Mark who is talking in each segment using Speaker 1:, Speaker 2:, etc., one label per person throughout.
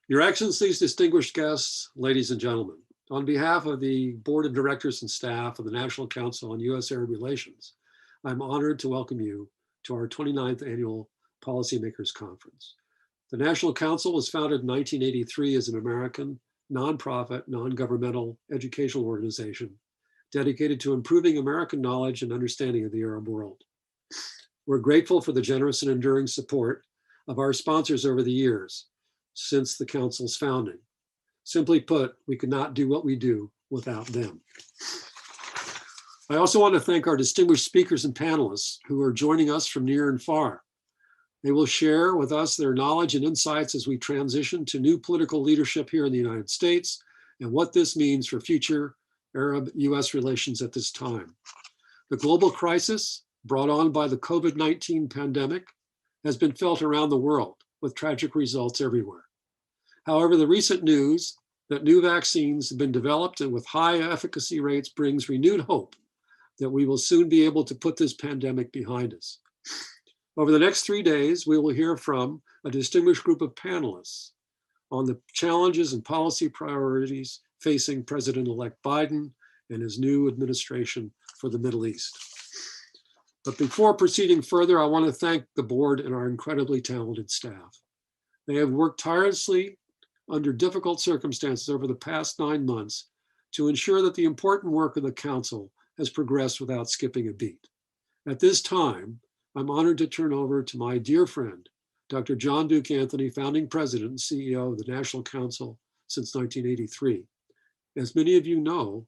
Speaker 1: Your Excellencies, distinguished guests, ladies and gentlemen, on behalf of the Board of Directors and staff of the National Council on U.S.-Arab Relations, I'm honored to welcome you to our 29th Annual Policymakers Conference. The National Council was founded in 1983 as an American, nonprofit, non-governmental educational organization dedicated to improving American knowledge and understanding of the Arab world. We're grateful for the generous and enduring support of our sponsors over the years since the Council's founding. Simply put, we could not do what we do without them. I also want to thank our distinguished speakers and panelists who are joining us from near and far. They will share with us their knowledge and insights as we transition to new political leadership here in the United States and what this means for future Arab-U.S. relations at this time. The global crisis brought on by the COVID-19 pandemic has been felt around the world with tragic results everywhere. However, the recent news that new vaccines have been developed and with high efficacy rates brings renewed hope that we will soon be able to put this pandemic behind us. Over the next 3 days, we will hear from a distinguished group of panelists on the challenges and policy priorities facing President-elect Biden and his new administration for the Middle East. But before proceeding further, I want to thank the board and our incredibly talented staff. They have worked tirelessly under difficult circumstances over the past 9 months to ensure that the important work of the Council has progressed without skipping a beat. At this time, I'm honored to turn over to my dear friend, Dr. John Duke Anthony, founding president and CEO of the National Council since 1983. As many of you know,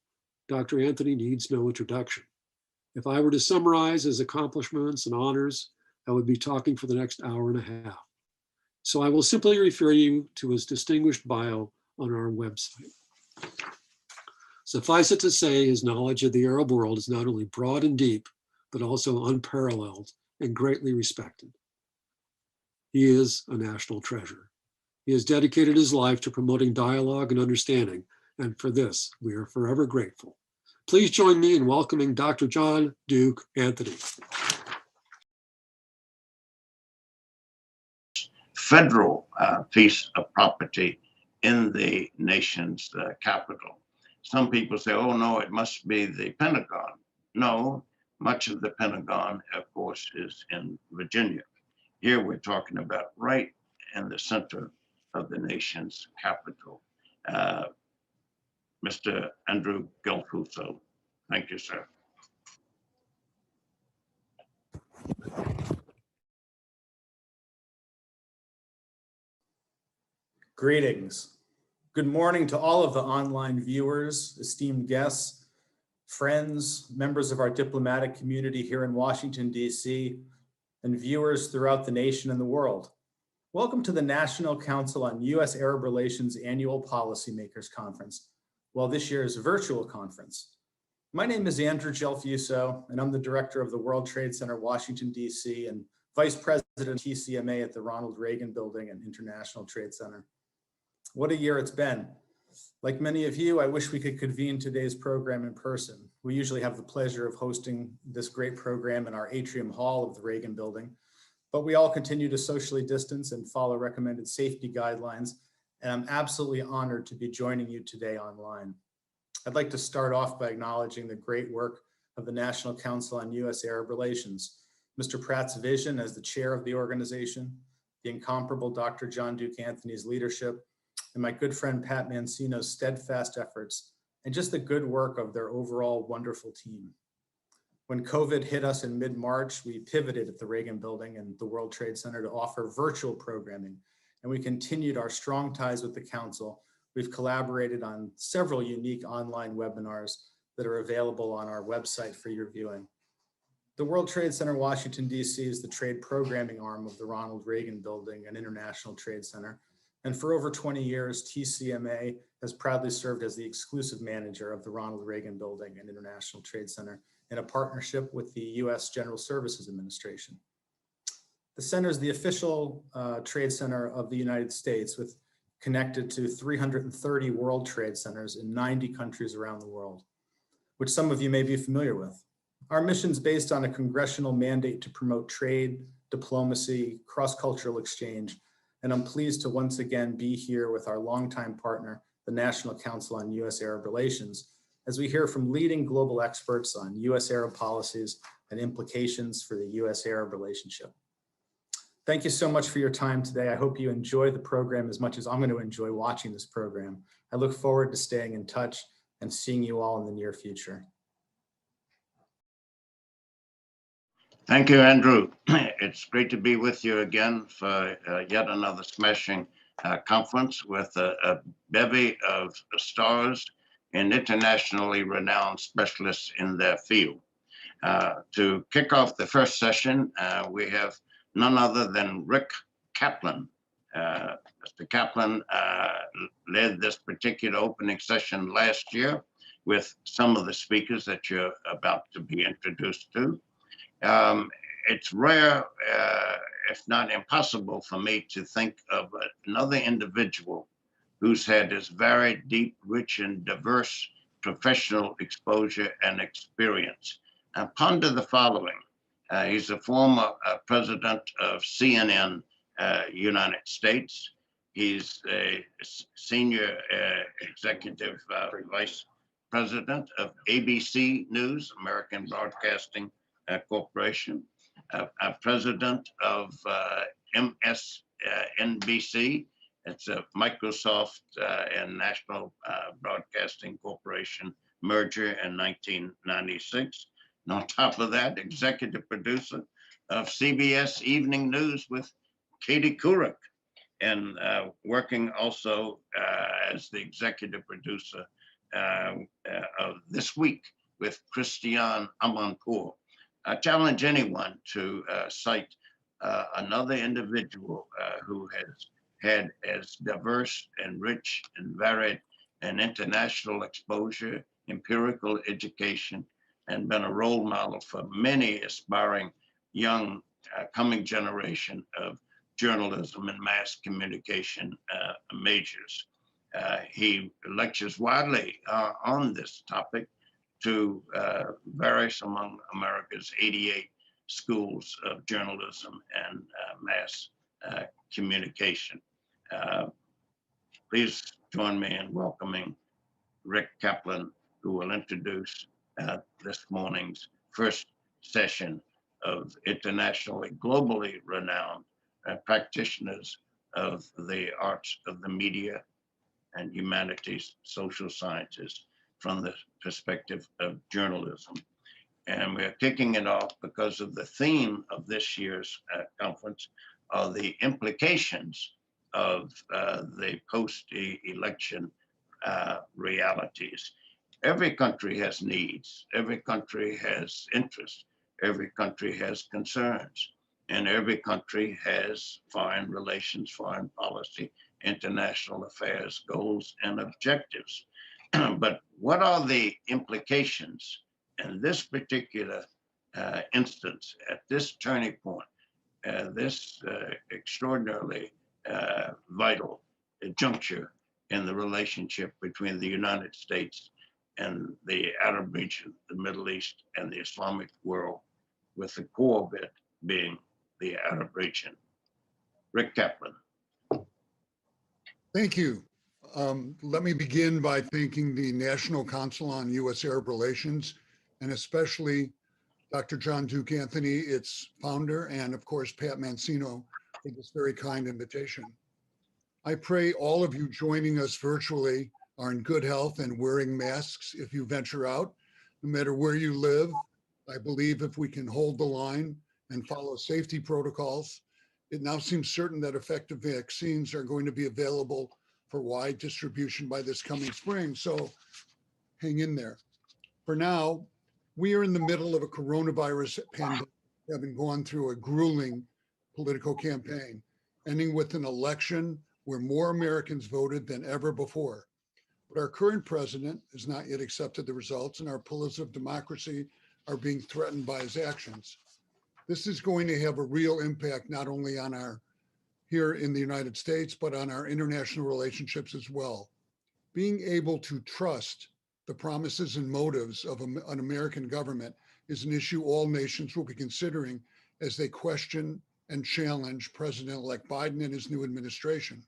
Speaker 1: Dr. Anthony needs no introduction. If I were to summarize his accomplishments and honors, I would be talking for the next hour and a half. So I will simply refer you to his distinguished bio on our website. Suffice it to say, his knowledge of the Arab world is not only broad and deep, but also unparalleled and greatly respected. He is a national treasure. He has dedicated his life to promoting dialogue and understanding, and for this, we are forever grateful. Please join me in welcoming Dr. John Duke Anthony.
Speaker 2: Federal piece of property in the nation's capital. Some people say, oh no, it must be the Pentagon. No, much of the Pentagon, of course, is in Virginia. Here we're talking about right in the center of the nation's capital. Mr. Andrew Gelfuso. Thank you, sir.
Speaker 3: Greetings. Good morning to all of the online viewers, esteemed guests, friends, members of our diplomatic community here in Washington, D.C., and viewers throughout the nation and the world. Welcome to the National Council on U.S.-Arab Relations Annual Policymakers Conference, well, this year's virtual conference. My name is Andrew Gelfuso, and I'm the director of the World Trade Center, Washington, D.C., and vice president of TCMA at the Ronald Reagan Building and International Trade Center. What a year it's been. Like many of you, I wish we could convene today's program in person. We usually have the pleasure of hosting this great program in our atrium hall of the Reagan Building, but we all continue to socially distance and follow recommended safety guidelines, and I'm absolutely honored to be joining you today online. I'd like to start off by acknowledging the great work of the National Council on U.S.-Arab Relations, Mr. Pratt's vision as the chair of the organization, the incomparable Dr. John Duke Anthony's leadership, and my good friend Pat Mancino's steadfast efforts, and just the good work of their overall wonderful team. When COVID hit us in mid-March, we pivoted at the Reagan Building and the World Trade Center to offer virtual programming, and we continued our strong ties with the Council. We've collaborated on several unique online webinars that are available on our website for your viewing. The World Trade Center, Washington, D.C. is the trade programming arm of the Ronald Reagan Building and International Trade Center. And for over 20 years, TCMA has proudly served as the exclusive manager of the Ronald Reagan Building and International Trade Center in a partnership with the U.S. General Services Administration. The center is the official trade center of the United States, with connected to 330 World Trade Centers in 90 countries around the world, which some of you may be familiar with. Our mission is based on a congressional mandate to promote trade, diplomacy, cross-cultural exchange, and I'm pleased to once again be here with our longtime partner, the National Council on U.S.-Arab Relations, as we hear from leading global experts on U.S.-Arab policies and implications for the U.S.-Arab relationship. Thank you so much for your time today. I hope you enjoy the program as much as I'm going to enjoy watching this program. I look forward to staying in touch and seeing you all in the near future.
Speaker 2: Thank you, Andrew. It's great to be with you again for yet another smashing conference with a bevy of stars and internationally renowned specialists in their field. To kick off the first session, we have none other than Rick Kaplan. Mr. Kaplan led this particular opening session last year with some of the speakers that you're about to be introduced to. It's rare, if not impossible, for me to think of another individual who's had this very deep, rich, and diverse professional exposure and experience. And ponder the following. He's a former president of CNN United States. He's a senior executive vice president of ABC News, American Broadcasting Corporation, a president of MSNBC. It's a Microsoft and National Broadcasting Corporation merger in 1996. And on top of that, executive producer of CBS Evening News with Katie Couric, and working also as the executive producer of This Week with Christiane Amanpour. I challenge anyone to cite another individual who has had as diverse and rich and varied and international exposure, empirical education, and been a role model for many aspiring young coming generation of journalism and mass communication majors. He lectures widely on this topic to various among America's 88 schools of journalism and mass communication. Please join me in welcoming Rick Kaplan, who will introduce this morning's first session of internationally, globally renowned practitioners of the arts of the media and humanities, social sciences, from the perspective of journalism. And we're kicking it off because of the theme of this year's conference are the implications of the post-election realities. Every country has needs, every country has interests, every country has concerns, and every country has foreign relations, foreign policy, international affairs, goals, and objectives. But what are the implications in this particular instance, at this turning point, this extraordinarily vital juncture in the relationship between the United States and the Arab region, the Middle East, and the Islamic world, with the core of it being the Arab region? Rick Kaplan.
Speaker 4: Thank you. Let me begin by thanking the National Council on U.S.-Arab Relations, and especially Dr. John Duke Anthony, its founder, and of course, Pat Mancino, for this very kind invitation. I pray all of you joining us virtually are in good health and wearing masks if you venture out, no matter where you live. I believe if we can hold the line and follow safety protocols, it now seems certain that effective vaccines are going to be available for wide distribution by this coming spring. So hang in there. For now, we are in the middle of a coronavirus pandemic, having gone through a grueling political campaign, ending with an election where more Americans voted than ever before. But our current president has not yet accepted the results, and our pillars of democracy are being threatened by his actions. This is going to have a real impact, not only on our here in the United States, but on our international relationships as well. Being able to trust the promises and motives of an American government is an issue all nations will be considering as they question and challenge President-elect Biden and his new administration.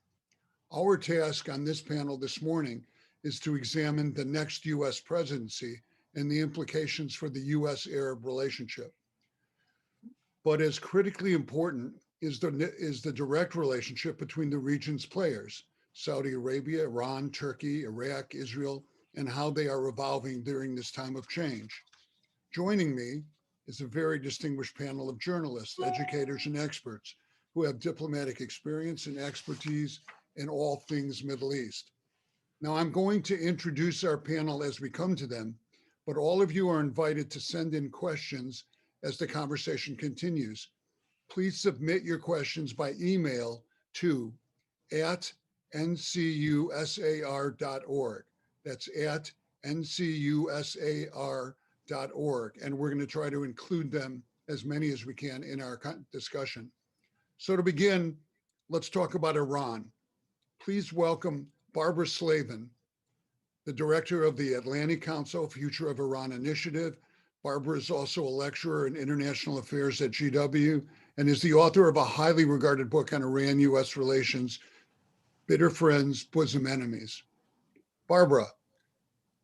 Speaker 4: Our task on this panel this morning is to examine the next U.S. presidency and the implications for the U.S.-Arab relationship. But as critically important is the direct relationship between the region's players, Saudi Arabia, Iran, Turkey, Iraq, Israel, and how they are evolving during this time of change. Joining me is a very distinguished panel of journalists, educators, and experts who have diplomatic experience and expertise in all things Middle East. Now, I'm going to introduce our panel as we come to them, but all of you are invited to send in questions as the conversation continues. Please submit your questions by email to @ncusar.org. That's @ncusar.org. And we're going to try to include them, as many as we can, in our discussion. So to begin, let's talk about Iran. Please welcome Barbara Slaven, the director of the Atlantic Council Future of Iran Initiative. Barbara is also a lecturer in international affairs at GW and is the author of a highly regarded book on Iran-U.S. relations, Bitter Friends, Bosom Enemies. Barbara,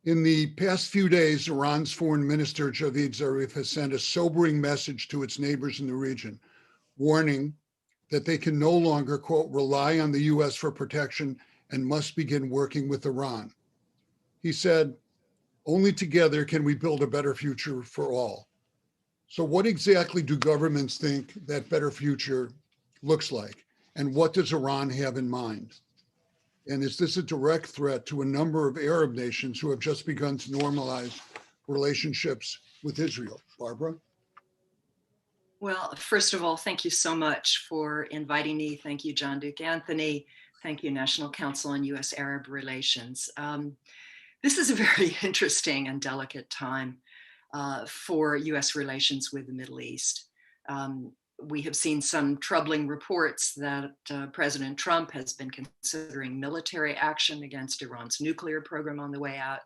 Speaker 4: in the past few days, Iran's foreign minister, Javad Zarif, has sent a sobering message to its neighbors in the region, warning that they can no longer, quote, rely on the U.S. for protection and must begin working with Iran. He said, only together can we build a better future for all. So what exactly do governments think that better future looks like? And what does Iran have in mind? And is this a direct threat to a number of Arab nations who have just begun to normalize relationships with Israel? Barbara?
Speaker 5: Well, first of all, thank you so much for inviting me. Thank you, John Duke Anthony. Thank you, National Council on U.S.-Arab Relations. This is a very interesting and delicate time for U.S. relations with the Middle East. We have seen some troubling reports that President Trump has been considering military action against Iran's nuclear program on the way out,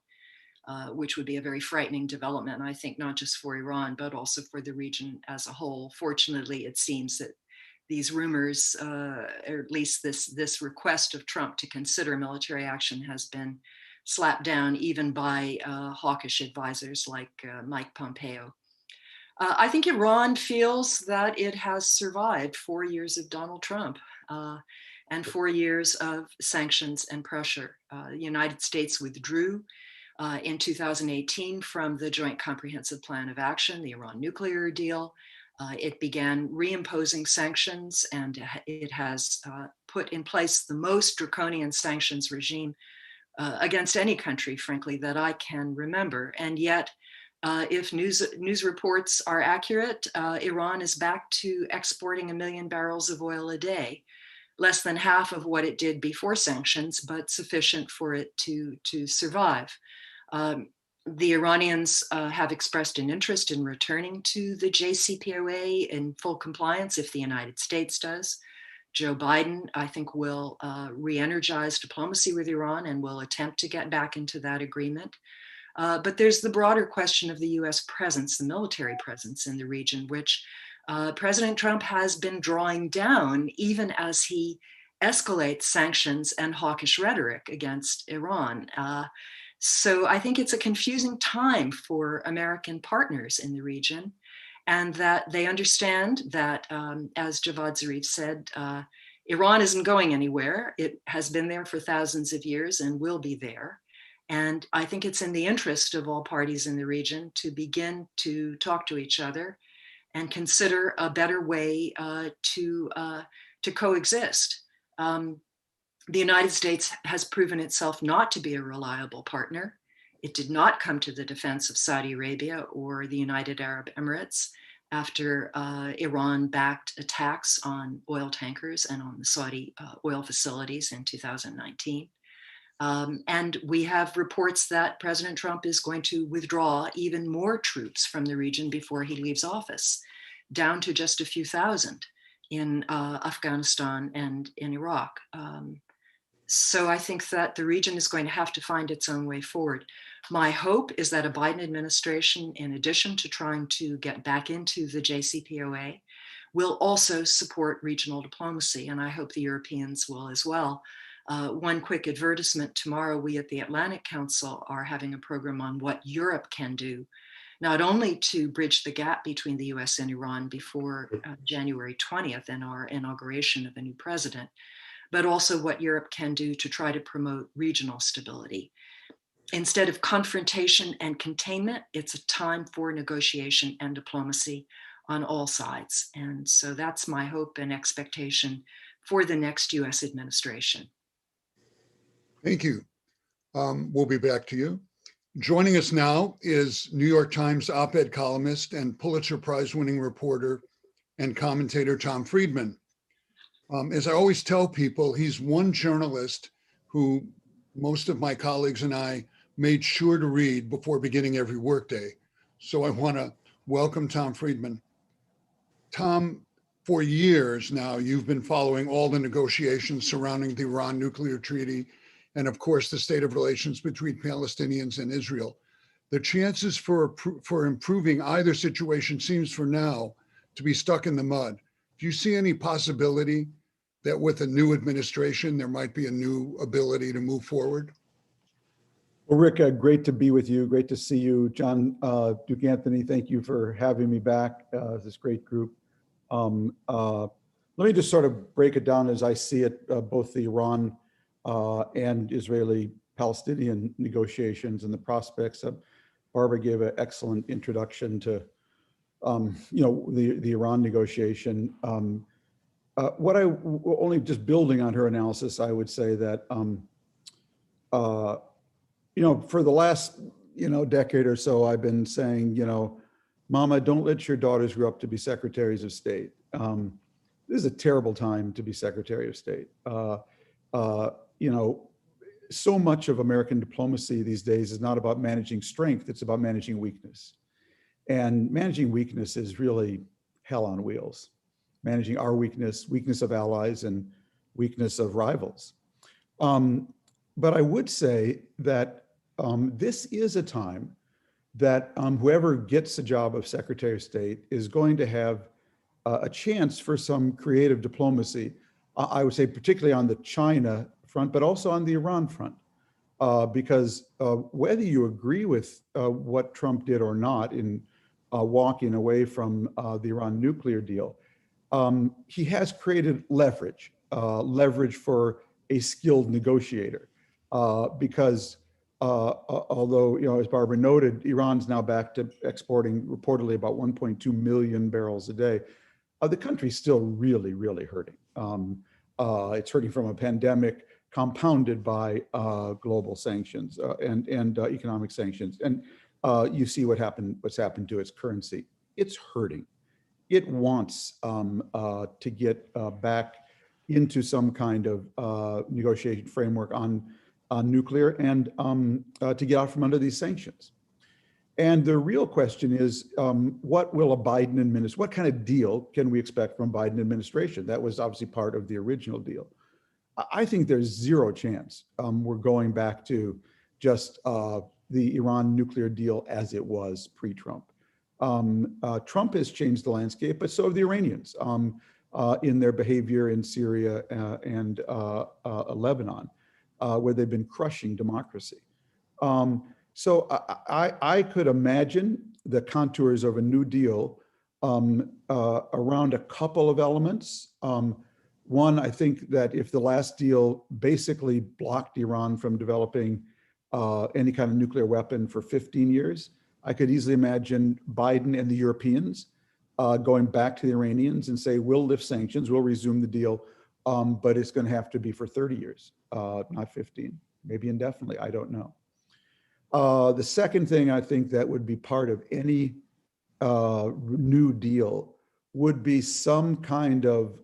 Speaker 5: which would be a very frightening development, I think, not just for Iran, but also for the region as a whole. Fortunately, it seems that these rumors, or at least this request of Trump to consider military action, has been slapped down even by hawkish advisors like Mike Pompeo. I think Iran feels that it has survived 4 years of Donald Trump and 4 years of sanctions and pressure. The United States withdrew in 2018 from the Joint Comprehensive Plan of Action, the Iran nuclear deal. It began reimposing sanctions, and it has put in place the most draconian sanctions regime against any country, frankly, that I can remember. And yet, if news reports are accurate, Iran is back to exporting 1 million barrels of oil a day, less than half of what it did before sanctions, but sufficient for it to survive. The Iranians have expressed an interest in returning to the JCPOA in full compliance if the United States does. Joe Biden, I think, will re-energize diplomacy with Iran and will attempt to get back into that agreement. But there's the broader question of the US presence, the military presence in the region, which President Trump has been drawing down even as he escalates sanctions and hawkish rhetoric against Iran. So I think it's a confusing time for American partners in the region, and that they understand that, as Javad Zarif said, Iran isn't going anywhere. It has been there for thousands of years and will be there. And I think it's in the interest of all parties in the region to begin to talk to each other and consider a better way to coexist. The United States has proven itself not to be a reliable partner. It did not come to the defense of Saudi Arabia or the United Arab Emirates after Iran-backed attacks on oil tankers and on the Saudi oil facilities in 2019. And we have reports that President Trump is going to withdraw even more troops from the region before he leaves office, down to just a few thousand in Afghanistan and in Iraq. So I think that the region is going to have to find its own way forward. My hope is that a Biden administration, in addition to trying to get back into the JCPOA, will also support regional diplomacy, and I hope the Europeans will as well. One quick advertisement: tomorrow we at the Atlantic Council are having a program on what Europe can do, not only to bridge the gap between the US and Iran before January 20th and our inauguration of a new president, but also what Europe can do to try to promote regional stability. Instead of confrontation and containment, it's a time for negotiation and diplomacy on all sides. And so that's my hope and expectation for the next US administration.
Speaker 4: Thank you. We'll be back to you. Joining us now is New York Times op-ed columnist and Pulitzer Prize-winning reporter and commentator Tom Friedman. As I always tell people, he's one journalist who most of my colleagues and I made sure to read before beginning every workday. So I want to welcome Tom Friedman. Tom, for years now, you've been following all the negotiations surrounding the Iran nuclear treaty and, of course, the state of relations between Palestinians and Israel. The chances for improving either situation seems for now to be stuck in the mud. Do you see any possibility that with a new administration, there might be a new ability to move forward?
Speaker 6: Well, Rick, great to be with you. Great to see you. John Duke Anthony, thank you for having me back, this great group. Let me just sort of break it down as I see it, both the Iran and Israeli-Palestinian negotiations and the prospects. Barbara gave an excellent introduction to, the Iran negotiation. Only just building on her analysis, I would say that, for the last, decade or so, I've been saying, Mama, don't let your daughters grow up to be secretaries of state. This is a terrible time to be Secretary of State. So much of American diplomacy these days is not about managing strength, it's about managing weakness. And managing weakness is really hell on wheels. Managing our weakness, weakness of allies, and weakness of rivals. But I would say that this is a time that whoever gets the job of Secretary of State is going to have a chance for some creative diplomacy. I would say particularly on the China front, but also on the Iran front. Because whether you agree with what Trump did or not in walking away from the Iran nuclear deal, he has created leverage for a skilled negotiator. Because although, as Barbara noted, Iran's now back to exporting reportedly about 1.2 million barrels a day, the country's still really, really hurting. It's hurting from a pandemic compounded by global sanctions and economic sanctions. And you see what's happened to its currency. It's hurting. It wants to get back into some kind of negotiation framework on nuclear and to get out from under these sanctions. And the real question is, what will a Biden administration, what kind of deal can we expect from Biden administration? That was obviously part of the original deal. I think there's zero chance we're going back to just the Iran nuclear deal as it was pre-Trump. Trump has changed the landscape, but so have the Iranians in their behavior in Syria and Lebanon, where they've been crushing democracy. So I could imagine the contours of a new deal around a couple of elements. One, I think that if the last deal basically blocked Iran from developing any kind of nuclear weapon for 15 years, I could easily imagine Biden and the Europeans going back to the Iranians and say, we'll lift sanctions, we'll resume the deal, but it's going to have to be for 30 years, not 15, maybe indefinitely, I don't know. The second thing I think that would be part of any new deal would be some kind of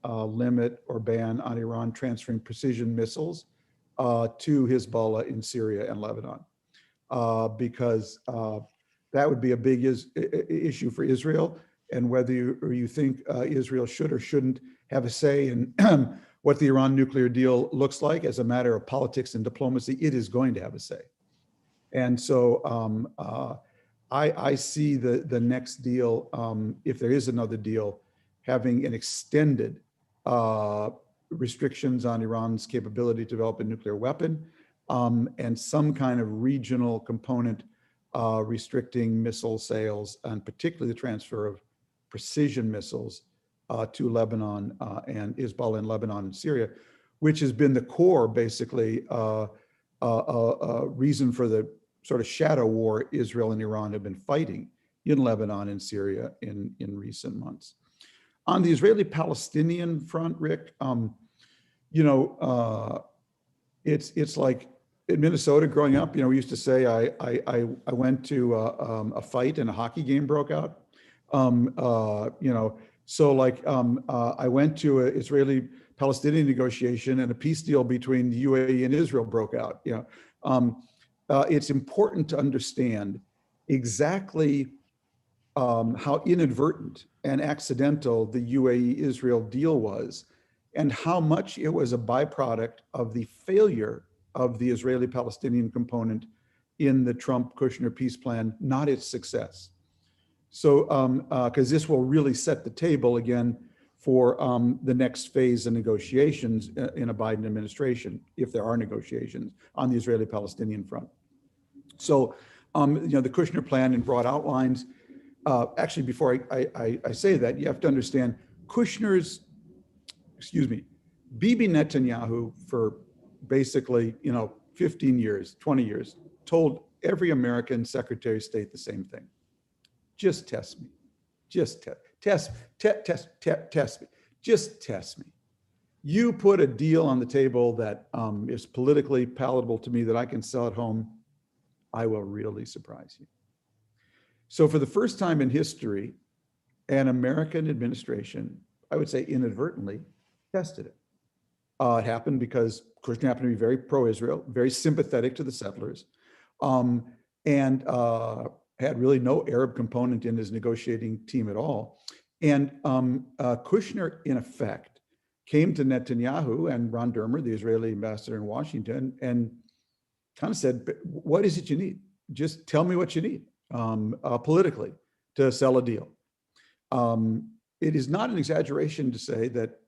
Speaker 6: limit or ban on Iran transferring precision missiles to Hezbollah in Syria and Lebanon, because that would be a big issue for Israel. And whether you think Israel should or shouldn't have a say in what the Iran nuclear deal looks like as a matter of politics and diplomacy, it is going to have a say. And so I see the next deal, if there is another deal, having an extended restrictions on Iran's capability to develop a nuclear weapon, and some kind of regional component restricting missile sales, and particularly the transfer of precision missiles to Lebanon and Hezbollah in Lebanon and Syria, which has been the core, basically, reason for the sort of shadow war Israel and Iran have been fighting in Lebanon and Syria in recent months. On the Israeli-Palestinian front, Rick, it's like in Minnesota growing up, we used to say I went to a fight and a hockey game broke out. I went to an Israeli-Palestinian negotiation and a peace deal between the UAE and Israel broke out. It's important to understand exactly how inadvertent and accidental the UAE-Israel deal was, and how much it was a byproduct of the failure of the Israeli-Palestinian component in the Trump-Kushner peace plan, not its success. So, because this will really set the table again for the next phase of negotiations in a Biden administration, if there are negotiations on the Israeli-Palestinian front. So, the Kushner plan in broad outlines. Actually, before I say that, you have to understand Bibi Netanyahu for basically, 15 years, 20 years, told every American Secretary of State the same thing. Just test me. Just test me. Just test me. You put a deal on the table that is politically palatable to me that I can sell at home, I will really surprise you. So for the first time in history, an American administration, I would say inadvertently, tested it. It happened because Kushner happened to be very pro-Israel, very sympathetic to the settlers, and had really no Arab component in his negotiating team at all. And Kushner, in effect, came to Netanyahu and Ron Dermer, the Israeli ambassador in Washington, and kind of said, what is it you need? Just tell me what you need politically to sell a deal. It is not an exaggeration to say that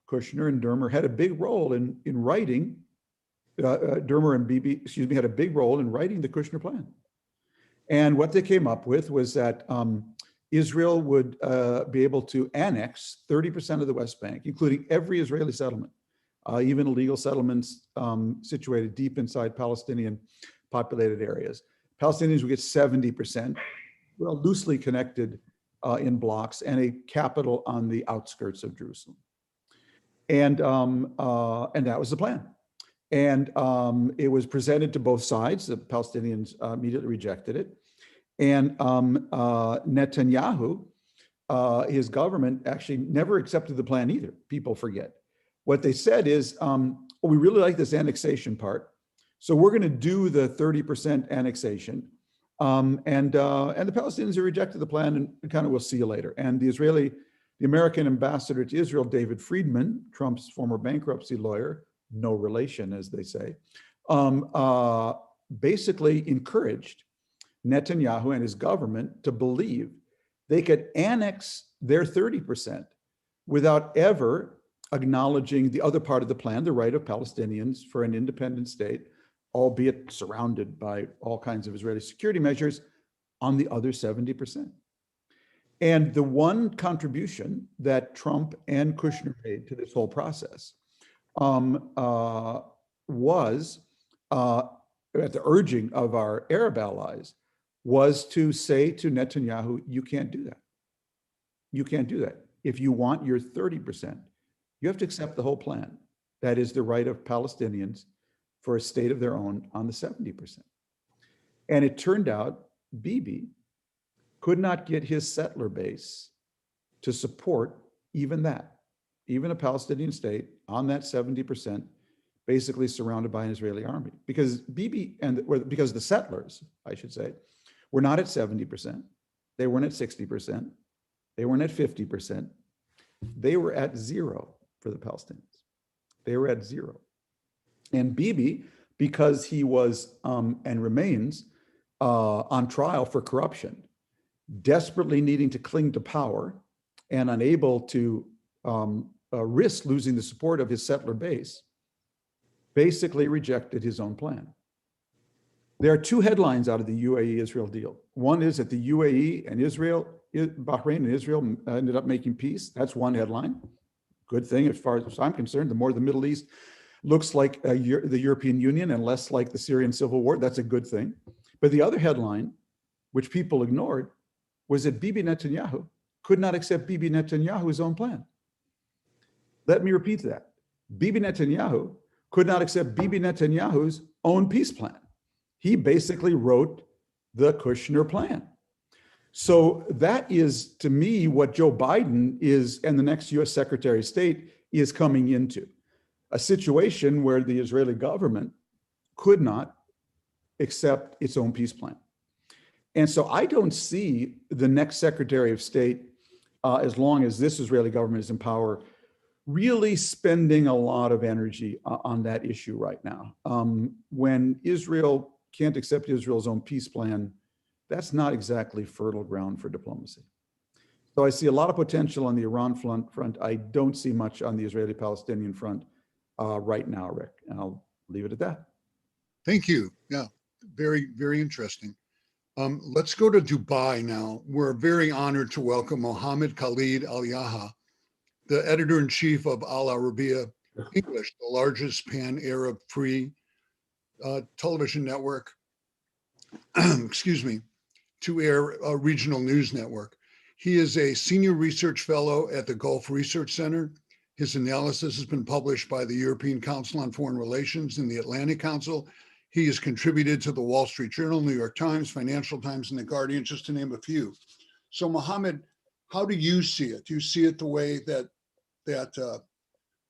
Speaker 6: Kushner and Dermer had a big role in writing, Dermer and Bibi, had a big role in writing the Kushner plan. And what they came up with was that Israel would be able to annex 30% of the West Bank, including every Israeli settlement, even illegal settlements situated deep inside Palestinian populated areas. Palestinians would get 70%, well, loosely connected in blocks, and a capital on the outskirts of Jerusalem. And that was the plan. And it was presented to both sides. The Palestinians immediately rejected it. And Netanyahu, his government, actually never accepted the plan either. People forget. What they said is, we really like this annexation part, so we're going to do the 30% annexation. And the Palestinians have rejected the plan, and kind of we'll see you later. And the American ambassador to Israel, David Friedman, Trump's former bankruptcy lawyer, no relation, as they say, basically encouraged Netanyahu and his government to believe they could annex their 30% without ever acknowledging the other part of the plan, the right of Palestinians for an independent state, albeit surrounded by all kinds of Israeli security measures, on the other 70%. And the one contribution that Trump and Kushner made to this whole process was, at the urging of our Arab allies, was to say to Netanyahu, you can't do that. You can't do that. If you want your 30%, you have to accept the whole plan. That is the right of Palestinians for a state of their own on the 70%. And it turned out Bibi could not get his settler base to support even that, even a Palestinian state on that 70%, basically surrounded by an Israeli army. Because Bibi, because the settlers, I should say, were not at 70%. They weren't at 60%. They weren't at 50%. They were at zero for the Palestinians. They were at zero. And Bibi, because he was and remains on trial for corruption, desperately needing to cling to power and unable to risk losing the support of his settler base, basically rejected his own plan. There are two headlines out of the UAE-Israel deal. One is that the UAE and Israel, Bahrain and Israel ended up making peace. That's one headline. Good thing as far as I'm concerned. The more the Middle East looks like the European Union and less like the Syrian civil war, that's a good thing. But the other headline, which people ignored, was that Bibi Netanyahu could not accept Bibi Netanyahu's own plan. Let me repeat that. Bibi Netanyahu could not accept Bibi Netanyahu's own peace plan. He basically wrote the Kushner plan. So that is, to me, what Joe Biden is, and the next US Secretary of State is coming into. A situation where the Israeli government could not accept its own peace plan. And so I don't see the next Secretary of State, as long as this Israeli government is in power, really spending a lot of energy on that issue right now. When Israel can't accept Israel's own peace plan, that's not exactly fertile ground for diplomacy. So I see a lot of potential on the Iran front. I don't see much on the Israeli-Palestinian front right now, Rick, and I'll leave it at that.
Speaker 4: Thank you. Yeah, very, very interesting. Let's go to Dubai now. We're very honored to welcome Mohammed Alyahya, the editor-in-chief of Al Arabiya English, the largest pan-Arab free television network, excuse me, to air a regional news network. He is a senior research fellow at the Gulf Research Center. His analysis has been published by the European Council on Foreign Relations and the Atlantic Council. He has contributed to the Wall Street Journal, New York Times, Financial Times, and The Guardian, just to name a few. So Mohammed, how do you see it? Do you see it the way that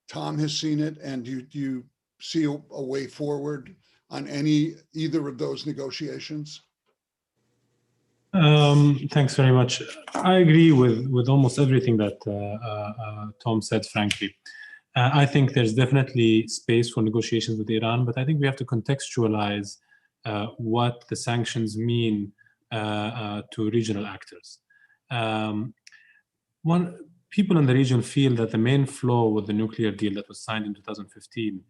Speaker 4: Tom has seen it? And do you see a way forward on either of those negotiations?
Speaker 7: Thanks very much. I agree with almost everything that Tom said, frankly. I think there's definitely space for negotiations with Iran, but I think we have to contextualize what the sanctions mean to regional actors. People in the region feel that the main flaw with the nuclear deal that was signed in 2015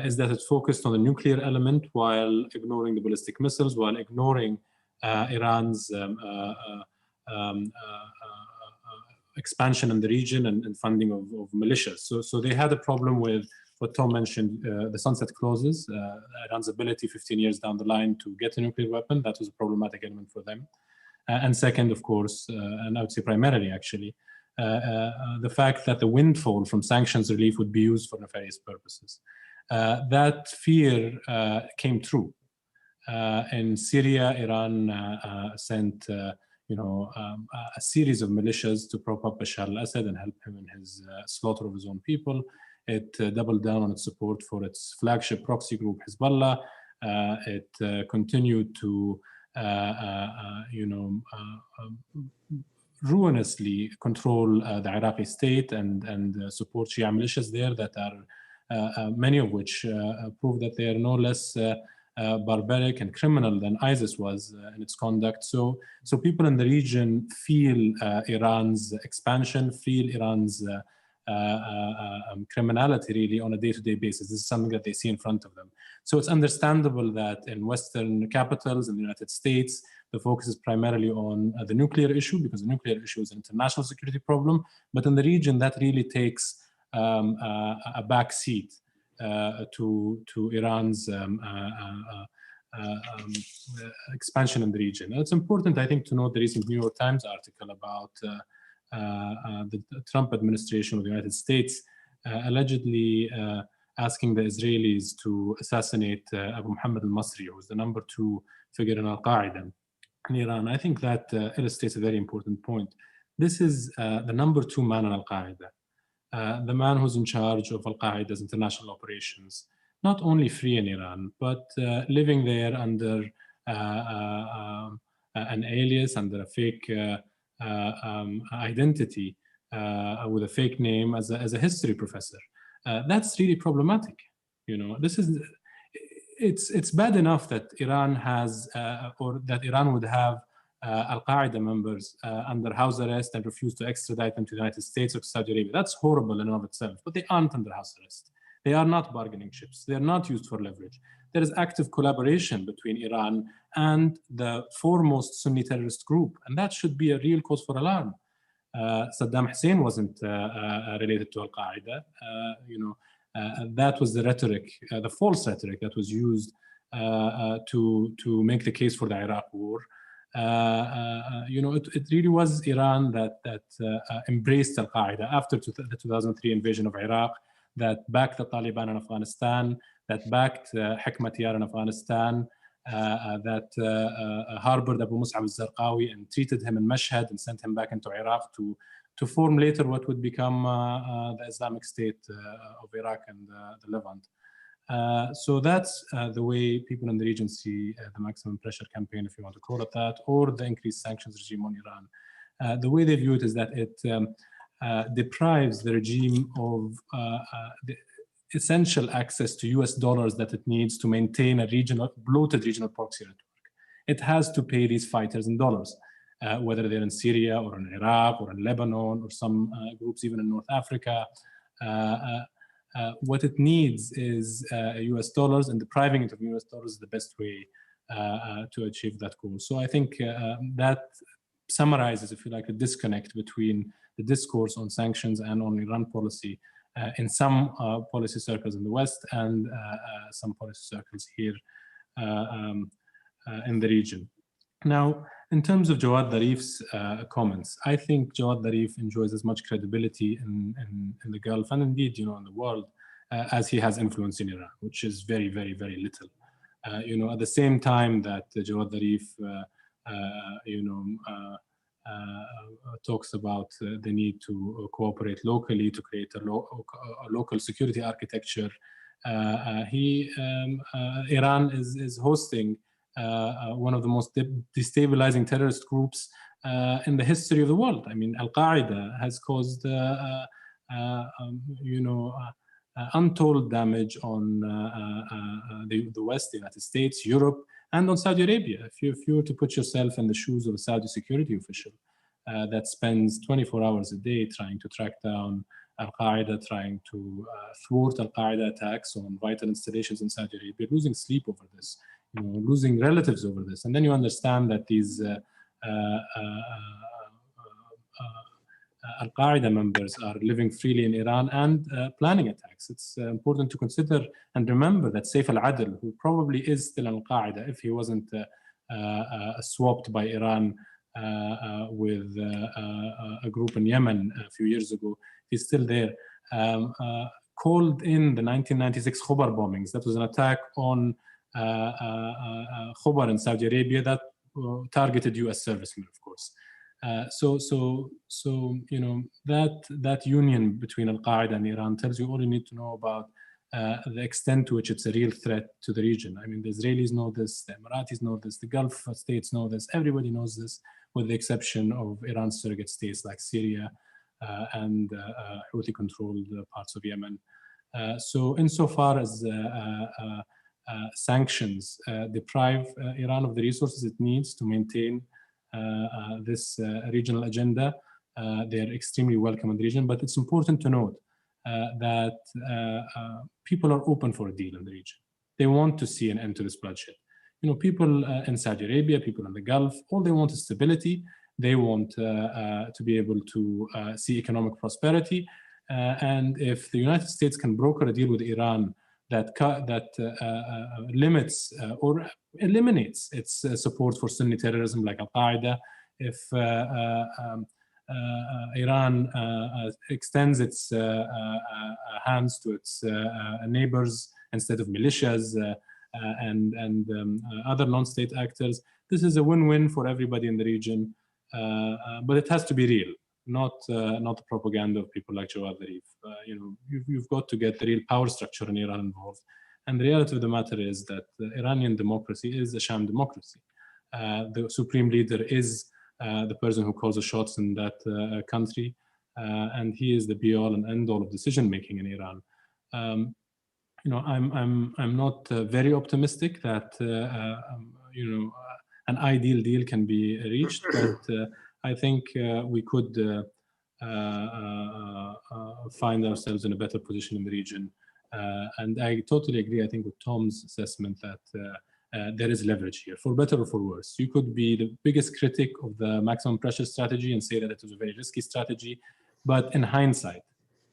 Speaker 7: is that it focused on the nuclear element while ignoring the ballistic missiles, while ignoring Iran's expansion in the region and funding of militias. So they had a problem with what Tom mentioned, the sunset clauses, Iran's ability 15 years down the line to get a nuclear weapon. That was a problematic element for them. And second, of course, and I would say primarily actually, the fact that the windfall from sanctions relief would be used for nefarious purposes. That fear came true. In Syria, Iran sent a series of militias to prop up Bashar al-Assad and help him in his slaughter of his own people. It doubled down on its support for its flagship proxy group, Hezbollah. It continued to, ruinously control the Iraqi state and support Shia militias there that are, many of which prove that they are no less barbaric and criminal than ISIS was in its conduct. So people in the region feel Iran's expansion, feel Iran's criminality really on a day-to-day basis. This is something that they see in front of them. So it's understandable that in Western capitals in the United States, the focus is primarily on the nuclear issue because the nuclear issue is an international security problem. But in the region, that really takes a back seat to Iran's expansion in the region. And it's important, I think, to note the recent New York Times article about the Trump administration of the United States allegedly asking the Israelis to assassinate Abu Muhammad al-Masri, who was the #2 figure in Al-Qaeda in Iran. I think that illustrates a very important point. This is the #2 man in Al-Qaeda. The man who's in charge of Al-Qaeda's international operations, not only free in Iran, but living there under an alias, under a fake identity, with a fake name as a history professor. That's really problematic. It's bad enough that Iran has, or that Iran would have Al-Qaeda members under house arrest and refuse to extradite them to the United States or Saudi Arabia. That's horrible in and of itself, but they aren't under house arrest. They are not bargaining chips. They are not used for leverage. There is active collaboration between Iran and the foremost Sunni terrorist group, and that should be a real cause for alarm. Saddam Hussein wasn't related to Al-Qaeda. That was the rhetoric, the false rhetoric that was used to make the case for the Iraq war. It really was Iran that embraced Al-Qaeda after the 2003 invasion of Iraq, that backed the Taliban in Afghanistan, that backed Hekmatyar in Afghanistan, that harbored Abu Mus'ab al-Zarqawi and treated him in Mashhad and sent him back into Iraq to form later what would become the Islamic State of Iraq and the Levant. So that's the way people in the region see the maximum pressure campaign, if you want to call it that, or the increased sanctions regime on Iran. The way they view it is that it deprives the regime of the essential access to US dollars that it needs to maintain a bloated regional proxy network. It has to pay these fighters in dollars, whether they're in Syria or in Iraq or in Lebanon or some groups even in North Africa. What it needs is US dollars, and depriving it of US dollars is the best way to achieve that goal. So I think that summarizes, if you like, the disconnect between the discourse on sanctions and on Iran policy in some policy circles in the West and some policy circles here in the region. Now, in terms of Jawad Zarif's comments, I think Jawad Zarif enjoys as much credibility in the Gulf and indeed, in the world as he has influence in Iran, which is very, very, very little. At the same time that Jawad Zarif, talks about the need to cooperate locally to create a local security architecture, Iran is hosting one of the most destabilizing terrorist groups in the history of the world. I mean, Al-Qaeda has caused, untold damage on the West, the United States, Europe, and on Saudi Arabia. If you were to put yourself in the shoes of a Saudi security official that spends 24 hours a day trying to track down Al-Qaeda, trying to thwart Al-Qaeda attacks on vital installations in Saudi Arabia, losing sleep over this, losing relatives over this. And then you understand that these Al-Qaeda members are living freely in Iran and planning attacks. It's important to consider and remember that Saif al-Adl, who probably is still Al-Qaeda if he wasn't swapped by Iran with a group in Yemen a few years ago, he's still there, called in the 1996 Khobar bombings. That was an attack on Khobar in Saudi Arabia that targeted US servicemen, of course. That union between Al-Qaeda and Iran tells you all you need to know about the extent to which it's a real threat to the region. I mean, the Israelis know this, the Emiratis know this, the Gulf states know this, everybody knows this, with the exception of Iran's surrogate states like Syria and Houthi-controlled parts of Yemen. So insofar as sanctions deprive Iran of the resources it needs to maintain this regional agenda, they're extremely welcome in the region. But it's important to note that people are open for a deal in the region. They want to see an end to this bloodshed. People in Saudi Arabia, people in the Gulf, all they want is stability. They want to be able to see economic prosperity. And if the United States can broker a deal with Iran that limits or eliminates its support for Sunni terrorism like Al-Qaeda, if Iran extends its hands to its neighbors instead of militias and other non-state actors, this is a win-win for everybody in the region. But it has to be real, not the propaganda of people like Jawad Zarif. You've got to get the real power structure in Iran involved. And the reality of the matter is that the Iranian democracy is a sham democracy. The supreme leader is the person who calls the shots in that country, and he is the be-all and end-all of decision-making in Iran. I'm not very optimistic that an ideal deal can be reached, but I think we could find ourselves in a better position in the region. And I totally agree, I think, with Tom's assessment that there is leverage here, for better or for worse. You could be the biggest critic of the maximum pressure strategy and say that it was a very risky strategy, but in hindsight,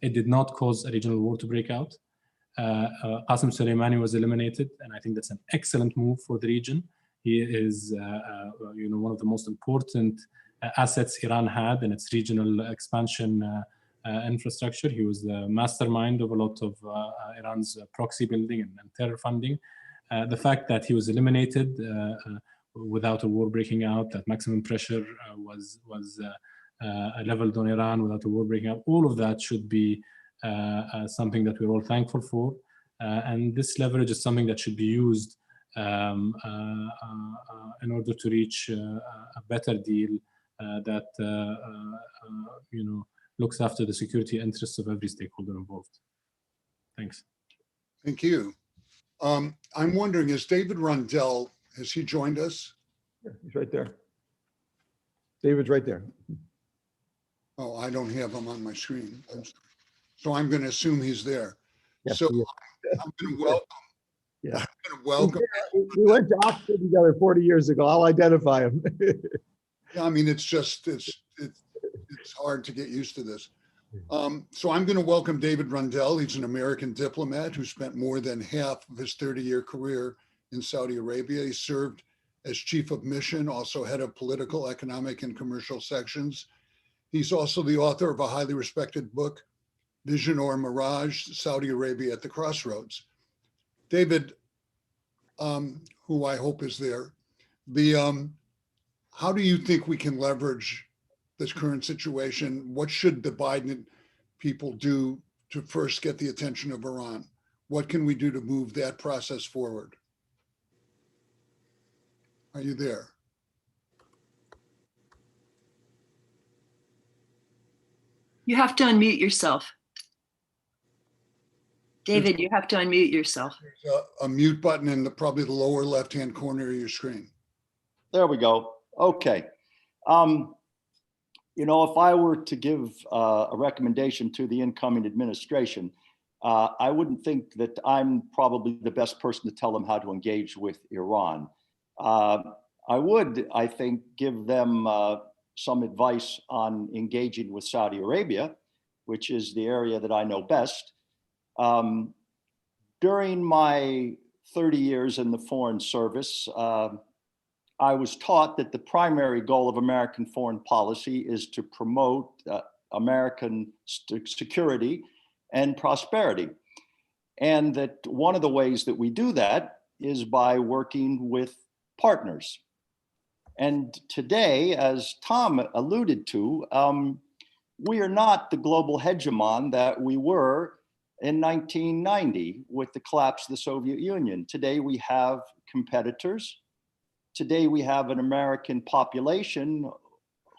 Speaker 7: it did not cause a regional war to break out. Qasem Soleimani was eliminated, and I think that's an excellent move for the region. He is one of the most important assets Iran had in its regional expansion infrastructure. He was the mastermind of a lot of Iran's proxy building and terror funding. The fact that he was eliminated without a war breaking out, that maximum pressure was leveled on Iran without a war breaking out, all of that should be something that we're all thankful for. And this leverage is something that should be used in order to reach a better deal that looks after the security interests of every stakeholder involved. Thanks.
Speaker 4: Thank you. I'm wondering, is David Rundell, has he joined us?
Speaker 6: Yeah, he's right there. David's right there.
Speaker 4: Oh, I don't have him on my screen. So I'm going to assume he's there.
Speaker 6: Yes,
Speaker 4: So
Speaker 6: he is.
Speaker 4: I'm going to welcome.
Speaker 6: Yeah.
Speaker 4: I'm going to welcome.
Speaker 6: We went to Oxford together 40 years ago. I'll identify him.
Speaker 4: Yeah, I mean, it's hard to get used to this. So I'm going to welcome David Rundell. He's an American diplomat who spent more than half of his 30-year career in Saudi Arabia. He served as chief of mission, also head of political, economic, and commercial sections. He's also the author of a highly respected book, Vision or Mirage, Saudi Arabia at the Crossroads. David, who I hope is there, how do you think we can leverage this current situation? What should the Biden people do to first get the attention of Iran? What can we do to move that process forward? Are you there?
Speaker 5: You have to unmute yourself. David, you have to unmute yourself.
Speaker 4: There's a mute button in probably the lower left-hand corner of your screen.
Speaker 8: There we go. Okay. If I were to give a recommendation to the incoming administration, I wouldn't think that I'm probably the best person to tell them how to engage with Iran. I would, I think, give them some advice on engaging with Saudi Arabia, which is the area that I know best. During my 30 years in the Foreign Service, I was taught that the primary goal of American foreign policy is to promote American security and prosperity. And that one of the ways that we do that is by working with partners. And today, as Tom alluded to, we are not the global hegemon that we were in 1990 with the collapse of the Soviet Union. Today, we have competitors. Today, we have an American population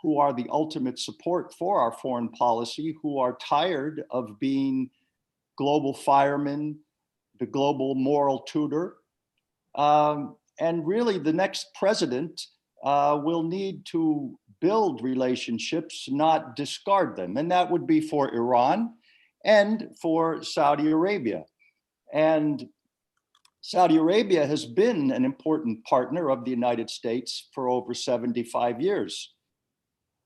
Speaker 8: who are the ultimate support for our foreign policy, who are tired of being global firemen, the global moral tutor. And really, the next president will need to build relationships, not discard them. And that would be for Iran and for Saudi Arabia. And Saudi Arabia has been an important partner of the United States for over 75 years.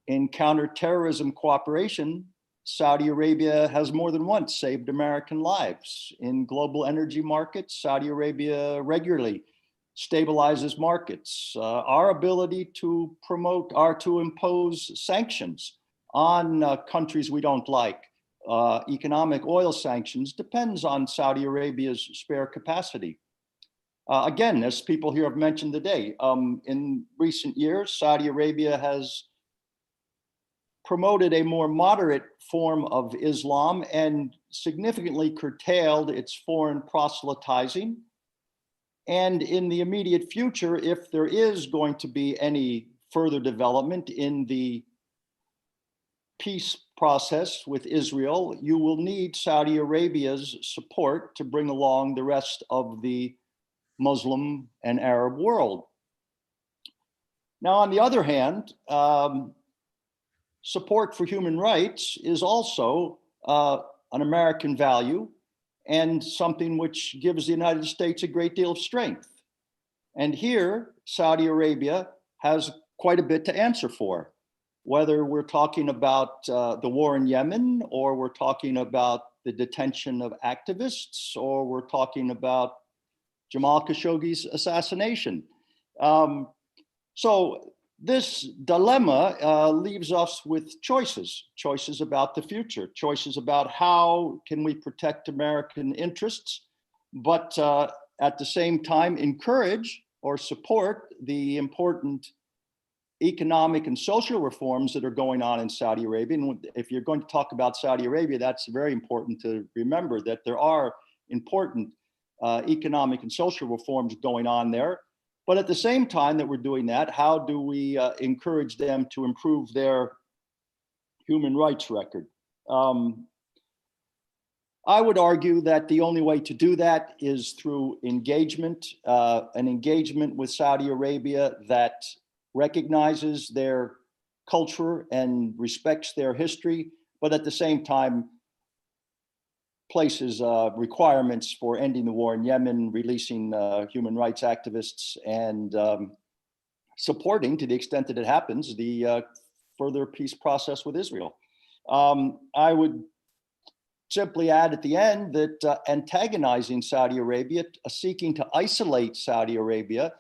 Speaker 8: In counterterrorism cooperation, Saudi Arabia has more than once saved American lives. In global energy markets, Saudi Arabia regularly stabilizes markets. Our ability to promote or to impose sanctions on countries we don't like, economic oil sanctions, depends on Saudi Arabia's spare capacity. Again, as people here have mentioned today, in recent years, Saudi Arabia has promoted a more moderate form of Islam and significantly curtailed its foreign proselytizing. And in the immediate future, if there is going to be any further development in the peace process with Israel, you will need Saudi Arabia's support to bring along the rest of the Muslim and Arab world. Now, on the other hand, support for human rights is also an American value and something which gives the United States a great deal of strength. And here, Saudi Arabia has quite a bit to answer for, whether we're talking about the war in Yemen, or we're talking about the detention of activists, or we're talking about Jamal Khashoggi's assassination. So this dilemma leaves us with choices about the future, choices about how can we protect American interests, but at the same time encourage or support the important economic and social reforms that are going on in Saudi Arabia. And if you're going to talk about Saudi Arabia, that's very important to remember that there are important economic and social reforms going on there. But at the same time that we're doing that, how do we encourage them to improve their human rights record? I would argue that the only way to do that is through engagement, an engagement with Saudi Arabia that recognizes their culture and respects their history, but at the same time places requirements for ending the war in Yemen, releasing human rights activists, and supporting, to the extent that it happens, the further peace process with Israel. I would simply add at the end that antagonizing Saudi Arabia, seeking to isolate Saudi Arabia,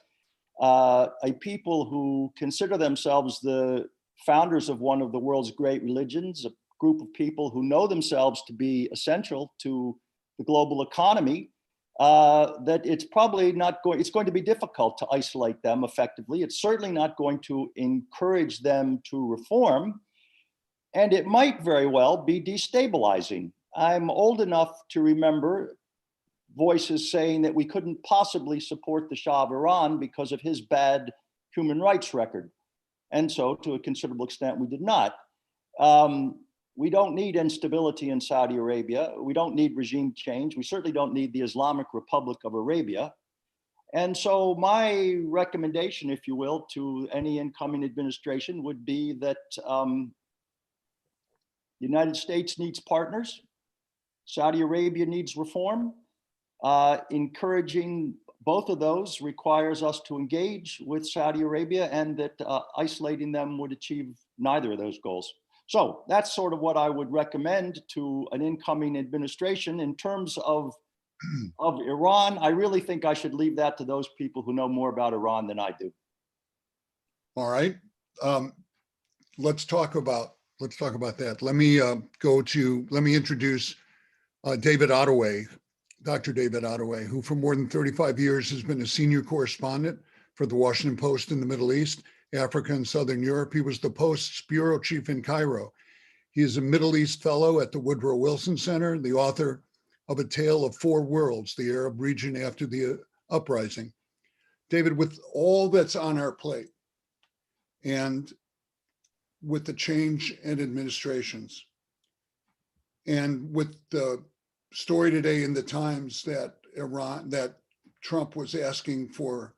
Speaker 8: a people who consider themselves the founders of one of the world's great religions, a group of people who know themselves to be essential to the global economy, that it's probably not going, it's going to be difficult to isolate them effectively. It's certainly not going to encourage them to reform, and it might very well be destabilizing. I'm old enough to remember voices saying that we couldn't possibly support the Shah of Iran because of his bad human rights record. And so to a considerable extent, we did not. We don't need instability in Saudi Arabia. We don't need regime change. We certainly don't need the Islamic Republic of Arabia. And so my recommendation, if you will, to any incoming administration would be that the United States needs partners. Saudi Arabia needs reform. Encouraging both of those requires us to engage with Saudi Arabia, and that isolating them would achieve neither of those goals. So that's sort of what I would recommend to an incoming administration. In terms of Iran, I really think I should leave that to those people who know more about Iran than I do.
Speaker 4: All right. Let's talk about that. Let me introduce David Ottaway, Dr. David Ottaway, who for more than 35 years has been a senior correspondent for the Washington Post in the Middle East, Africa, and Southern Europe. He was the Post's bureau chief in Cairo. He is a Middle East fellow at the Woodrow Wilson Center, the author of A Tale of Four Worlds, the Arab region after the uprising. David, with all that's on our plate and with the change in administrations and with the story today in the Times that Trump was asking for,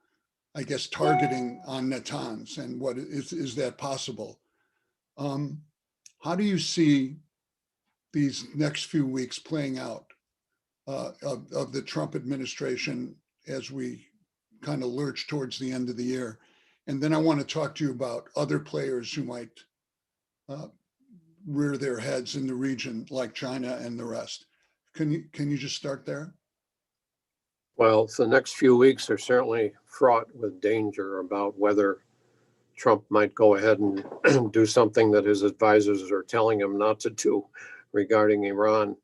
Speaker 4: I guess, targeting on Natanz, and what is that possible? How do you see these next few weeks playing out of the Trump administration as we kind of lurch towards the end of the year? And then I want to talk to you about other players who might rear their heads in the region, like China and the rest. Can you just start there?
Speaker 9: Well, the next few weeks are certainly fraught with danger about whether Trump might go ahead and do something that his advisors are telling him not to do regarding Iran.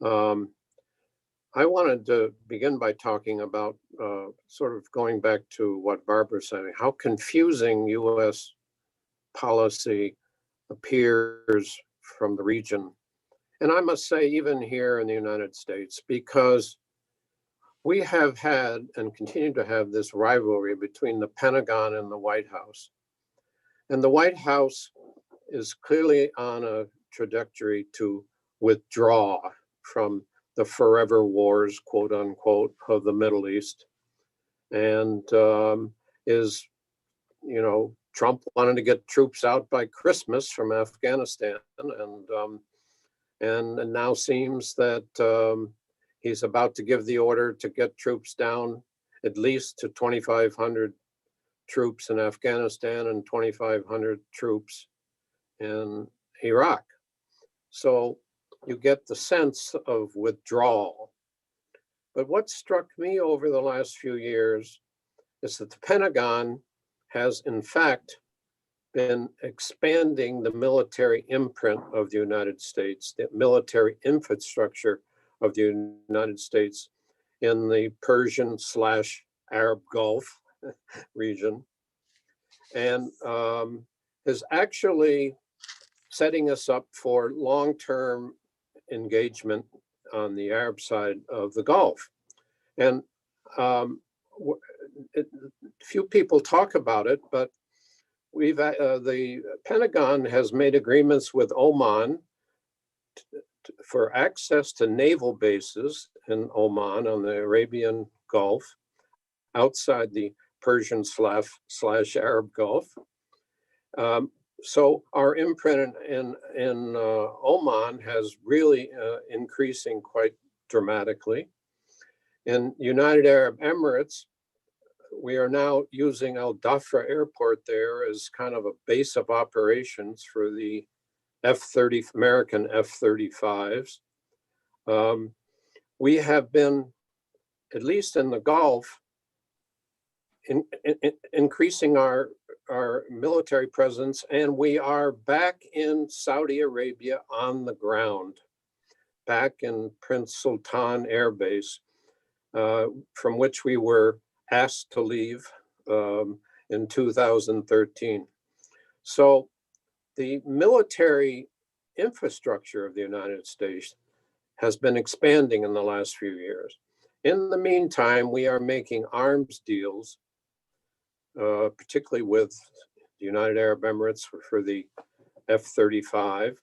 Speaker 9: I wanted to begin by talking about sort of going back to what Barbara's saying, how confusing U.S. policy appears from the region. And I must say, even here in the United States, because we have had and continue to have this rivalry between the Pentagon and the White House. And the White House is clearly on a trajectory to withdraw from the forever wars, quote unquote, of the Middle East, and is you know, Trump wanted to get troops out by Christmas from Afghanistan, and it now seems that he's about to give the order to get troops down at least to 2,500 troops in Afghanistan and 2,500 troops in Iraq. So you get the sense of withdrawal. But what struck me over the last few years is that the Pentagon has in fact been expanding the military imprint of the United States, the military infrastructure of the United States in the Persian/Arab Gulf region, and is actually setting us up for long-term engagement on the Arab side of the Gulf. And few people talk about it, but the Pentagon has made agreements with Oman for access to naval bases in Oman on the Arabian Gulf, outside the Persian/Arab Gulf. So our imprint in Oman has really increasing quite dramatically. In United Arab Emirates, we are now using Al Dhafra Airport there as kind of a base of operations for the American F-35s. We have been, at least in the Gulf, increasing our military presence, and we are back in Saudi Arabia on the ground, back in Prince Sultan Air Base, from which we were asked to leave in 2013. So the military infrastructure of the United States has been expanding in the last few years. In the meantime, we are making arms deals, particularly with the United Arab Emirates for the F-35,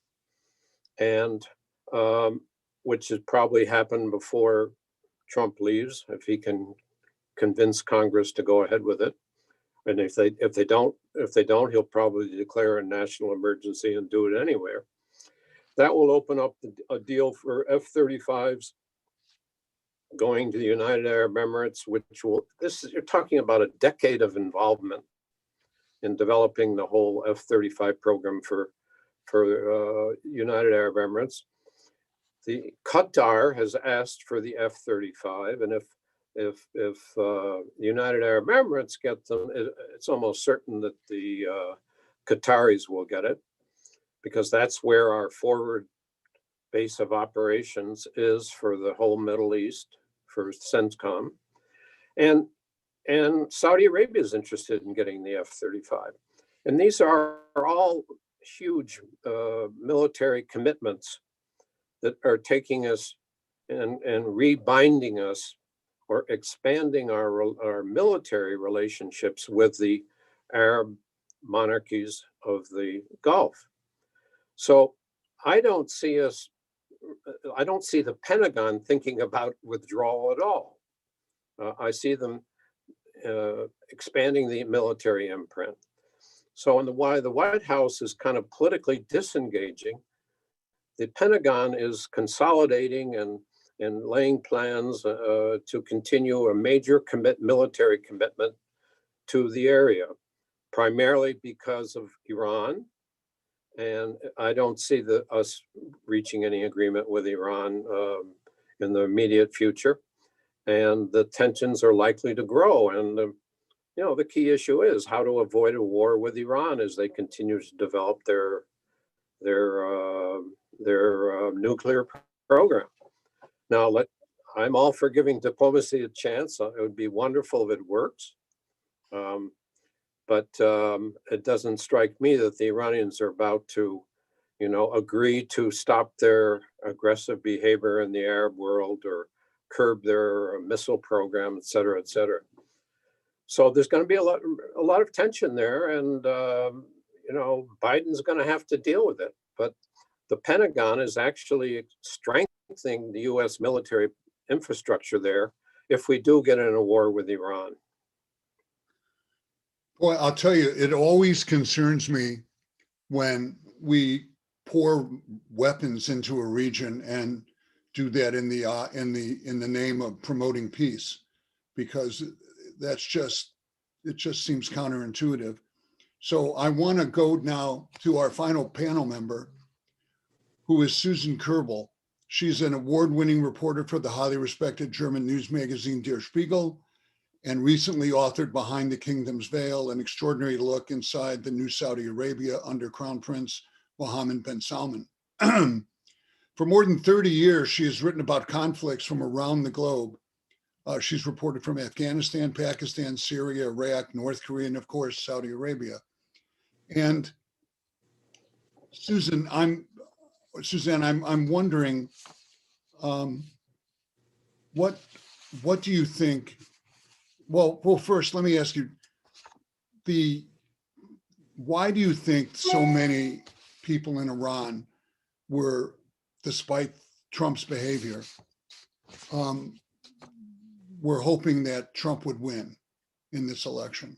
Speaker 9: and which has probably happened before Trump leaves, if he can convince Congress to go ahead with it. And if they don't, he'll probably declare a national emergency and do it anywhere. That will open up a deal for F-35s going to the United Arab Emirates, which will, you're talking about a decade of involvement in developing the whole F-35 program for United Arab Emirates. The Qatar has asked for the F-35, and if United Arab Emirates get them, it's almost certain that the Qataris will get it, because that's where our forward base of operations is for the whole Middle East, for CENTCOM. And Saudi Arabia is interested in getting the F-35. And these are all huge military commitments that are taking us and rebinding us, or expanding our military relationships with the Arab monarchies of the Gulf. So I don't see the Pentagon thinking about withdrawal at all. I see them expanding the military imprint. So why the White House is kind of politically disengaging, the Pentagon is consolidating and laying plans to continue a major military commitment to the area, primarily because of Iran. And I don't see us reaching any agreement with Iran in the immediate future. And the tensions are likely to grow. And the key issue is how to avoid a war with Iran as they continue to develop their nuclear program. Now, I'm all for giving diplomacy a chance. It would be wonderful if it works. But it doesn't strike me that the Iranians are about to, agree to stop their aggressive behavior in the Arab world or curb their missile program, et cetera, et cetera. So there's going to be a lot of tension there, and Biden's going to have to deal with it. But the Pentagon is actually strengthening the U.S. military infrastructure there if we do get in a war with Iran.
Speaker 4: Well, I'll tell you, it always concerns me when we pour weapons into a region and do that in the name of promoting peace, because it just seems counterintuitive. So I want to go now to our final panel member, who is Suzanne Koelbl. She's an award-winning reporter for the highly respected German news magazine Der Spiegel, and recently authored Behind the Kingdom's Veil, an extraordinary look inside the new Saudi Arabia under Crown Prince Mohammed bin Salman. For more than 30 years, she has written about conflicts from around the globe. She's reported from Afghanistan, Pakistan, Syria, Iraq, North Korea, and of course, Saudi Arabia. And Suzanne, I'm wondering, what do you think? Well, first, let me ask you, why do you think so many people in Iran were, despite Trump's behavior, were hoping that Trump would win in this election?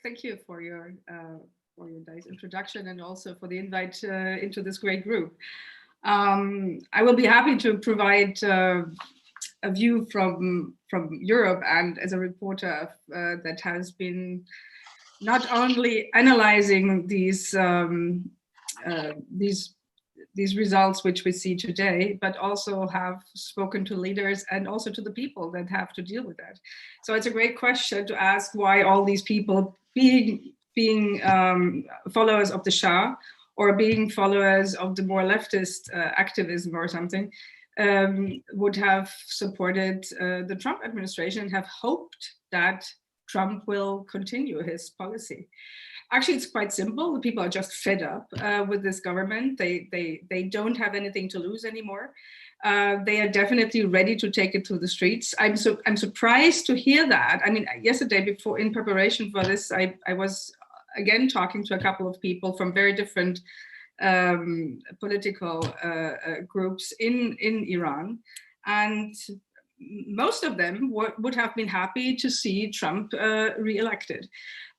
Speaker 10: Thank you for your nice introduction, and also for the invite into this great group. I will be happy to provide a view from Europe, and as a reporter that has been not only analyzing these results which we see today, but also have spoken to leaders and also to the people that have to deal with that. So it's a great question to ask why all these people, being followers of the Shah or being followers of the more leftist activism or something, would have supported the Trump administration and have hoped that Trump will continue his policy. Actually, it's quite simple. The people are just fed up with this government. They don't have anything to lose anymore. They are definitely ready to take it to the streets. I'm surprised to hear that. I mean, yesterday, in preparation for this, I was again talking to a couple of people from very different political groups in Iran, and most of them would have been happy to see Trump re-elected.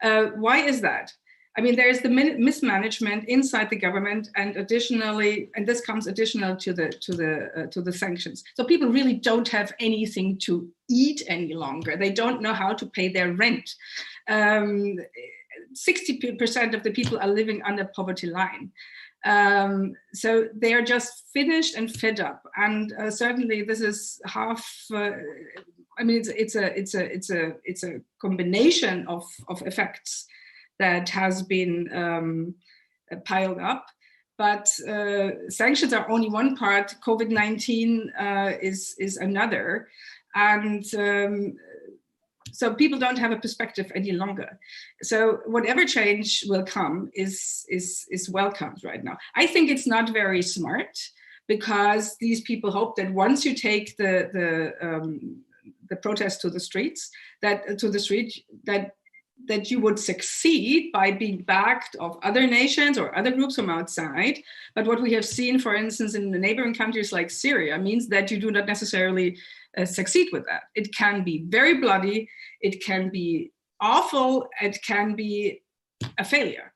Speaker 10: Why is that? I mean, there is the mismanagement inside the government, and additionally, and this comes additional to the sanctions. So people really don't have anything to eat any longer. They don't know how to pay their rent. 60% of the people are living under poverty line. So they are just finished and fed up, and certainly this is half. I mean, it's a combination of effects that has been piled up. But sanctions are only one part. COVID-19 is another, and so people don't have a perspective any longer. So whatever change will come is welcomed right now. I think it's not very smart, because these people hope that once you take the protest to the streets, that you would succeed by being backed of other nations or other groups from outside. But what we have seen, for instance, in the neighboring countries like Syria, means that you do not necessarily succeed with that. It can be very bloody, it can be awful, it can be a failure.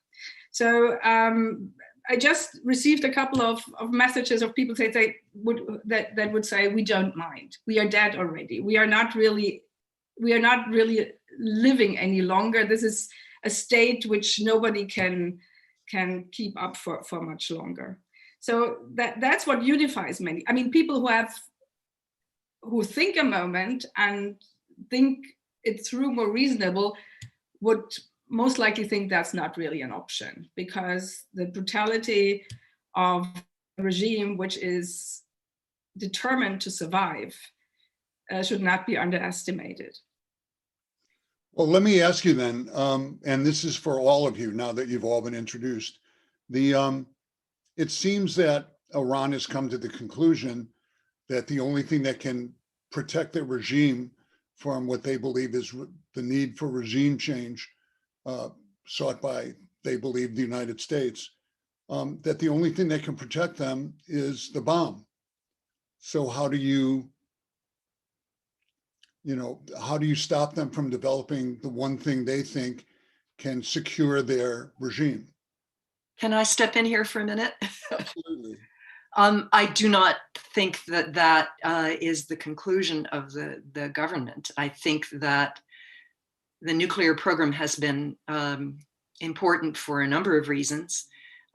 Speaker 10: So I just received a couple of messages of people that would say, we don't mind, we are dead already, we are not really living any longer. This is a state which nobody can keep up for much longer. So that's what unifies many. I mean, people who think a moment and think it through more reasonable would most likely think that's not really an option, because the brutality of a regime which is determined to survive should not be underestimated.
Speaker 4: Well, let me ask you then, and this is for all of you now that you've all been introduced. It seems that Iran has come to the conclusion that the only thing that can protect the regime from what they believe is the need for regime change sought by, they believe, the United States, that the only thing that can protect them is the bomb. So how do you how do you stop them from developing the one thing they think can secure their regime?
Speaker 5: Can I step in here for a minute?
Speaker 4: Absolutely.
Speaker 5: I do not think that that is the conclusion of the government. I think that the nuclear program has been important for a number of reasons,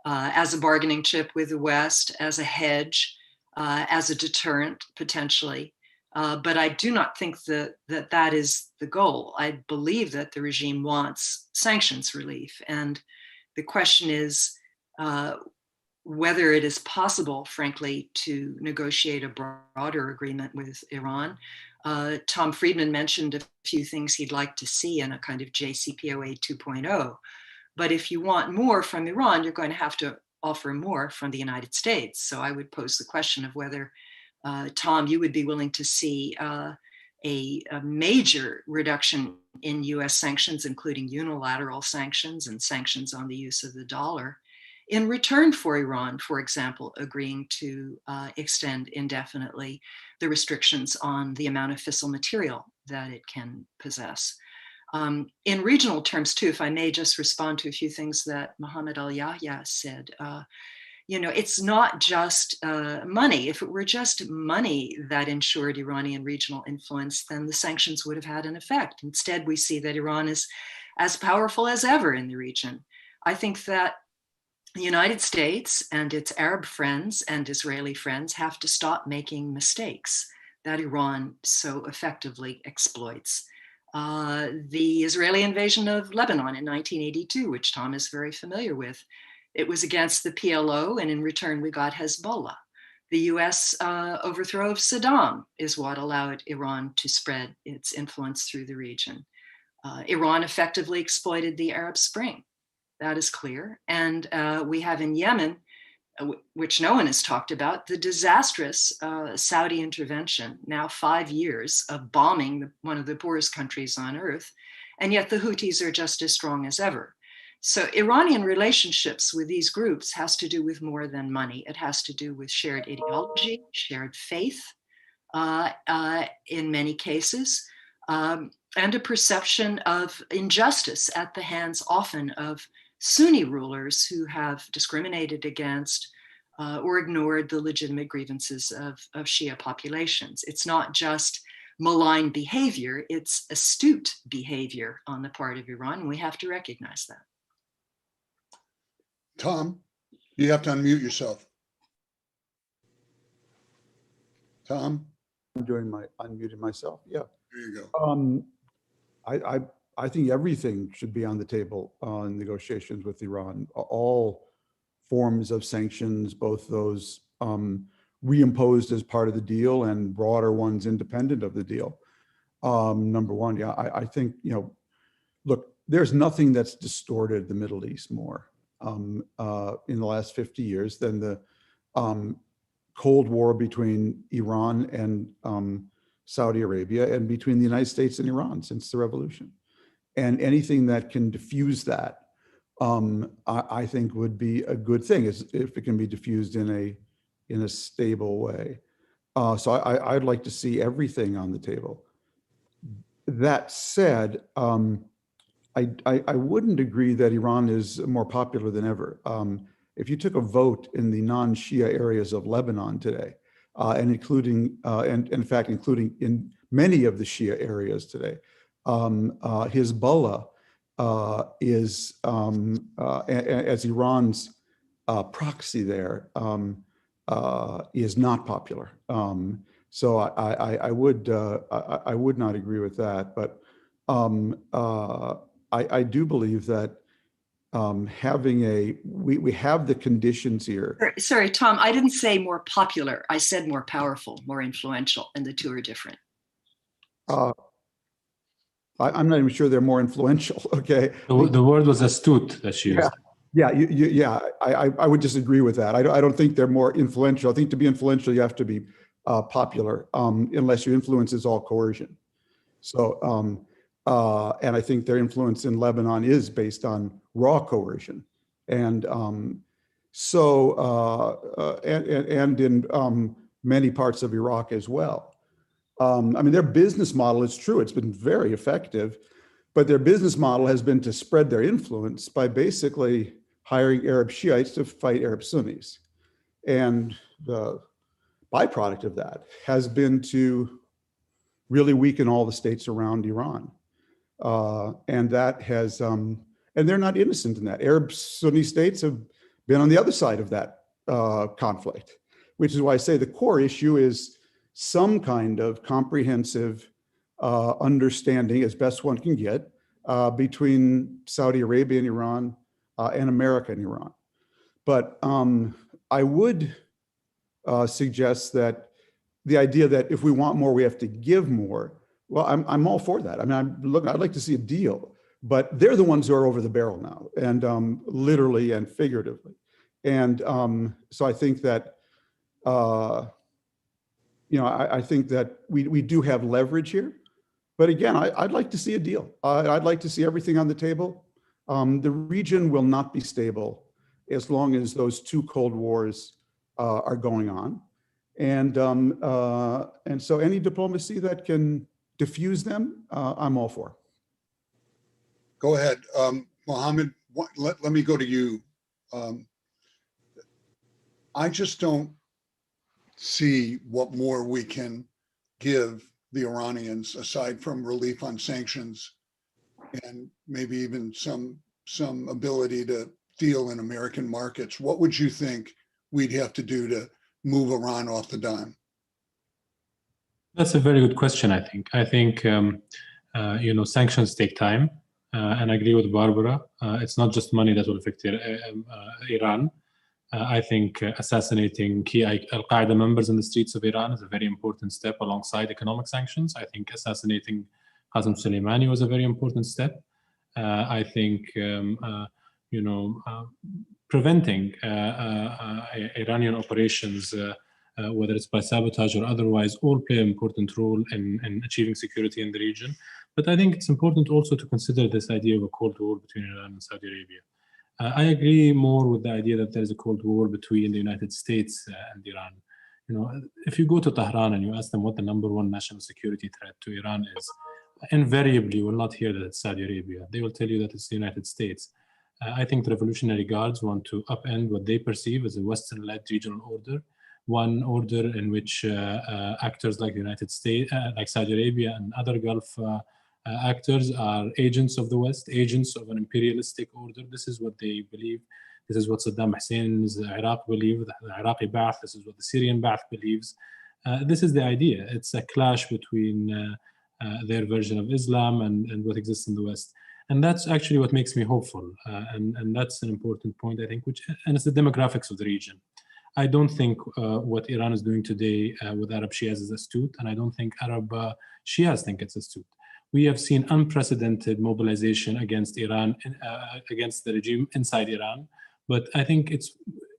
Speaker 5: as a bargaining chip with the West, as a hedge, as a deterrent, potentially. But I do not think that is the goal. I believe that the regime wants sanctions relief. And the question is whether it is possible, frankly, to negotiate a broader agreement with Iran. Tom Friedman mentioned a few things he'd like to see in a kind of JCPOA 2.0. But if you want more from Iran, you're going to have to offer more from the United States. So I would pose the question of whether, Tom, you would be willing to see a major reduction in US sanctions, including unilateral sanctions and sanctions on the use of the dollar, in return for Iran, for example, agreeing to extend indefinitely the restrictions on the amount of fissile material that it can possess. In regional terms, too, if I may just respond to a few things that Mohammed Alyahya said, it's not just money. If it were just money that ensured Iranian regional influence, then the sanctions would have had an effect. Instead, we see that Iran is as powerful as ever in the region. I think that the United States and its Arab friends and Israeli friends have to stop making mistakes that Iran so effectively exploits. The Israeli invasion of Lebanon in 1982, which Tom is very familiar with, it was against the PLO, and in return we got Hezbollah. The US overthrow of Saddam is what allowed Iran to spread its influence through the region. Iran effectively exploited the Arab Spring. That is clear. And we have in Yemen, which no one has talked about, the disastrous Saudi intervention, now 5 years of bombing one of the poorest countries on earth. And yet the Houthis are just as strong as ever. So Iranian relationships with these groups has to do with more than money. It has to do with shared ideology, shared faith in many cases, and a perception of injustice at the hands often of Sunni rulers who have discriminated against or ignored the legitimate grievances of Shia populations. It's not just malign behavior, it's astute behavior on the part of Iran, and we have to recognize that.
Speaker 4: Tom, you have to unmute yourself. Tom?
Speaker 6: I'm unmuting myself, yeah.
Speaker 4: There you go.
Speaker 6: I think everything should be on the table on negotiations with Iran. All forms of sanctions, both those reimposed as part of the deal and broader ones independent of the deal. Number one, yeah, I think, look, there's nothing that's distorted the Middle East more in the last 50 years than the Cold War between Iran and Saudi Arabia and between the United States and Iran since the revolution. And anything that can diffuse that, I think would be a good thing if it can be diffused in a stable way. So I'd like to see everything on the table. That said, I wouldn't agree that Iran is more popular than ever. If you took a vote in the non-Shia areas of Lebanon today, and including in many of the Shia areas today, Hezbollah is, as Iran's proxy there, is not popular. So I would not agree with that, but I do believe that we have the conditions here.
Speaker 5: Sorry, Tom, I didn't say more popular. I said more powerful, more influential, and the two are different.
Speaker 6: I'm not even sure they're more influential, okay?
Speaker 7: The word was astute that she used.
Speaker 6: Yeah, I would disagree with that. I don't think they're more influential. I think to be influential, you have to be popular, unless your influence is all coercion. So, and I think their influence in Lebanon is based on raw coercion. And in many parts of Iraq as well. I mean, their business model is true. It's been very effective, but their business model has been to spread their influence by basically hiring Arab Shiites to fight Arab Sunnis. And the byproduct of that has been to really weaken all the states around Iran. And that has, and they're not innocent in that. Arab Sunni states have been on the other side of that conflict, which is why I say the core issue is some kind of comprehensive understanding, as best one can get, between Saudi Arabia and Iran and America and Iran. But I would suggest that the idea that if we want more, we have to give more. Well, I'm all for that. I mean, I'd like to see a deal, but they're the ones who are over the barrel now, and literally and figuratively. And so I think that, I think that we do have leverage here. But again, I'd like to see a deal. I'd like to see everything on the table. The region will not be stable as long as those two Cold Wars are going on. And so any diplomacy that can diffuse them, I'm all for.
Speaker 4: Go ahead, Mohammed, let me go to you. I just don't see what more we can give the Iranians aside from relief on sanctions and maybe even some ability to deal in American markets. What would you think we'd have to do to move Iran off the dime?
Speaker 7: That's a very good question, I think. I think, sanctions take time, and I agree with Barbara. It's not just money that will affect Iran. I think assassinating key Al-Qaeda members in the streets of Iran is a very important step alongside economic sanctions. I think assassinating Qasem Soleimani was a very important step. I think, preventing Iranian operations, whether it's by sabotage or otherwise, all play an important role in achieving security in the region. But I think it's important also to consider this idea of a Cold War between Iran and Saudi Arabia. I agree more with the idea that there's a Cold War between the United States and Iran. If you go to Tehran and you ask them what the #1 national security threat to Iran is, invariably you will not hear that it's Saudi Arabia. They will tell you that it's the United States. I think the Revolutionary Guards want to upend what they perceive as a Western-led regional order, one order in which actors like the United States, like Saudi Arabia and other Gulf actors are agents of the West, agents of an imperialistic order. This is what they believe. This is what Saddam Hussein's Iraq believed, the Iraqi Ba'ath. This is what the Syrian Ba'ath believes. This is the idea. It's a clash between their version of Islam and what exists in the West. And that's actually what makes me hopeful. And that's an important point, I think, and it's the demographics of the region. I don't think what Iran is doing today with Arab Shias is astute, and I don't think Arab Shias think it's astute. We have seen unprecedented mobilization against Iran, against the regime inside Iran. But I think it's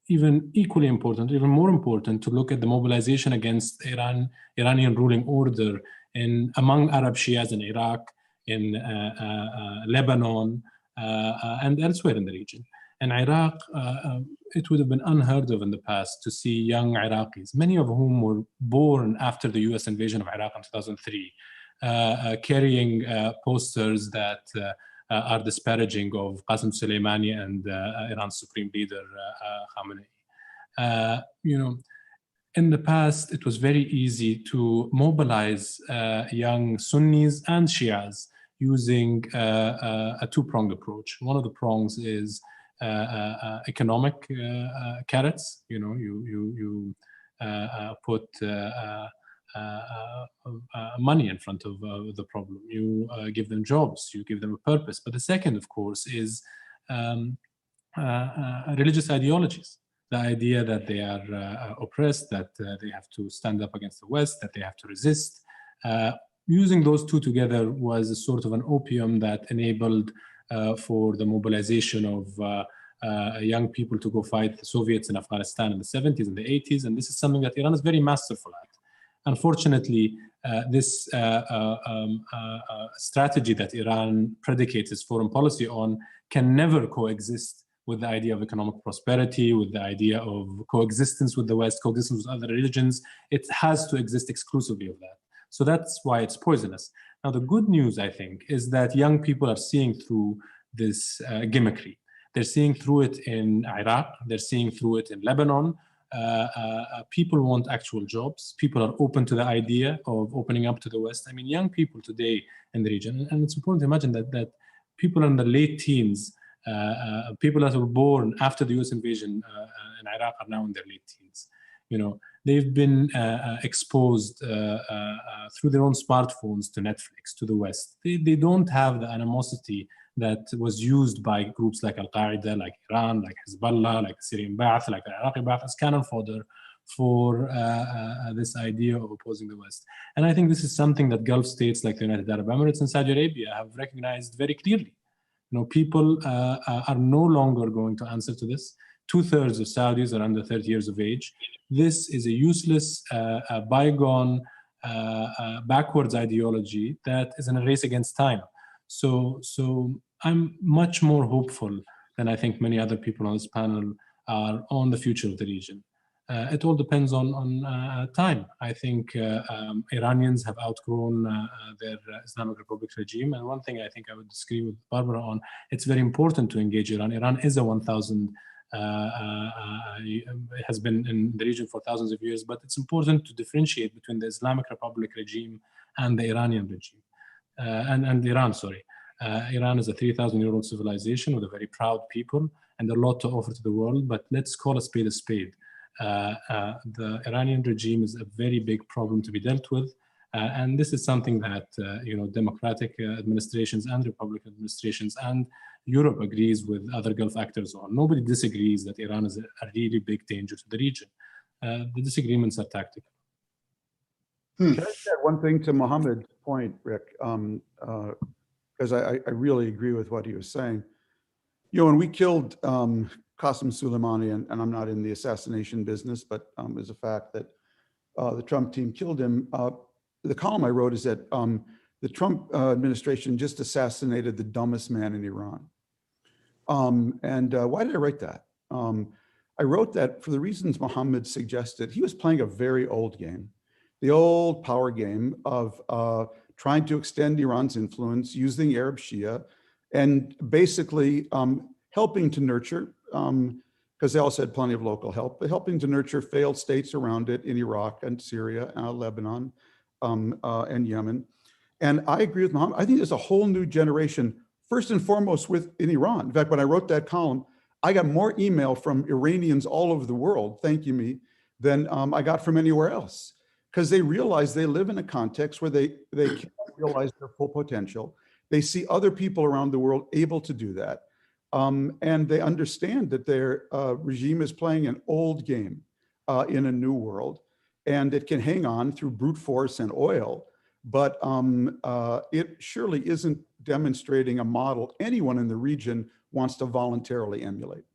Speaker 7: even equally important, even more important, to look at the mobilization against Iranian ruling order among Arab Shias in Iraq, in Lebanon, and elsewhere in the region. In Iraq, it would have been unheard of in the past to see young Iraqis, many of whom were born after the US invasion of Iraq in 2003, carrying posters that are disparaging of Qasem Soleimani and Iran's supreme leader, Khamenei. In the past, it was very easy to mobilize young Sunnis and Shias using a two-pronged approach. One of the prongs is economic carrots. You put money in front of the problem. You give them jobs. You give them a purpose. But the second, of course, is religious ideologies. The idea that they are oppressed, that they have to stand up against the West, that they have to resist. Using those two together was a sort of an opium that enabled for the mobilization of young people to go fight the Soviets in Afghanistan in the 70s and the 80s. And this is something that Iran is very masterful at. Unfortunately, this strategy that Iran predicates its foreign policy on can never coexist with the idea of economic prosperity, with the idea of coexistence with the West, coexistence with other religions. It has to exist exclusively of that. So that's why it's poisonous. Now, the good news, I think, is that young people are seeing through this gimmickry. They're seeing through it in Iraq. They're seeing through it in Lebanon. People want actual jobs. People are open to the idea of opening up to the West. I mean, young people today in the region, and it's important to imagine that people in the late teens, people that were born after the US invasion in Iraq are now in their late teens. You know, they've been exposed through their own smartphones to Netflix, to the West. They don't have the animosity that was used by groups like Al-Qaeda, like Iran, like Hezbollah, like Syrian Ba'ath, like Iraqi Ba'ath as cannon fodder for this idea of opposing the West. And I think this is something that Gulf states like the United Arab Emirates and Saudi Arabia have recognized very clearly. You know, people are no longer going to answer to this. 2/3 of Saudis are under 30 years of age. This is a useless, bygone, backwards ideology that is in a race against time. So I'm much more hopeful than I think many other people on this panel are on the future of the region. It all depends on time. I think Iranians have outgrown their Islamic Republic regime. And one thing I think I would disagree with Barbara on, it's very important to engage Iran. Iran is a 1,000, it has been in the region for thousands of years, but it's important to differentiate between the Islamic Republic regime and the Iranian regime. And Iran, sorry. Iran is a 3,000-year-old civilization with a very proud people and a lot to offer to the world, but let's call a spade a spade. The Iranian regime is a very big problem to be dealt with, and this is something that democratic administrations and Republican administrations and Europe agrees with other Gulf actors on. Nobody disagrees that Iran is a really big danger to the region. The disagreements are tactical.
Speaker 6: Can I add one thing to Mohammed's point, Rick? Because I really agree with what he was saying. You know, when we killed Qasem Soleimani, and I'm not in the assassination business, but it's a fact that the Trump team killed him. The column I wrote is that the Trump administration just assassinated the dumbest man in Iran. Why did I write that? I wrote that for the reasons Mohammed suggested. He was playing a very old game, the old power game of trying to extend Iran's influence using Arab Shia and basically helping to nurture, because they also had plenty of local help, but helping to nurture failed states around it in Iraq and Syria, Lebanon, and Yemen. And I agree with Mohammed. I think there's a whole new generation, first and foremost in Iran. In fact, when I wrote that column, I got more email from Iranians all over the world thanking me than I got from anywhere else, because they realize they live in a context where they can't realize their full potential. They see other people around the world able to do that. And they understand that their regime is playing an old game in a new world, and it can hang on through brute force and oil, but it surely isn't demonstrating a model anyone in the region wants to voluntarily emulate.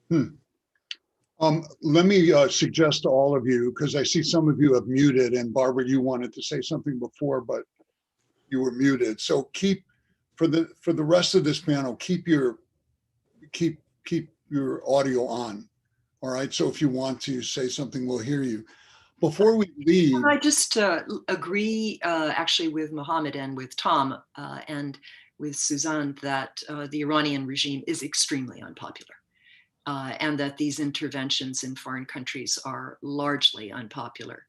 Speaker 4: Let me suggest to all of you, because I see some of you have muted, and Barbara, you wanted to say something before, but you were muted. So keep, for the rest of this panel, keep your audio on. All right. So if you want to say something, we'll hear you. Before we leave,
Speaker 5: I just agree actually with Mohammed and with Tom and with Suzanne that the Iranian regime is extremely unpopular. And that these interventions in foreign countries are largely unpopular.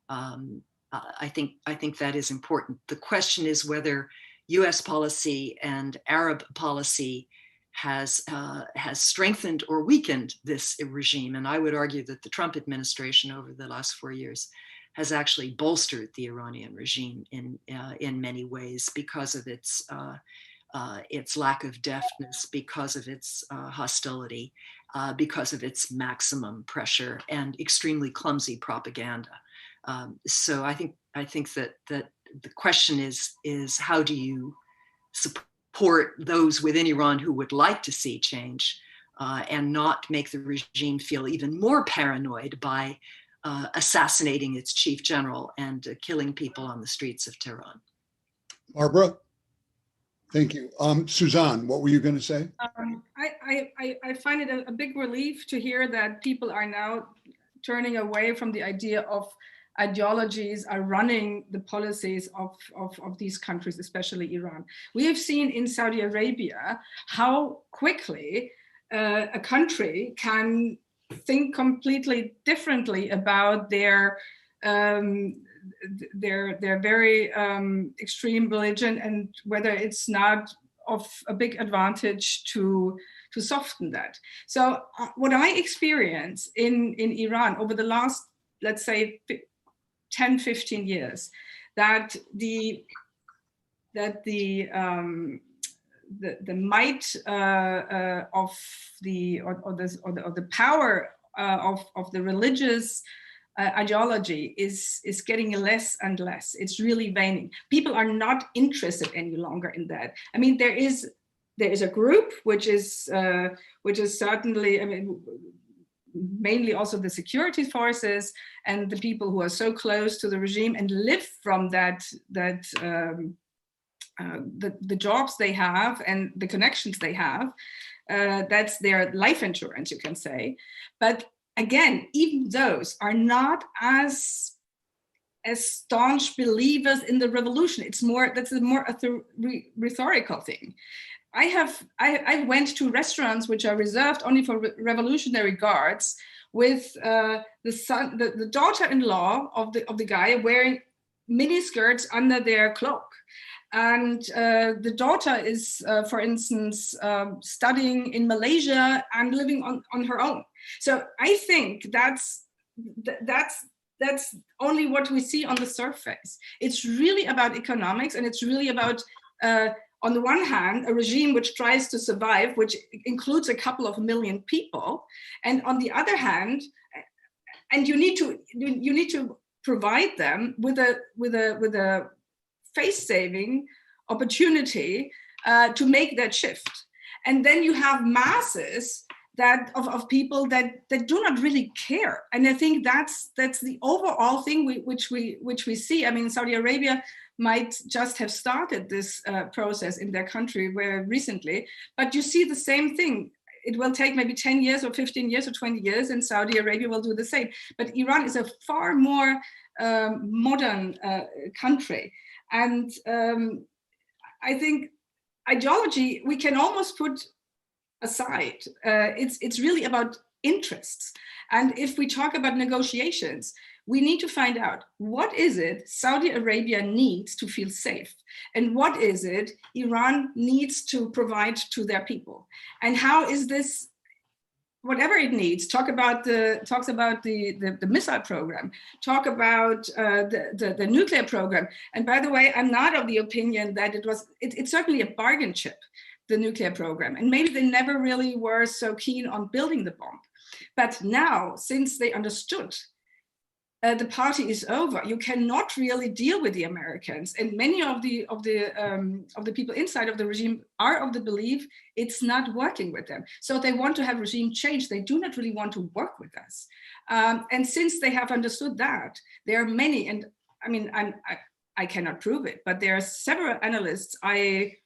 Speaker 5: I think that is important. The question is whether U.S. policy and Arab policy has strengthened or weakened this regime. And I would argue that the Trump administration over the last 4 years has actually bolstered the Iranian regime in many ways because of its lack of deftness, because of its hostility, because of its maximum pressure and extremely clumsy propaganda. So I think that the question is how do you support those within Iran who would like to see change and not make the regime feel even more paranoid by assassinating its chief general and killing people on the streets of Tehran.
Speaker 4: Barbara? Thank you. Suzanne, what were you going to say?
Speaker 10: I find it a big relief to hear that people are now turning away from the idea of ideologies are running the policies of these countries, especially Iran. We have seen in Saudi Arabia how quickly a country can think completely differently about their very extreme religion, and whether it's not of a big advantage to soften that. So what I experience in Iran over the last, let's say, 10, 15 years, that the might of the power of the religious ideology is getting less and less. It's really waning. People are not interested any longer in that. I mean, there is a group which is certainly, I mean, mainly also the security forces and the people who are so close to the regime and live from the jobs they have and the connections they have. That's their life insurance, you can say. But again, even those are not as staunch believers in the revolution. That's a more rhetorical thing. I went to restaurants which are reserved only for revolutionary guards, with the daughter-in-law of the guy wearing mini skirts under their cloak, and the daughter is, for instance, studying in Malaysia and living on her own. So I think that's only what we see on the surface. It's really about economics, and it's really about, on the one hand, a regime which tries to survive, which includes a couple of million people, and on the other hand, and you need to provide them with a face-saving opportunity to make that shift. And then you have masses of people that do not really care. And I think that's the overall thing which we see. I mean, Saudi Arabia might just have started this process in their country very recently, but you see the same thing. It will take maybe 10 years or 15 years or 20 years, and Saudi Arabia will do the same. But Iran is a far more modern country. And I think ideology we can almost put aside. It's really about interests. And if we talk about negotiations, we need to find out, what is it Saudi Arabia needs to feel safe? And what is it Iran needs to provide to their people? And how is this, whatever it needs, talks about the missile program, talk about the nuclear program. And by the way, I'm not of the opinion that it's certainly a bargain chip, the nuclear program. And maybe they never really were so keen on building the bomb. But now, since they understood the party is over, you cannot really deal with the Americans. And many of the people inside of the regime are of the belief it's not working with them. So they want to have regime change. They do not really want to work with us. And since they have understood that, there are many, and I mean, I cannot prove it, but there are several analysts I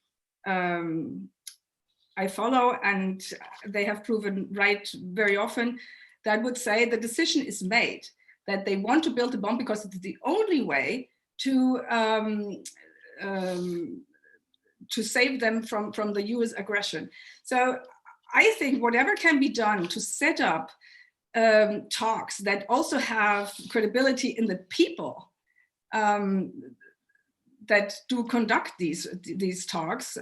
Speaker 10: follow, and they have proven right very often, that would say the decision is made that they want to build a bomb because it's the only way to save them from the US aggression. So I think whatever can be done to set up talks that also have credibility in the people that do conduct these talks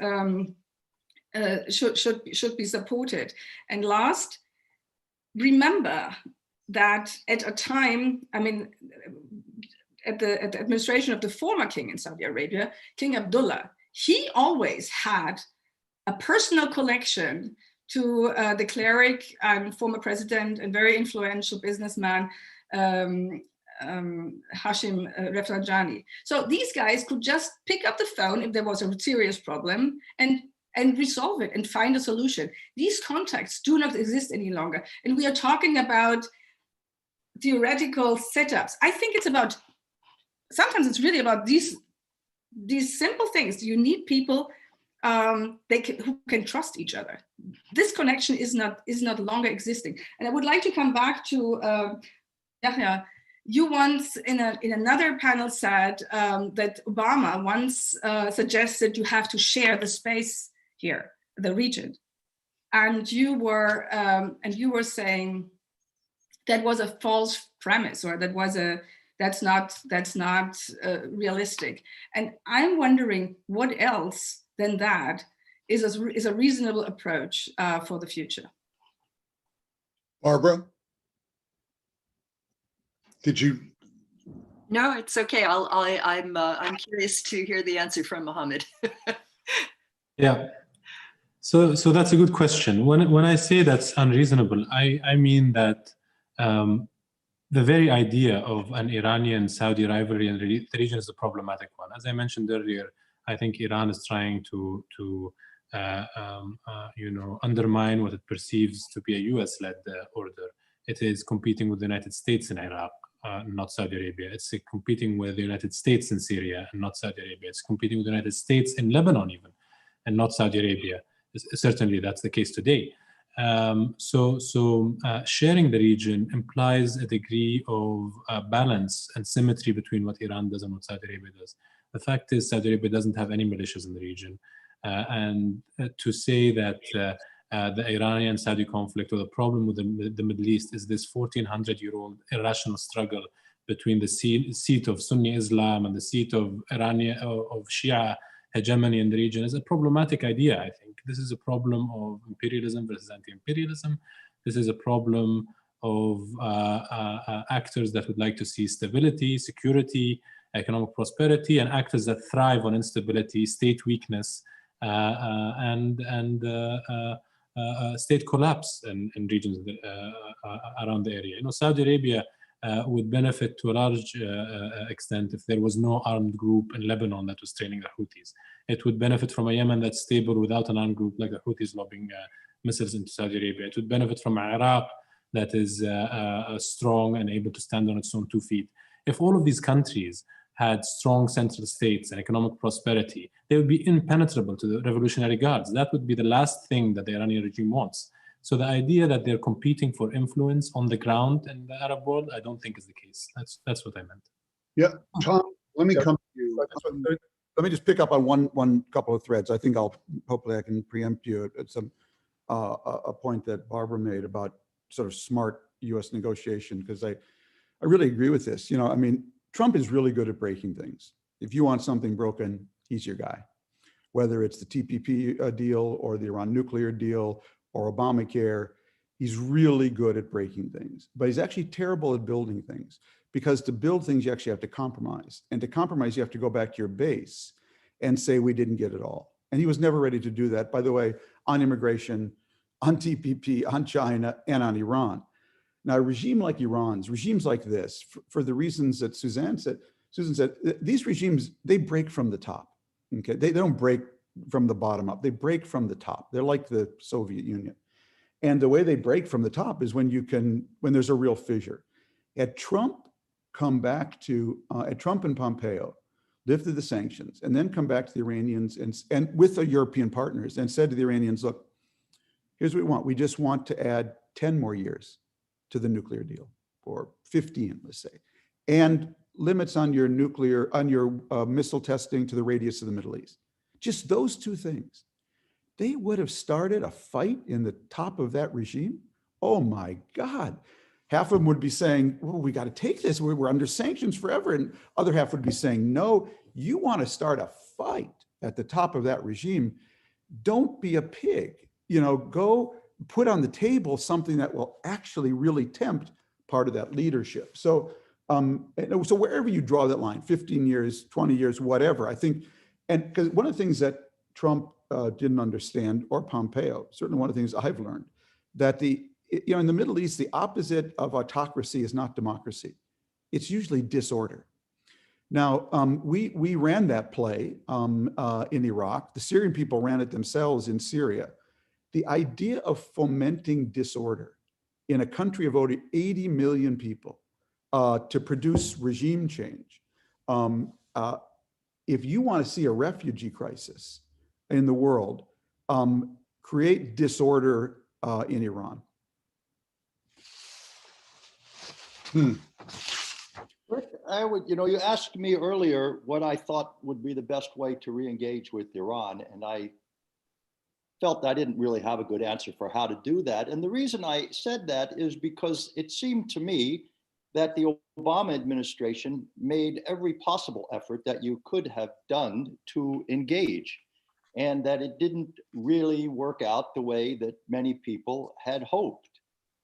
Speaker 10: should be supported. And last, remember that at a time, I mean, at the administration of the former king in Saudi Arabia, King Abdullah, he always had a personal connection to the cleric and former president and very influential businessman, Hashim Rafsanjani. So these guys could just pick up the phone if there was a serious problem and resolve it and find a solution. These contacts do not exist any longer. And we are talking about theoretical setups. I think it's about, sometimes it's really about these simple things. You need people who can trust each other. This connection is not longer existing. And I would like to come back to Yahya. you once in another panel said that Obama once suggested you have to share the space here, the region, and you were saying that was a false premise, or that's not realistic. And I'm wondering what else than that is a reasonable approach for the future.
Speaker 4: Barbara? Did you?
Speaker 5: No, it's okay. I'm curious to hear the answer from Mohammed.
Speaker 7: Yeah. So that's a good question. When I say that's unreasonable, I mean that the very idea of an Iranian-Saudi rivalry in the region is a problematic one. As I mentioned earlier, I think Iran is trying to undermine what it perceives to be a US-led order. It is competing with the United States in Iraq, not Saudi Arabia. It's competing with the United States in Syria and not Saudi Arabia. It's competing with the United States in Lebanon even, and not Saudi Arabia. Certainly that's the case today. Sharing the region implies a degree of balance and symmetry between what Iran does and what Saudi Arabia does. The fact is Saudi Arabia doesn't have any militias in the region. And to say that the Iranian-Saudi conflict or the problem with the Middle East is this 1,400-year-old irrational struggle between the seat of Sunni Islam and the seat of Shia hegemony in the region is a problematic idea, I think. This is a problem of imperialism versus anti-imperialism. This is a problem of actors that would like to see stability, security, economic prosperity, and actors that thrive on instability, state weakness, and state collapse in regions around the area. Saudi Arabia would benefit to a large extent if there was no armed group in Lebanon that was training the Houthis. It would benefit from a Yemen that's stable without an armed group like the Houthis lobbing missiles into Saudi Arabia. It would benefit from Iraq that is strong and able to stand on its own 2 feet. If all of these countries had strong central states and economic prosperity, they would be impenetrable to the Revolutionary Guards. That would be the last thing that the Iranian regime wants. So the idea that they're competing for influence on the ground in the Arab world, I don't think is the case. That's what I meant.
Speaker 4: Yeah, Tom, let me come to you.
Speaker 6: Let me just pick up on one couple of threads. I think hopefully I can preempt you at a point that Barbara made about sort of smart U.S. negotiation, because I really agree with this. Trump is really good at breaking things. If you want something broken, he's your guy. Whether it's the TPP deal or the Iran nuclear deal or Obamacare, he's really good at breaking things. But he's actually terrible at building things, because to build things, you actually have to compromise. And to compromise, you have to go back to your base and say, we didn't get it all. And he was never ready to do that, by the way, on immigration, on TPP, on China, and on Iran. Now, a regime like Iran's, regimes like this, for the reasons that Susan said, these regimes, they break from the top. Okay, they don't break from the bottom up. They break from the top. They're like the Soviet Union. And the way they break from the top is when there's a real fissure. Had Trump come back to, Trump and Pompeo lifted the sanctions and then come back to the Iranians and with the European partners and said to the Iranians, look, here's what we want. We just want to add 10 more years to the nuclear deal, or 15, let's say, and limits on your missile testing to the radius of the Middle East. Just those 2 things. They would have started a fight in the top of that regime. Oh my God. Half of them would be saying, well, we got to take this. We're under sanctions forever. And other half would be saying, no, you want to start a fight at the top of that regime. Don't be a pig. Go put on the table something that will actually really tempt part of that leadership. So wherever you draw that line, 15 years, 20 years, whatever, I think, and because one of the things that Trump didn't understand, or Pompeo, certainly one of the things I've learned, that in the Middle East, the opposite of autocracy is not democracy. It's usually disorder. Now, we ran that play in Iraq. The Syrian people ran it themselves in Syria. The idea of fomenting disorder in a country of over 80 million people to produce regime change. If you want to see a refugee crisis in the world, create disorder in Iran.
Speaker 8: I would, you asked me earlier what I thought would be the best way to re-engage with Iran, and I felt I didn't really have a good answer for how to do that. And the reason I said that is because it seemed to me that the Obama administration made every possible effort that you could have done to engage, and that it didn't really work out the way that many people had hoped.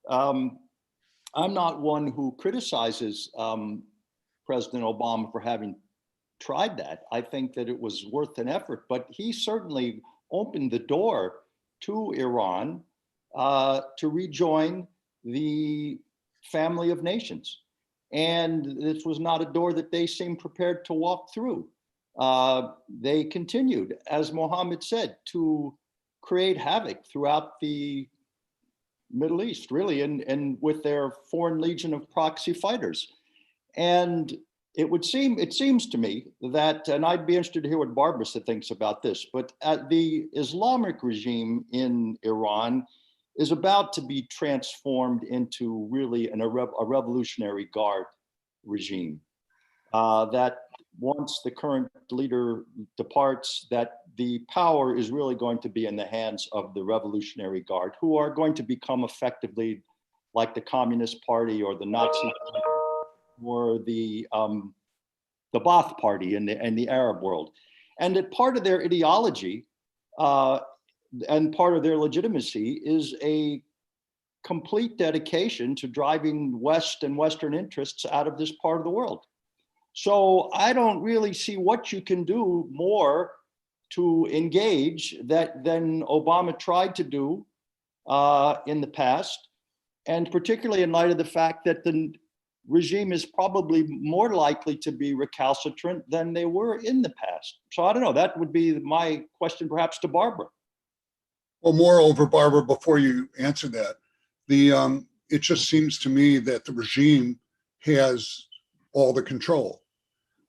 Speaker 8: I'm not one who criticizes President Obama for having tried that. I think that it was worth an effort, but he certainly opened the door to Iran to rejoin the family of nations. And this was not a door that they seemed prepared to walk through. They continued, as Mohammed said, to create havoc throughout the Middle East, really, and with their foreign legion of proxy fighters. And it seems to me that, and I'd be interested to hear what Barbara thinks about this, but the Islamic regime in Iran is about to be transformed into really a revolutionary guard regime. That once the current leader departs, that the power is really going to be in the hands of the Revolutionary Guard, who are going to become effectively like the Communist Party or the Nazi Party or the Ba'ath Party in the Arab world. And that part of their ideology and part of their legitimacy is a complete dedication to driving West and Western interests out of this part of the world. So I don't really see what you can do more to engage than Obama tried to do in the past, and particularly in light of the fact that the regime is probably more likely to be recalcitrant than they were in the past. So I don't know, that would be my question perhaps to Barbara.
Speaker 4: Well, moreover, Barbara, before you answer that, it just seems to me that the regime has all the control.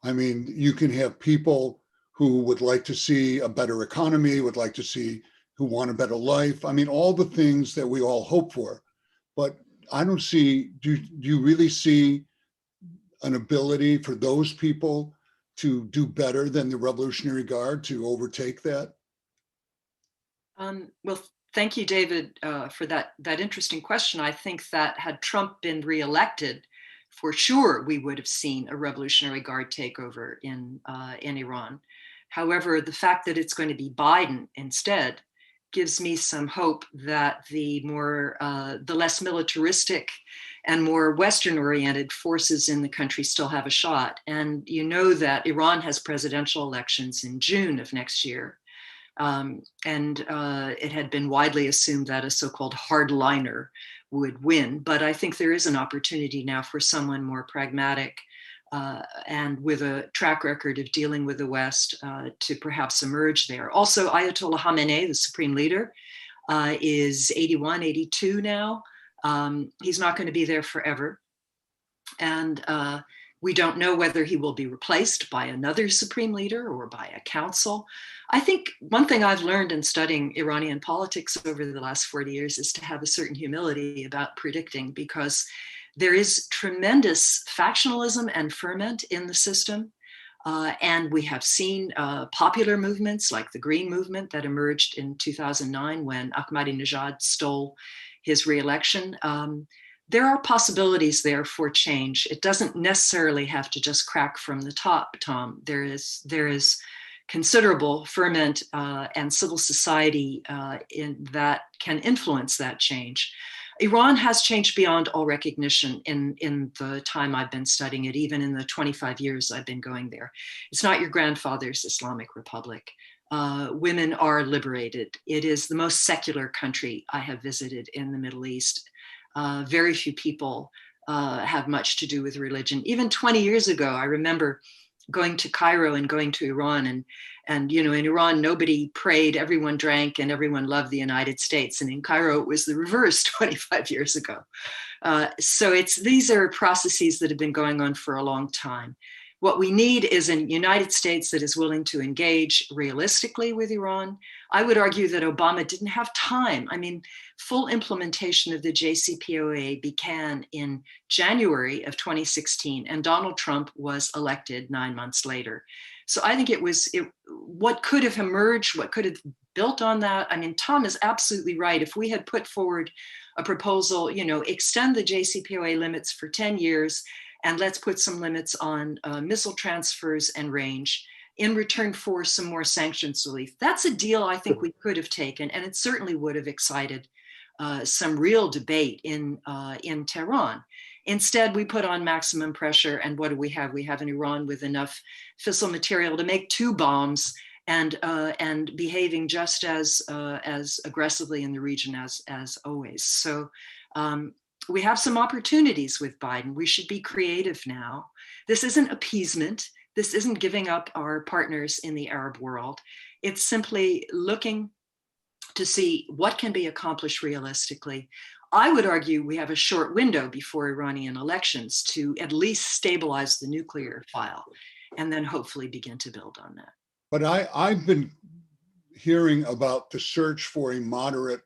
Speaker 4: I mean, you can have people who would like to see a better economy, who want a better life. I mean, all the things that we all hope for. But I don't see, do you really see an ability for those people to do better than the Revolutionary Guard to overtake that?
Speaker 5: Well, thank you, David, for that interesting question. I think that had Trump been reelected, for sure we would have seen a Revolutionary Guard takeover in Iran. However, the fact that it's going to be Biden instead gives me some hope that the less militaristic and more Western-oriented forces in the country still have a shot. And you know that Iran has presidential elections in June of next year. It had been widely assumed that a so-called hardliner would win. But I think there is an opportunity now for someone more pragmatic and with a track record of dealing with the West to perhaps emerge there. Also, Ayatollah Khamenei, the supreme leader, is 81, 82 now. He's not going to be there forever. And we don't know whether he will be replaced by another supreme leader or by a council. I think one thing I've learned in studying Iranian politics over the last 40 years is to have a certain humility about predicting, because there is tremendous factionalism and ferment in the system. And we have seen popular movements like the Green Movement that emerged in 2009 when Ahmadinejad stole his re-election. There are possibilities there for change. It doesn't necessarily have to just crack from the top, Tom. There is considerable ferment and civil society that can influence that change. Iran has changed beyond all recognition in the time I've been studying it, even in the 25 years I've been going there. It's not your grandfather's Islamic Republic. Women are liberated. It is the most secular country I have visited in the Middle East. Very few people have much to do with religion. Even 20 years ago, I remember going to Cairo and going to Iran, and you know, in Iran, nobody prayed, everyone drank, and everyone loved the United States. And in Cairo, it was the reverse 25 years ago. So these are processes that have been going on for a long time. What we need is a United States that is willing to engage realistically with Iran. I would argue that Obama didn't have time. I mean, full implementation of the JCPOA began in January of 2016, and Donald Trump was elected 9 months later. So I think what could have emerged, what could have built on that. I mean, Tom is absolutely right. If we had put forward a proposal, extend the JCPOA limits for 10 years, and let's put some limits on missile transfers and range in return for some more sanctions relief. That's a deal I think we could have taken, and it certainly would have excited some real debate in Tehran. Instead, we put on maximum pressure, and what do we have? We have an Iran with enough fissile material to make 2 bombs, and behaving just as aggressively in the region as always. So we have some opportunities with Biden. We should be creative now. This isn't appeasement. This isn't giving up our partners in the Arab world. It's simply looking to see what can be accomplished realistically. I would argue we have a short window before Iranian elections to at least stabilize the nuclear file, and then hopefully begin to build on that.
Speaker 4: But I've been hearing about the search for a moderate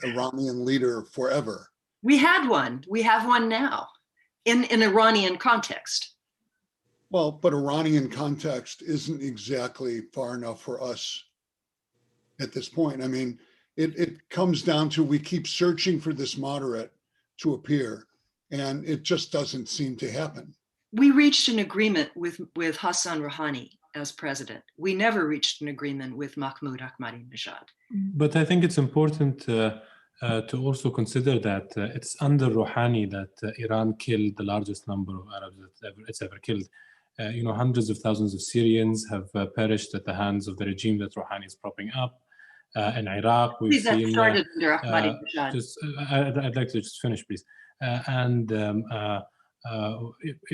Speaker 4: Iranian leader forever.
Speaker 5: We had one. We have one now in an Iranian context.
Speaker 4: Well, but Iranian context isn't exactly far enough for us at this point. I mean, it comes down to we keep searching for this moderate to appear, and it just doesn't seem to happen.
Speaker 5: We reached an agreement with Hassan Rouhani as president. We never reached an agreement with Mahmoud Ahmadinejad.
Speaker 7: But I think it's important to also consider that it's under Rouhani that Iran killed the largest number of Arabs that it's ever killed. Hundreds of thousands of Syrians have perished at the hands of the regime that Rouhani is propping up. In Iraq, we've seen...
Speaker 5: That started under Ahmadinejad.
Speaker 7: I'd like to just finish, please.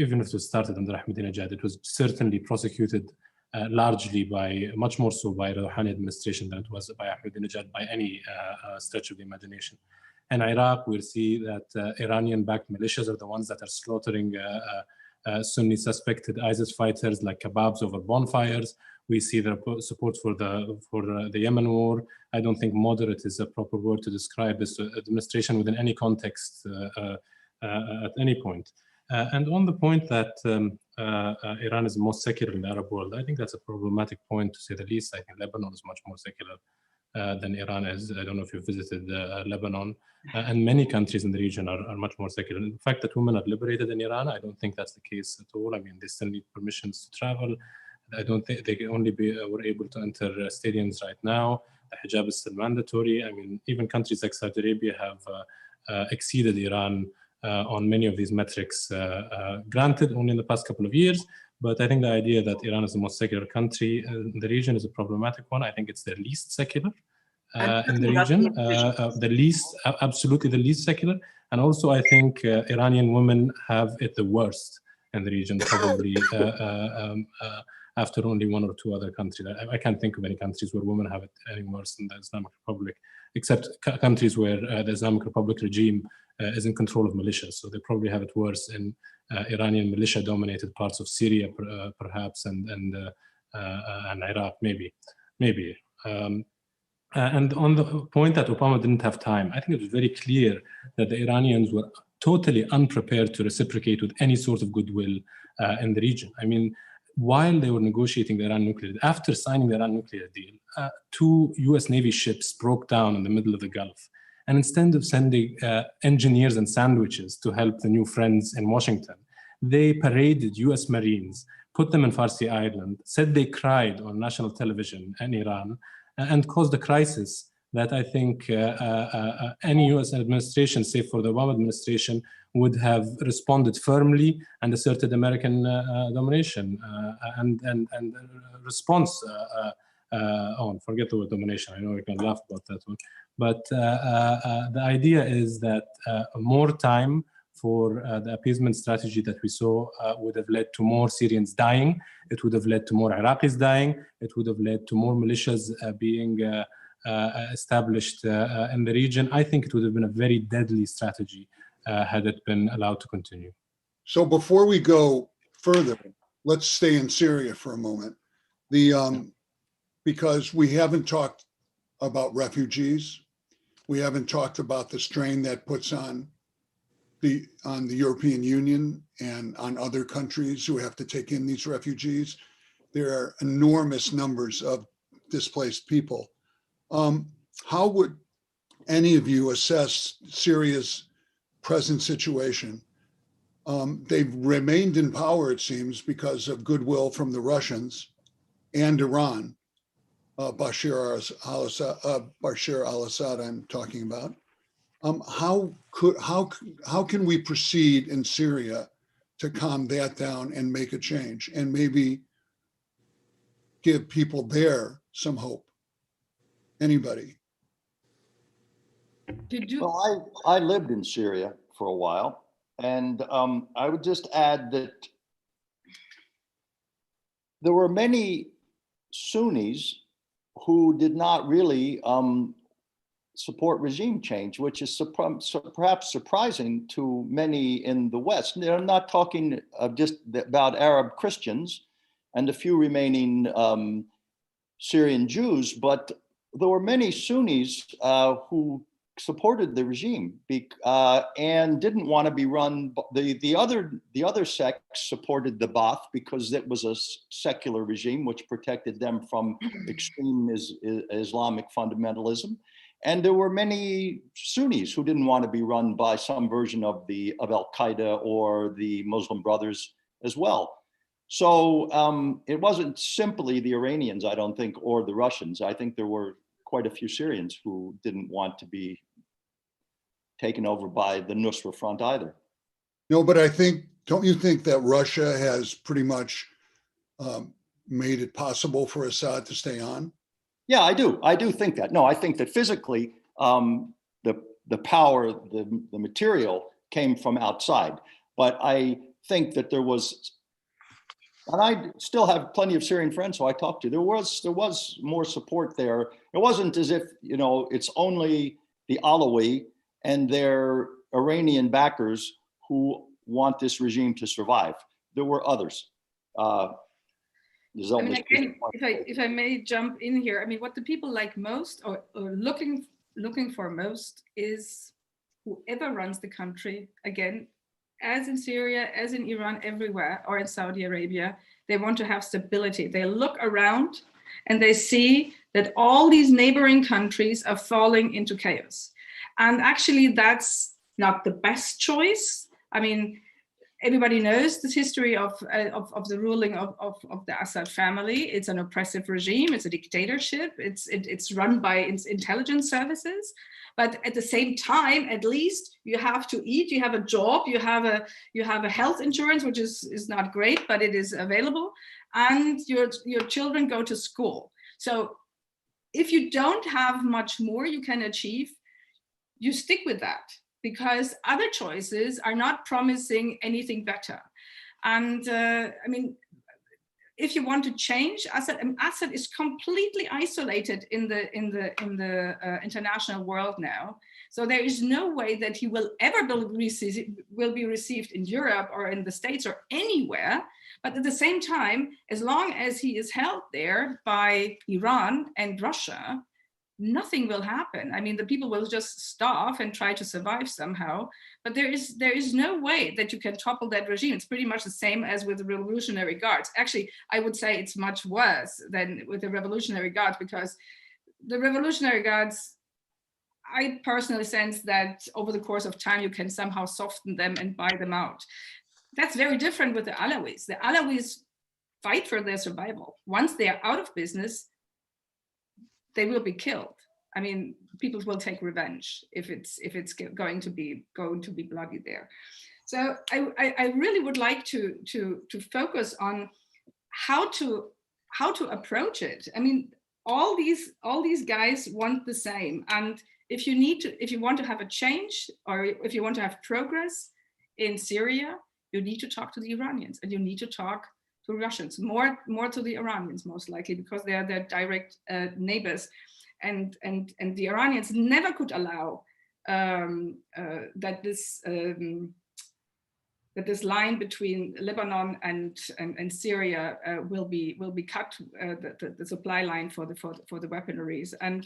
Speaker 7: Even if it was started under Ahmadinejad, it was certainly prosecuted largely much more so by the Rouhani administration than it was by Ahmadinejad by any stretch of the imagination. In Iraq, we'll see that Iranian-backed militias are the ones that are slaughtering Sunni suspected ISIS fighters like kebabs over bonfires. We see their support for the Yemen war. I don't think moderate is a proper word to describe this administration within any context at any point. And on the point that Iran is the most secular in the Arab world, I think that's a problematic point, to say the least. I think Lebanon is much more secular than Iran is. I don't know if you've visited Lebanon. And many countries in the region are much more secular. The fact that women are liberated in Iran, I don't think that's the case at all. I mean, they still need permissions to travel. I don't think they can only were able to enter stadiums right now. The hijab is still mandatory. I mean, even countries like Saudi Arabia have exceeded Iran on many of these metrics, granted only in the past couple of years. But I think the idea that Iran is the most secular country in the region is a problematic one. I think it's the least secular in the region, absolutely the least secular. And also I think Iranian women have it the worst in the region, probably after only 1 or 2 other countries. I can't think of any countries where women have it any worse than the Islamic Republic, except countries where the Islamic Republic regime is in control of militias. So they probably have it worse in Iranian militia-dominated parts of Syria, perhaps, and Iraq, maybe. And on the point that Obama didn't have time, I think it was very clear that the Iranians were totally unprepared to reciprocate with any sort of goodwill in the region. I mean, while they were negotiating the Iran nuclear deal, after signing the Iran nuclear deal, 2 US Navy ships broke down in the middle of the Gulf. And instead of sending engineers and sandwiches to help the new friends in Washington, they paraded US Marines, put them in Farsi Island, said they cried on national television in Iran, and caused a crisis that I think any US administration, save for the Obama administration, would have responded firmly and asserted American domination and response forget the word domination. I know we can laugh about that one. But the idea is that more time for the appeasement strategy that we saw would have led to more Syrians dying. It would have led to more Iraqis dying. It would have led to more militias being established in the region. I think it would have been a very deadly strategy had it been allowed to continue.
Speaker 4: So before we go further, let's stay in Syria for a moment. Because we haven't talked about refugees. We haven't talked about the strain that puts on the European Union and on other countries who have to take in these refugees. There are enormous numbers of displaced people. How would any of you assess Syria's present situation? They've remained in power, it seems, because of goodwill from the Russians and Iran. Bashar al-Assad I'm talking about. How can we proceed in Syria to calm that down and make a change and maybe give people there some hope? Anybody?
Speaker 8: Well, I lived in Syria for a while, and I would just add that there were many Sunnis who did not really support regime change, which is perhaps surprising to many in the West. I'm not talking just about Arab Christians and a few remaining Syrian Jews, but there were many Sunnis who supported the regime and didn't want to be run. The other sects supported the Ba'ath because it was a secular regime which protected them from extreme Islamic fundamentalism. And there were many Sunnis who didn't want to be run by some version of Al-Qaeda or the Muslim Brothers as well. So it wasn't simply the Iranians, I don't think, or the Russians. I think there were quite a few Syrians who didn't want to be taken over by the Nusra Front either.
Speaker 4: No, but don't you think that Russia has pretty much made it possible for Assad to stay on?
Speaker 8: Yeah, I do. I do think that. No, I think that physically the power, the material came from outside. But I think that there was, and I still have plenty of Syrian friends who I talked to, there was more support there. It wasn't as if, it's only the Ottaway and their Iranian backers who want this regime to survive. There were others.
Speaker 10: Again, if I may jump in here, what the people like most or looking for most is whoever runs the country, again, as in Syria, as in Iran, everywhere, or in Saudi Arabia, they want to have stability. They look around and they see that all these neighboring countries are falling into chaos. And actually, that's not the best choice. Everybody knows the history of the ruling of the Assad family. It's an oppressive regime. It's a dictatorship. It's run by intelligence services. But at the same time, at least you have to eat. You have a job. You have a health insurance, which is not great, but it is available. And your children go to school. So if you don't have much more you can achieve, you stick with that, because other choices are not promising anything better. And if you want to change, Assad is completely isolated in the international world now. So there is no way that he will ever be received in Europe or in the States or anywhere. But at the same time, as long as he is held there by Iran and Russia, nothing will happen. The people will just starve and try to survive somehow. But there is no way that you can topple that regime. It's pretty much the same as with the Revolutionary Guards. Actually, I would say it's much worse than with the Revolutionary Guards, because the Revolutionary Guards, I personally sense that over the course of time, you can somehow soften them and buy them out. That's very different with the Alawis. The Alawis fight for their survival. Once they are out of business, they will be killed. People will take revenge if it's going to be bloody there. So I really would like to focus on how to approach it. All these guys want the same. And if you want to have a change, or if you want to have progress in Syria, you need to talk to the Iranians, and you need to talk to Russians, more to the Iranians most likely, because they are their direct neighbors, and the Iranians never could allow that this that this line between Lebanon and Syria will be cut, the supply line for the weaponaries, and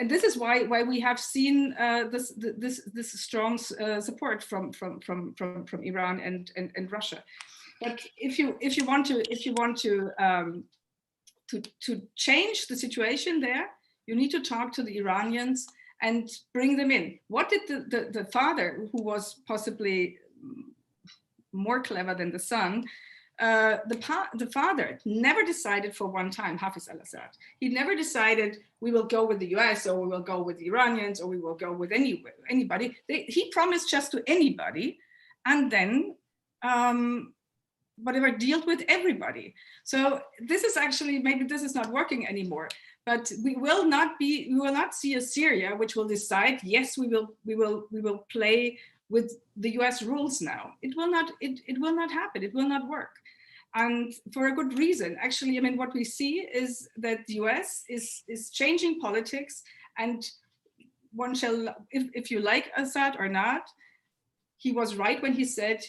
Speaker 10: this is why we have seen this strong support from Iran and Russia. But if you want to change the situation there, you need to talk to the Iranians and bring them in. What did the father, who was possibly more clever than the son, the father never decided for one time, Hafiz al-Assad. He never decided we will go with the US or we will go with the Iranians or we will go with anybody. He promised just to anybody, and then whatever dealt with everybody. So this is actually, maybe this is not working anymore, but we will not see a Syria which will decide, yes, we will play with the US rules now. It will not happen. It will not work. And for a good reason. Actually, I mean, what we see is that the US is changing politics, and one shall, if you like Assad or not, he was right when he said,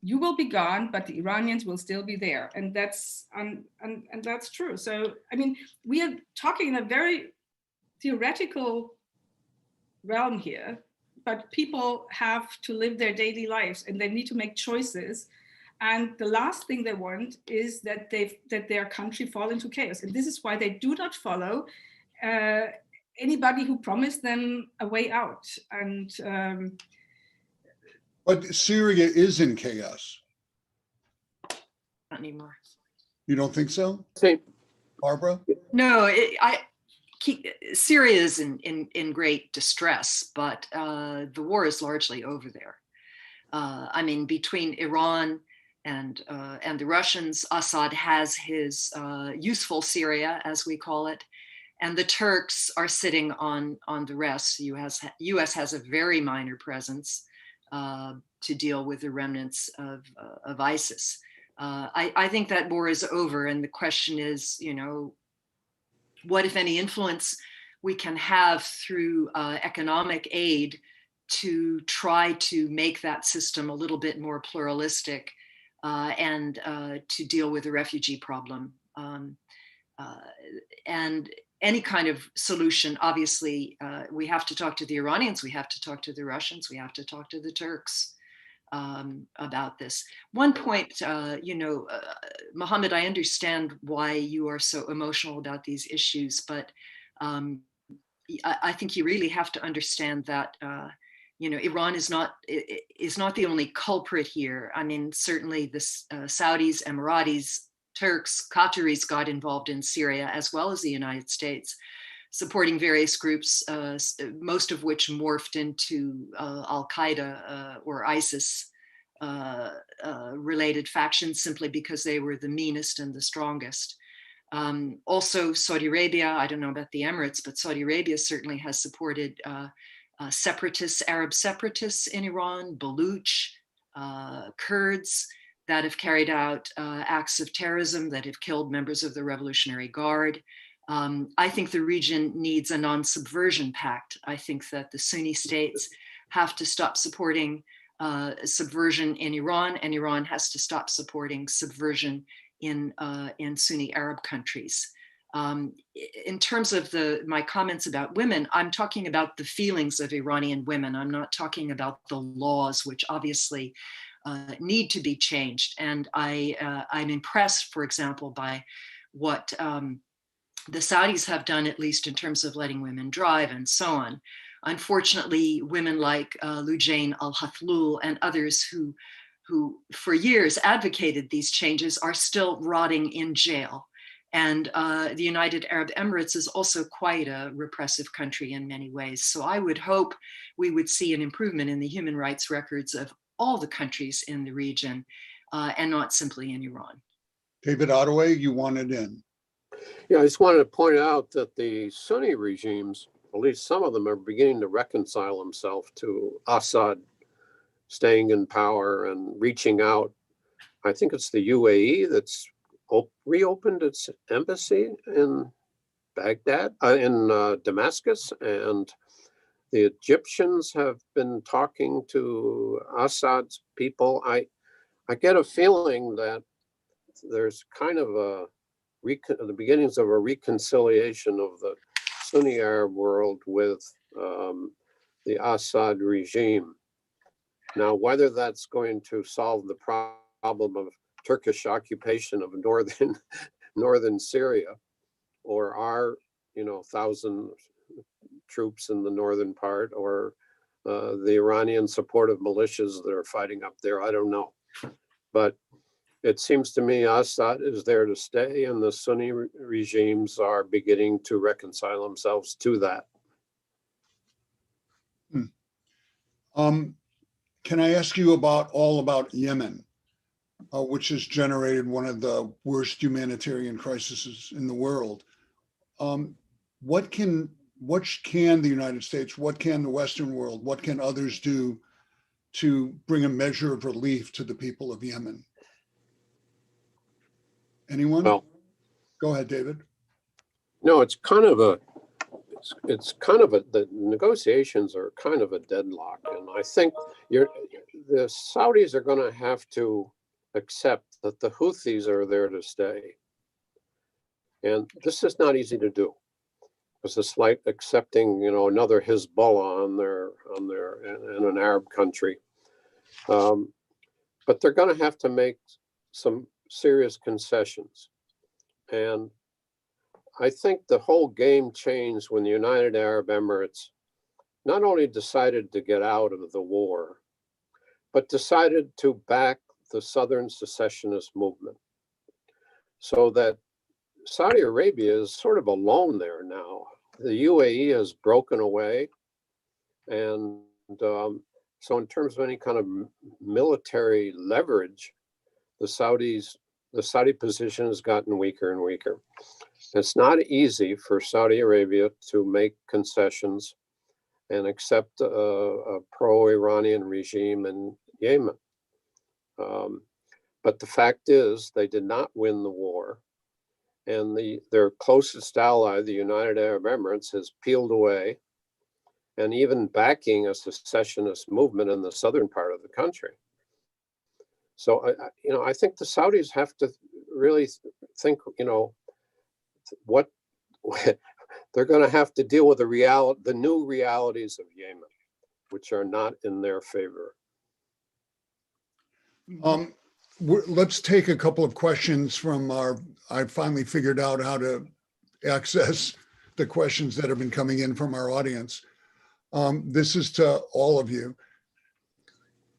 Speaker 10: you will be gone, but the Iranians will still be there. And that's and that's true. So, I mean, we are talking in a very theoretical realm here, but people have to live their daily lives and they need to make choices. And the last thing they want is that their country fall into chaos. And this is why they do not follow anybody who promised them a way out. And
Speaker 4: but Syria is in chaos.
Speaker 5: Not anymore.
Speaker 4: You don't think so,
Speaker 9: Same.
Speaker 4: Barbara?
Speaker 5: No, Syria is in great distress, but the war is largely over there. I mean, between Iran and the Russians, Assad has his useful Syria, as we call it, and the Turks are sitting on the rest. The U.S. has a very minor presence to deal with the remnants of ISIS. I think that war is over, and the question is, you know, what, if any, influence we can have through economic aid to try to make that system a little bit more pluralistic and to deal with the refugee problem. And any kind of solution, obviously, we have to talk to the Iranians, we have to talk to the Russians, we have to talk to the Turks about this. One point, you know, Mohammed, I understand why you are so emotional about these issues, but I think you really have to understand that, you know, Iran is not the only culprit here. I mean, certainly the Saudis, Emiratis, Turks, Qataris got involved in Syria, as well as the United States, supporting various groups, most of which morphed into Al-Qaeda or ISIS related factions, simply because they were the meanest and the strongest. Also, Saudi Arabia, I don't know about the Emirates, but Saudi Arabia certainly has supported separatists, Arab separatists in Iran, Baluch, Kurds, that have carried out acts of terrorism, that have killed members of the Revolutionary Guard. I think the region needs a non-subversion pact. I think that the Sunni states have to stop supporting subversion in Iran, and Iran has to stop supporting subversion in Sunni Arab countries. In terms of my comments about women, I'm talking about the feelings of Iranian women. I'm not talking about the laws, which obviously need to be changed. And I'm impressed, for example, by what the Saudis have done, at least in terms of letting women drive and so on. Unfortunately, women like Lujain al-Hathlul and others who for years advocated these changes are still rotting in jail. And the United Arab Emirates is also quite a repressive country in many ways. So I would hope we would see an improvement in the human rights records of all the countries in the region and not simply in Iran.
Speaker 4: David Ottaway, you wanted in.
Speaker 9: Yeah, I just wanted to point out that the Sunni regimes, at least some of them, are beginning to reconcile themselves to Assad staying in power and reaching out. I think it's the UAE that's reopened its embassy in Baghdad, in Damascus, and the Egyptians have been talking to Assad's people. I get a feeling that there's kind of the beginnings of a reconciliation of the Sunni Arab world with the Assad regime. Now, whether that's going to solve the problem of Turkish occupation of northern Syria, or our 1,000 troops in the northern part, or the Iranian supportive militias that are fighting up there, I don't know. But it seems to me Assad is there to stay, and the Sunni regimes are beginning to reconcile themselves to that.
Speaker 4: Can I ask you about Yemen, which has generated one of the worst humanitarian crises in the world? What can the United States, what can the Western world, what can others do to bring a measure of relief to the people of Yemen? Anyone?
Speaker 9: Well,
Speaker 4: go ahead, David.
Speaker 9: No, the negotiations are kind of a deadlock, and I think the Saudis are going to have to accept that the Houthis are there to stay, and this is not easy to do. It's like accepting, another Hezbollah in an Arab country, but they're going to have to make some serious concessions, and I think the whole game changed when the United Arab Emirates not only decided to get out of the war, but decided to back the Southern secessionist movement, so that Saudi Arabia is sort of alone there now. The UAE has broken away, and so in terms of any kind of military leverage, the Saudi position has gotten weaker and weaker. It's not easy for Saudi Arabia to make concessions and accept a pro-Iranian regime in Yemen. But the fact is, they did not win the war, and their closest ally, the United Arab Emirates, has peeled away, and even backing a secessionist movement in the southern part of the country. So, I think the Saudis have to really think, what they're going to have to deal with the new realities of Yemen, which are not in their favor.
Speaker 4: Let's take a couple of questions from I finally figured out how to access the questions that have been coming in from our audience. This is to all of you.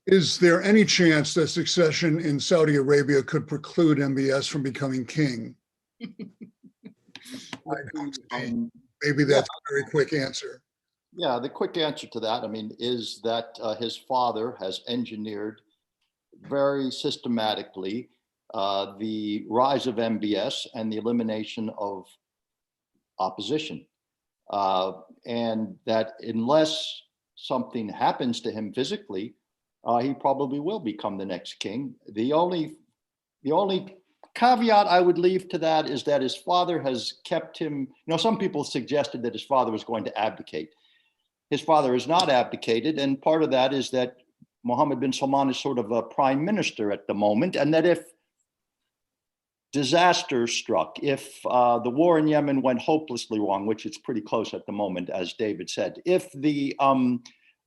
Speaker 4: Is there any chance that succession in Saudi Arabia could preclude MBS from becoming king? Maybe that's a very quick answer.
Speaker 8: Yeah, the quick answer to that, is that his father has engineered very systematically the rise of MBS and the elimination of opposition. And that unless something happens to him physically, he probably will become the next king. The only caveat I would leave to that is that his father has kept him, some people suggested that his father was going to abdicate. His father has not abdicated, and part of that is that Mohammed bin Salman is sort of a prime minister at the moment, and that if disaster struck, if the war in Yemen went hopelessly wrong, which it's pretty close at the moment, as David said, if the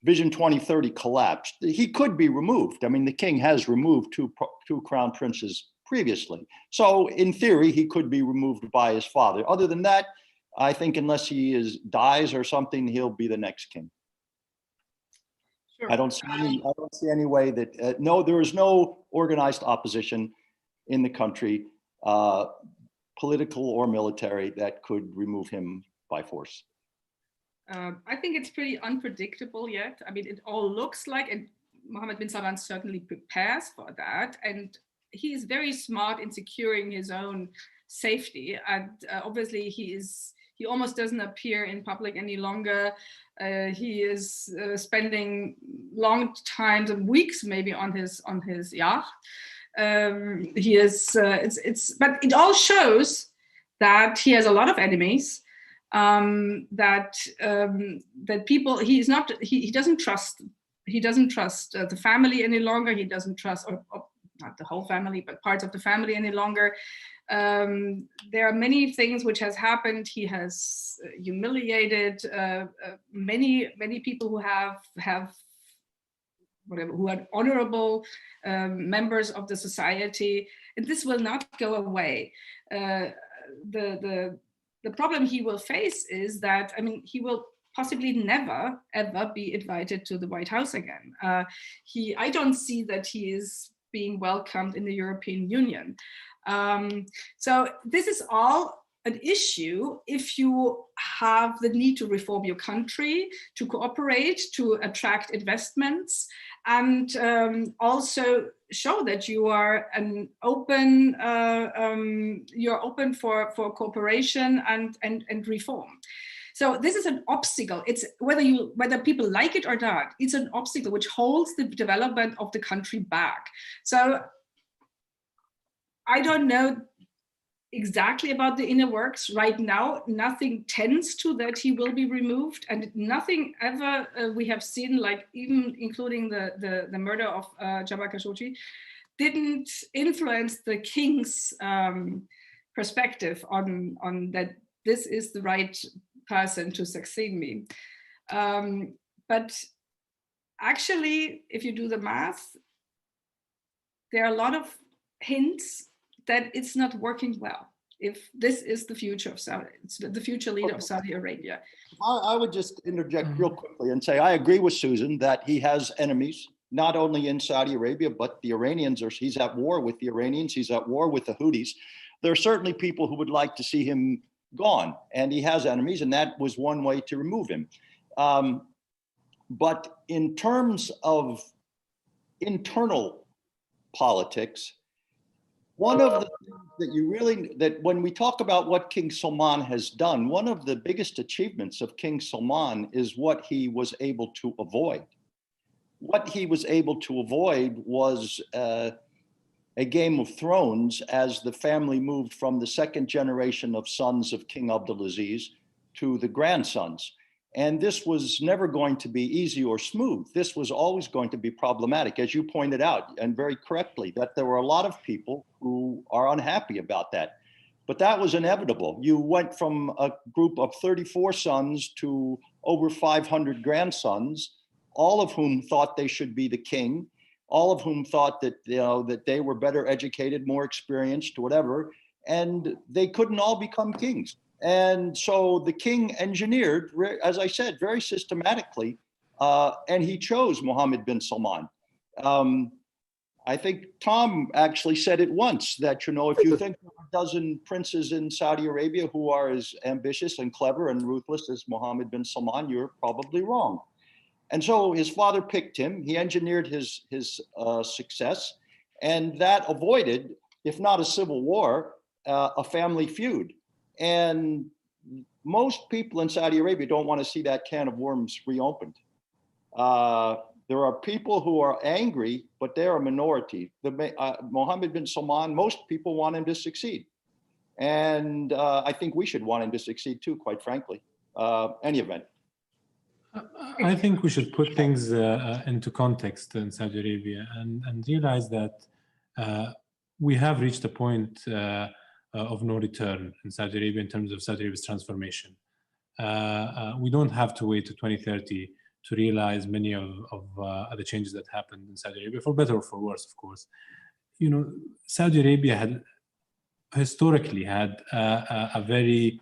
Speaker 8: Vision 2030 collapsed, he could be removed. The king has removed two crown princes previously. So in theory, he could be removed by his father. Other than that, I think unless he dies or something, he'll be the next king.
Speaker 10: Sure.
Speaker 8: I don't see any way that, no, there is no organized opposition in the country, political or military, that could remove him by force.
Speaker 10: I think it's pretty unpredictable yet. It all looks like, and Mohammed bin Salman certainly prepares for that, and he is very smart in securing his own safety. And obviously, he almost doesn't appear in public any longer. He is spending long times and weeks maybe on his yacht. But it all shows that he has a lot of enemies. that people, he doesn't trust the family any longer. He doesn't trust, or not the whole family, but parts of the family any longer. There are many things which has happened. He has humiliated many people who who are honorable members of the society, and this will not go away. The problem he will face is that, I mean, he will possibly never ever be invited to the White House again. I don't see that he is being welcomed in the European Union. So this is all an issue if you have the need to reform your country, to cooperate, to attract investments, and also show that you are an open, you're open for cooperation and reform. So this is an obstacle. It's whether people like it or not, it's an obstacle which holds the development of the country back. So I don't know exactly about the inner works right now. Nothing tends to that he will be removed, and nothing ever we have seen, like even including the murder of Jamal Khashoggi, didn't influence the king's perspective on that this is the right person to succeed me. But actually, if you do the math, there are a lot of hints that it's not working well. If this is the future of the future leader of Saudi Arabia.
Speaker 8: I would just interject real quickly and say, I agree with Susan that he has enemies, not only in Saudi Arabia, but the Iranians, he's at war with the Iranians, he's at war with the Houthis. There are certainly people who would like to see him gone, and he has enemies, and that was one way to remove him. But in terms of internal politics, one of the things that when we talk about what King Salman has done, one of the biggest achievements of King Salman is what he was able to avoid. What he was able to avoid was a Game of Thrones, as the family moved from the second generation of sons of King Abdulaziz to the grandsons. And this was never going to be easy or smooth. This was always going to be problematic, as you pointed out, and very correctly, that there were a lot of people who are unhappy about that. But that was inevitable. You went from a group of 34 sons to over 500 grandsons, all of whom thought they should be the king, all of whom thought that, that they were better educated, more experienced, whatever, and they couldn't all become kings. And so the king engineered, as I said, very systematically, and he chose Mohammed bin Salman. I think Tom actually said it once that, if you think there are a dozen princes in Saudi Arabia who are as ambitious and clever and ruthless as Mohammed bin Salman, you're probably wrong. And so his father picked him. He engineered his success, and that avoided, if not a civil war, a family feud. And most people in Saudi Arabia don't want to see that can of worms reopened. There are people who are angry, but they're a minority. Mohammed bin Salman, most people want him to succeed. And I think we should want him to succeed too, quite frankly. Any event.
Speaker 7: I think we should put things into context in Saudi Arabia and realize that we have reached a point of no return in Saudi Arabia in terms of Saudi Arabia's transformation. We don't have to wait to 2030 to realize many of the changes that happened in Saudi Arabia, for better or for worse, of course. Saudi Arabia had historically had a very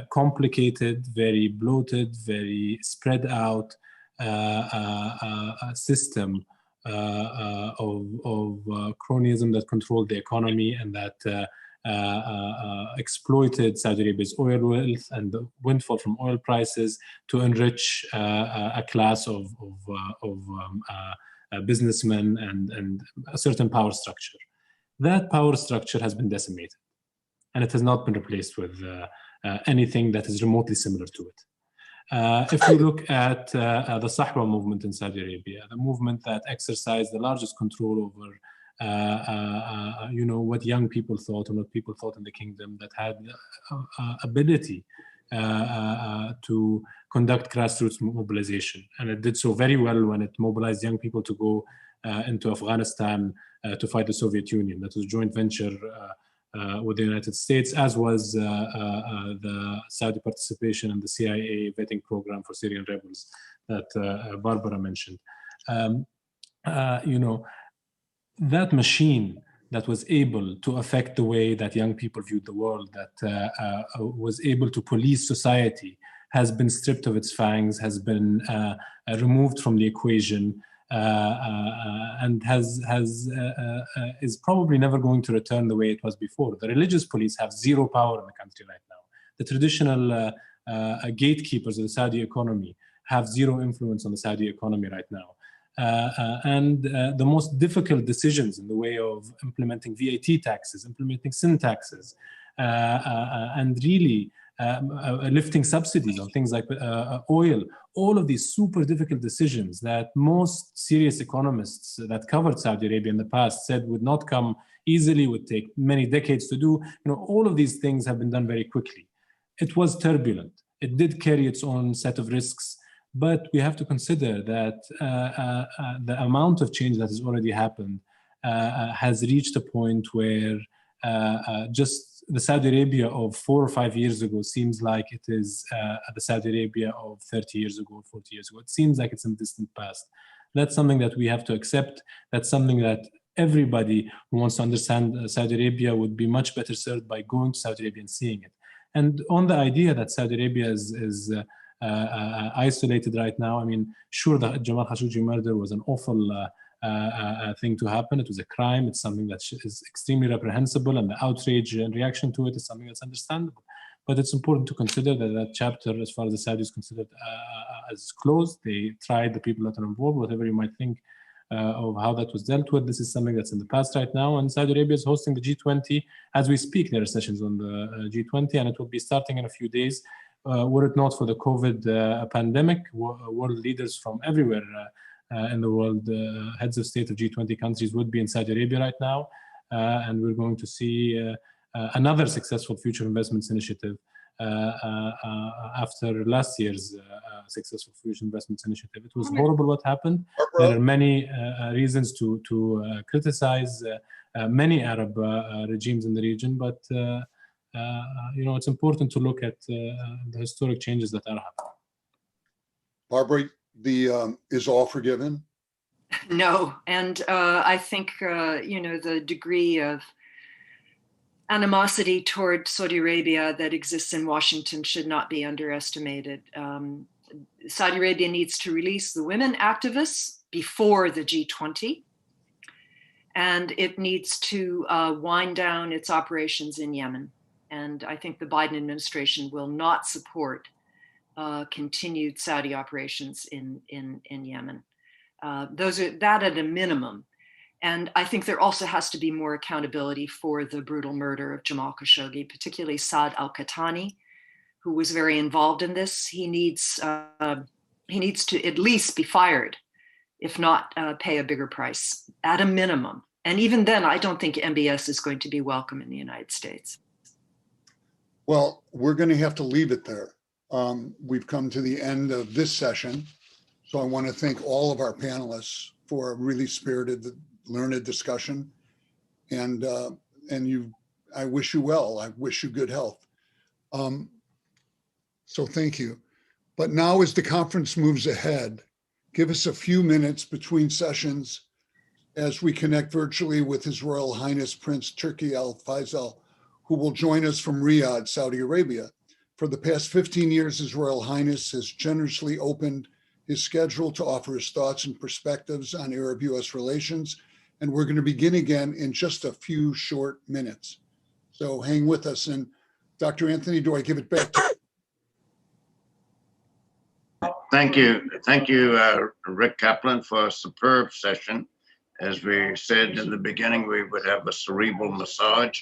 Speaker 7: complicated, very bloated, very spread out system of cronyism that controlled the economy and that exploited Saudi Arabia's oil wealth and the windfall from oil prices to enrich a class of businessmen and a certain power structure. That power structure has been decimated, and it has not been replaced with anything that is remotely similar to it. If you look at the Sahwa movement in Saudi Arabia, the movement that exercised the largest control over what young people thought and what people thought in the kingdom, that had ability to conduct grassroots mobilization. And it did so very well when it mobilized young people to go into Afghanistan to fight the Soviet Union. That was a joint venture with the United States, as was the Saudi participation in the CIA vetting program for Syrian rebels that Barbara mentioned. That machine that was able to affect the way that young people viewed the world, that was able to police society, has been stripped of its fangs, has been removed from the equation, and is probably never going to return the way it was before. The religious police have zero power in the country right now. The traditional gatekeepers of the Saudi economy have zero influence on the Saudi economy right now. And the most difficult decisions in the way of implementing VAT taxes, implementing sin taxes, and really lifting subsidies on things like oil, all of these super difficult decisions that most serious economists that covered Saudi Arabia in the past said would not come easily, would take many decades to do. All of these things have been done very quickly. It was turbulent. It did carry its own set of risks. But we have to consider that the amount of change that has already happened has reached a point where just the Saudi Arabia of 4 or 5 years ago seems like it is the Saudi Arabia of 30 years ago, 40 years ago. It seems like it's in the distant past. That's something that we have to accept. That's something that everybody who wants to understand Saudi Arabia would be much better served by going to Saudi Arabia and seeing it. And on the idea that Saudi Arabia is isolated right now. I mean, sure, the Jamal Khashoggi murder was an awful thing to happen. It was a crime. It's something that is extremely reprehensible, and the outrage and reaction to it is something that's understandable. But it's important to consider that that chapter, as far as the Saudis is considered, as closed. They tried the people that are involved, whatever you might think of how that was dealt with. This is something that's in the past right now, and Saudi Arabia is hosting the G20 as we speak. There are sessions on the G20, and it will be starting in a few days. Were it not for the COVID pandemic, world leaders from everywhere in the world, heads of state of G20 countries would be in Saudi Arabia right now. And we're going to see another successful future investments initiative after last year's successful future investments initiative. It was horrible what happened. There are many reasons to criticize many Arab regimes in the region, but it's important to look at the historic changes that are happening.
Speaker 4: Barbara, is all forgiven?
Speaker 5: No, and I think the degree of animosity toward Saudi Arabia that exists in Washington should not be underestimated. Saudi Arabia needs to release the women activists before the G20, and it needs to wind down its operations in Yemen. And I think the Biden administration will not support continued Saudi operations in Yemen. That at a minimum. And I think there also has to be more accountability for the brutal murder of Jamal Khashoggi, particularly Saad al-Qahtani, who was very involved in this. He needs to at least be fired, if not pay a bigger price, at a minimum. And even then, I don't think MBS is going to be welcome in the United States.
Speaker 4: Well, we're going to have to leave it there. We've come to the end of this session. So I want to thank all of our panelists for a really spirited, learned discussion. And I wish you well. I wish you good health. So thank you. But now as the conference moves ahead, give us a few minutes between sessions as we connect virtually with His Royal Highness Prince Turki Al Faisal, who will join us from Riyadh, Saudi Arabia. For the past 15 years, His Royal Highness has generously opened his schedule to offer his thoughts and perspectives on Arab-U.S. relations. And we're going to begin again in just a few short minutes. So hang with us. And Dr. Anthony, do I give it back to you?
Speaker 2: Thank you. Thank you, Rick Kaplan, for a superb session. As we said in the beginning, we would have a cerebral massage.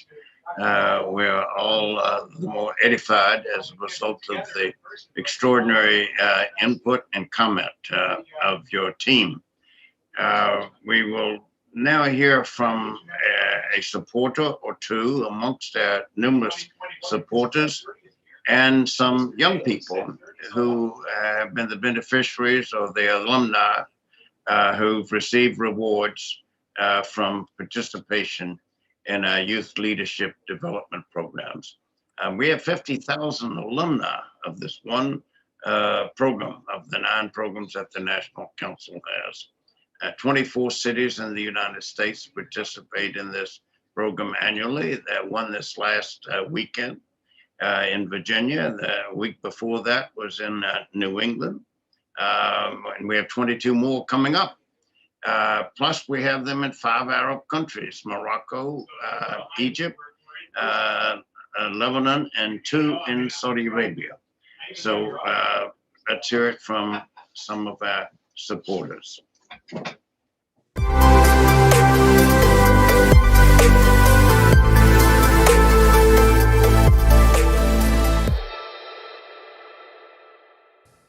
Speaker 2: We're all the more edified as a result of the extraordinary input and comment of your team. We will now hear from a supporter or two amongst our numerous supporters. and some young people who have been the beneficiaries or the alumni who've received rewards from participation in our youth leadership development programs. We have 50,000 alumni of this one program, of the 9 programs that the National Council has. 24 cities in the United States participate in this program annually. One this last weekend in Virginia. The week before that was in New England. And we have 22 more coming up. Plus, we have them in 5 Arab countries, Morocco, Egypt, Lebanon, and 2 in Saudi Arabia. So let's hear it from some of our supporters.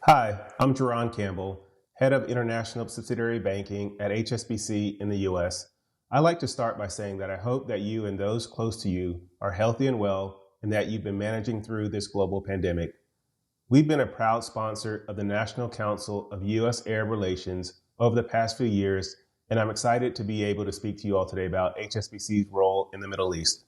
Speaker 11: Hi, I'm Jerron Campbell, Head of International Subsidiary Banking at HSBC in the U.S. I'd like to start by saying that I hope that you and those close to you are healthy and well, and that you've been managing through this global pandemic. We've been a proud sponsor of the National Council of U.S.-Arab Relations over the past few years, and I'm excited to be able to speak to you all today about HSBC's role in the Middle East.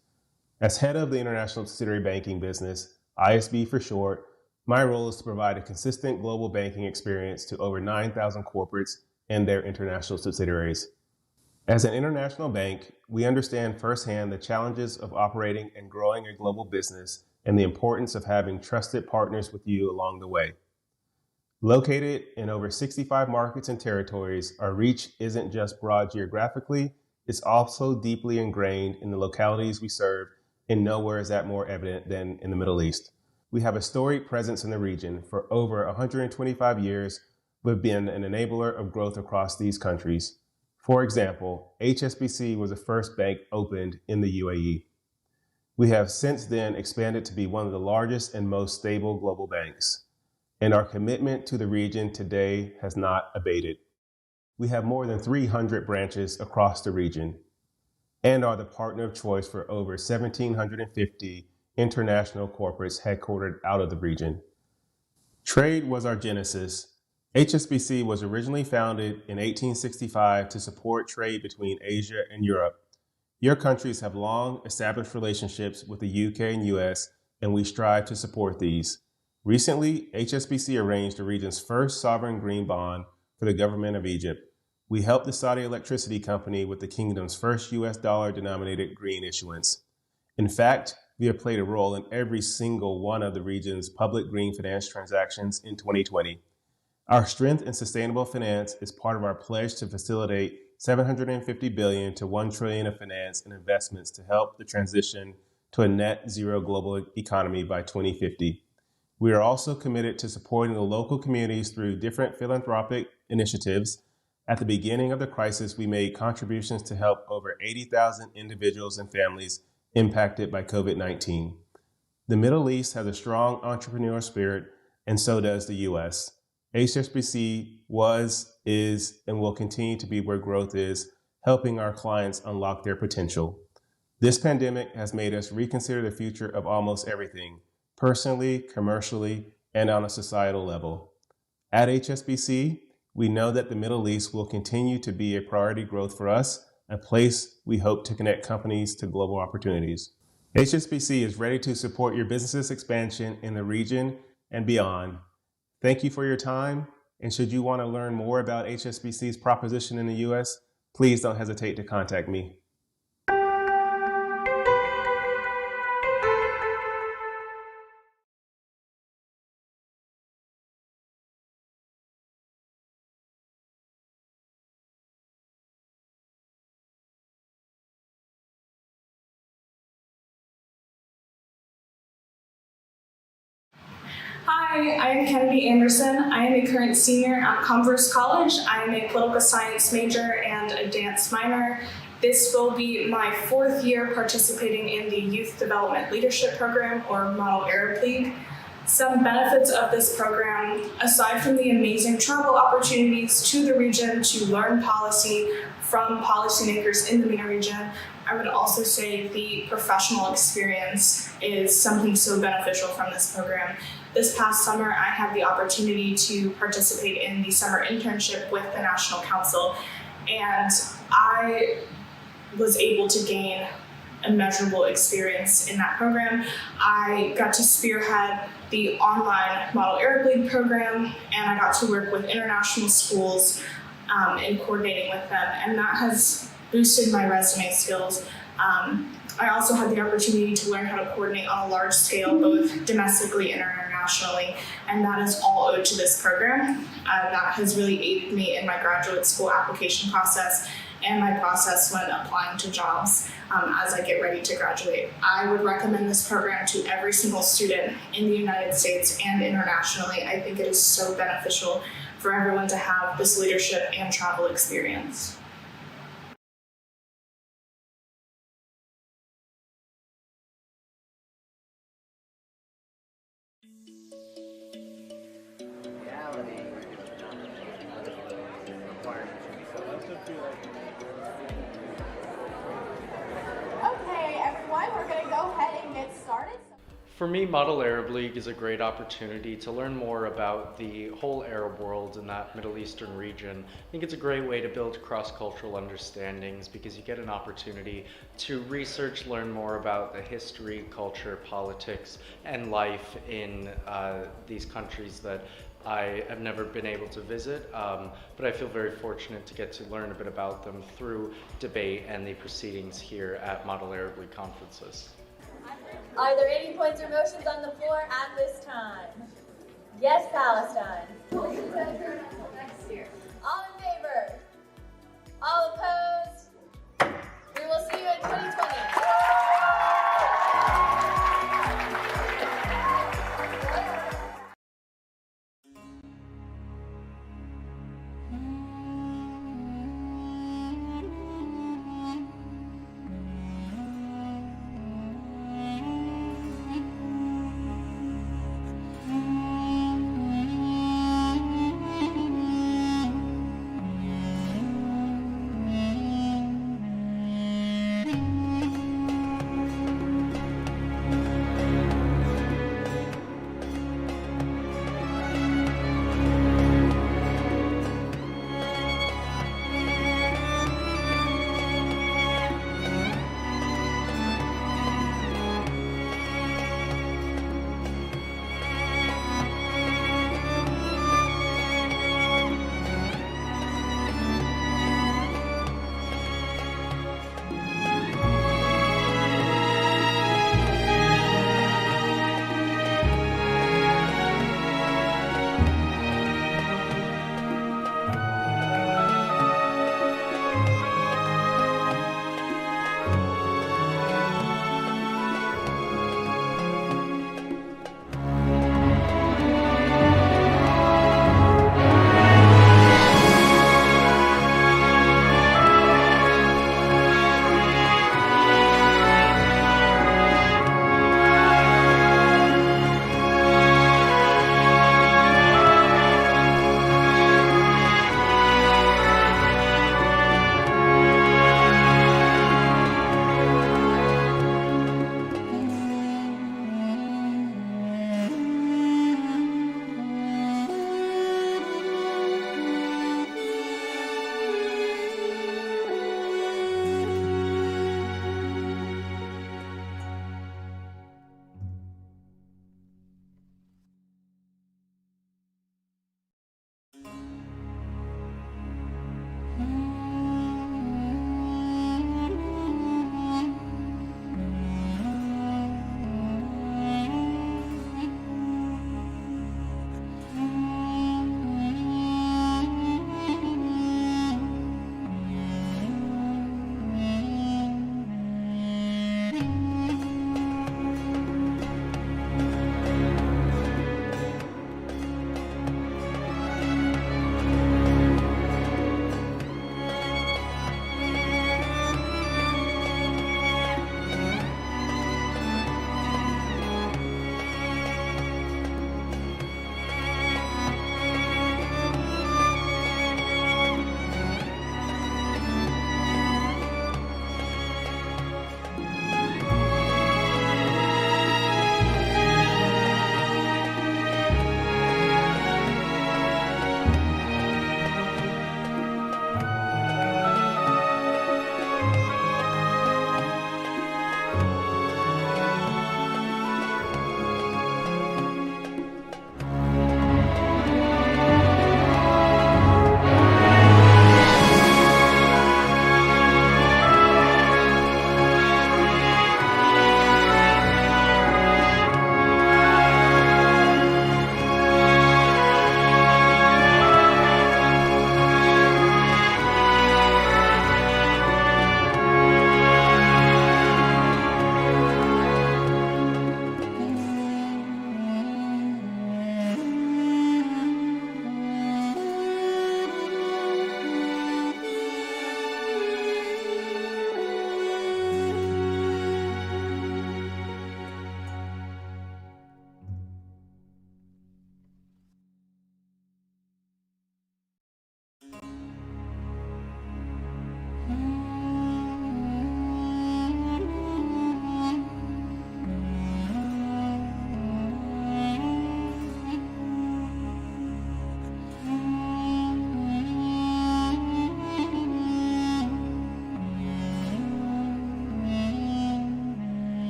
Speaker 11: As head of the International Subsidiary Banking business, ISB for short, my role is to provide a consistent global banking experience to over 9,000 corporates and their international subsidiaries. As an international bank, we understand firsthand the challenges of operating and growing a global business and the importance of having trusted partners with you along the way. Located in over 65 markets and territories, our reach isn't just broad geographically, it's also deeply ingrained in the localities we serve, and nowhere is that more evident than in the Middle East. We have a storied presence in the region. For over 125 years, we've been an enabler of growth across these countries. For example, HSBC was the first bank opened in the UAE. We have since then expanded to be one of the largest and most stable global banks, and our commitment to the region today has not abated. We have more than 300 branches across the region and are the partner of choice for over 1,750 international corporates headquartered out of the region. Trade was our genesis. HSBC was originally founded in 1865 to support trade between Asia and Europe. Your countries have long established relationships with the UK and US, and we strive to support these. Recently, HSBC arranged the region's first sovereign green bond for the government of Egypt. We helped the Saudi Electricity Company with the kingdom's first US dollar-denominated green issuance. In fact, we have played a role in every single one of the region's public green finance transactions in 2020. Our strength in sustainable finance is part of our pledge to facilitate $750 billion to $1 trillion of finance and investments to help the transition to a net zero global economy by 2050. We are also committed to supporting the local communities through different philanthropic initiatives. At the beginning of the crisis, we made contributions to help over 80,000 individuals and families impacted by COVID-19. The Middle East has a strong entrepreneurial spirit, and so does the US. HSBC was, is, and will continue to be where growth is, helping our clients unlock their potential. This pandemic has made us reconsider the future of almost everything, personally, commercially, and on a societal level. At HSBC, we know that the Middle East will continue to be a priority growth for us, a place we hope to connect companies to global opportunities. HSBC is ready to support your business's expansion in the region and beyond. Thank you for your time, and should you want to learn more about HSBC's proposition in the US, please don't hesitate to contact me.
Speaker 12: Hi, I am Kennedy Anderson. I am a current senior at Converse College. I am a political science major and a dance minor. This will be my 4th year participating in the Youth Development Leadership Program, or Model Arab League. Some benefits of this program, aside from the amazing travel opportunities to the region to learn policy from policymakers in the MENA region, I would also say the professional experience is something so beneficial from this program. This past summer, I had the opportunity to participate in the summer internship with the National Council, and I was able to gain immeasurable experience in that program. I got to spearhead the online Model Arab League program, and I got to work with international schools in coordinating with them, and that has boosted my resume skills. I also had the opportunity to learn how to coordinate on a large scale, both domestically and internationally, and that is all owed to this program. That has really aided me in my graduate school application process and my process when applying to jobs as I get ready to graduate. I would recommend this program to every single student in the United States and internationally. I think it is so beneficial for everyone to have this leadership and travel experience.
Speaker 13: For me, Model Arab League is a great opportunity to learn more about the whole Arab world in that Middle Eastern region. I think it's a great way to build cross-cultural understandings because you get an opportunity to research, learn more about the history, culture, politics, and life in these countries that I have never been able to visit, but I feel very fortunate to get to learn a bit about them through debate and the proceedings here at Model Arab League conferences.
Speaker 14: Are there any points or motions on the floor at this time? Yes, Palestine. All in favor? All opposed? We will see you in 2020.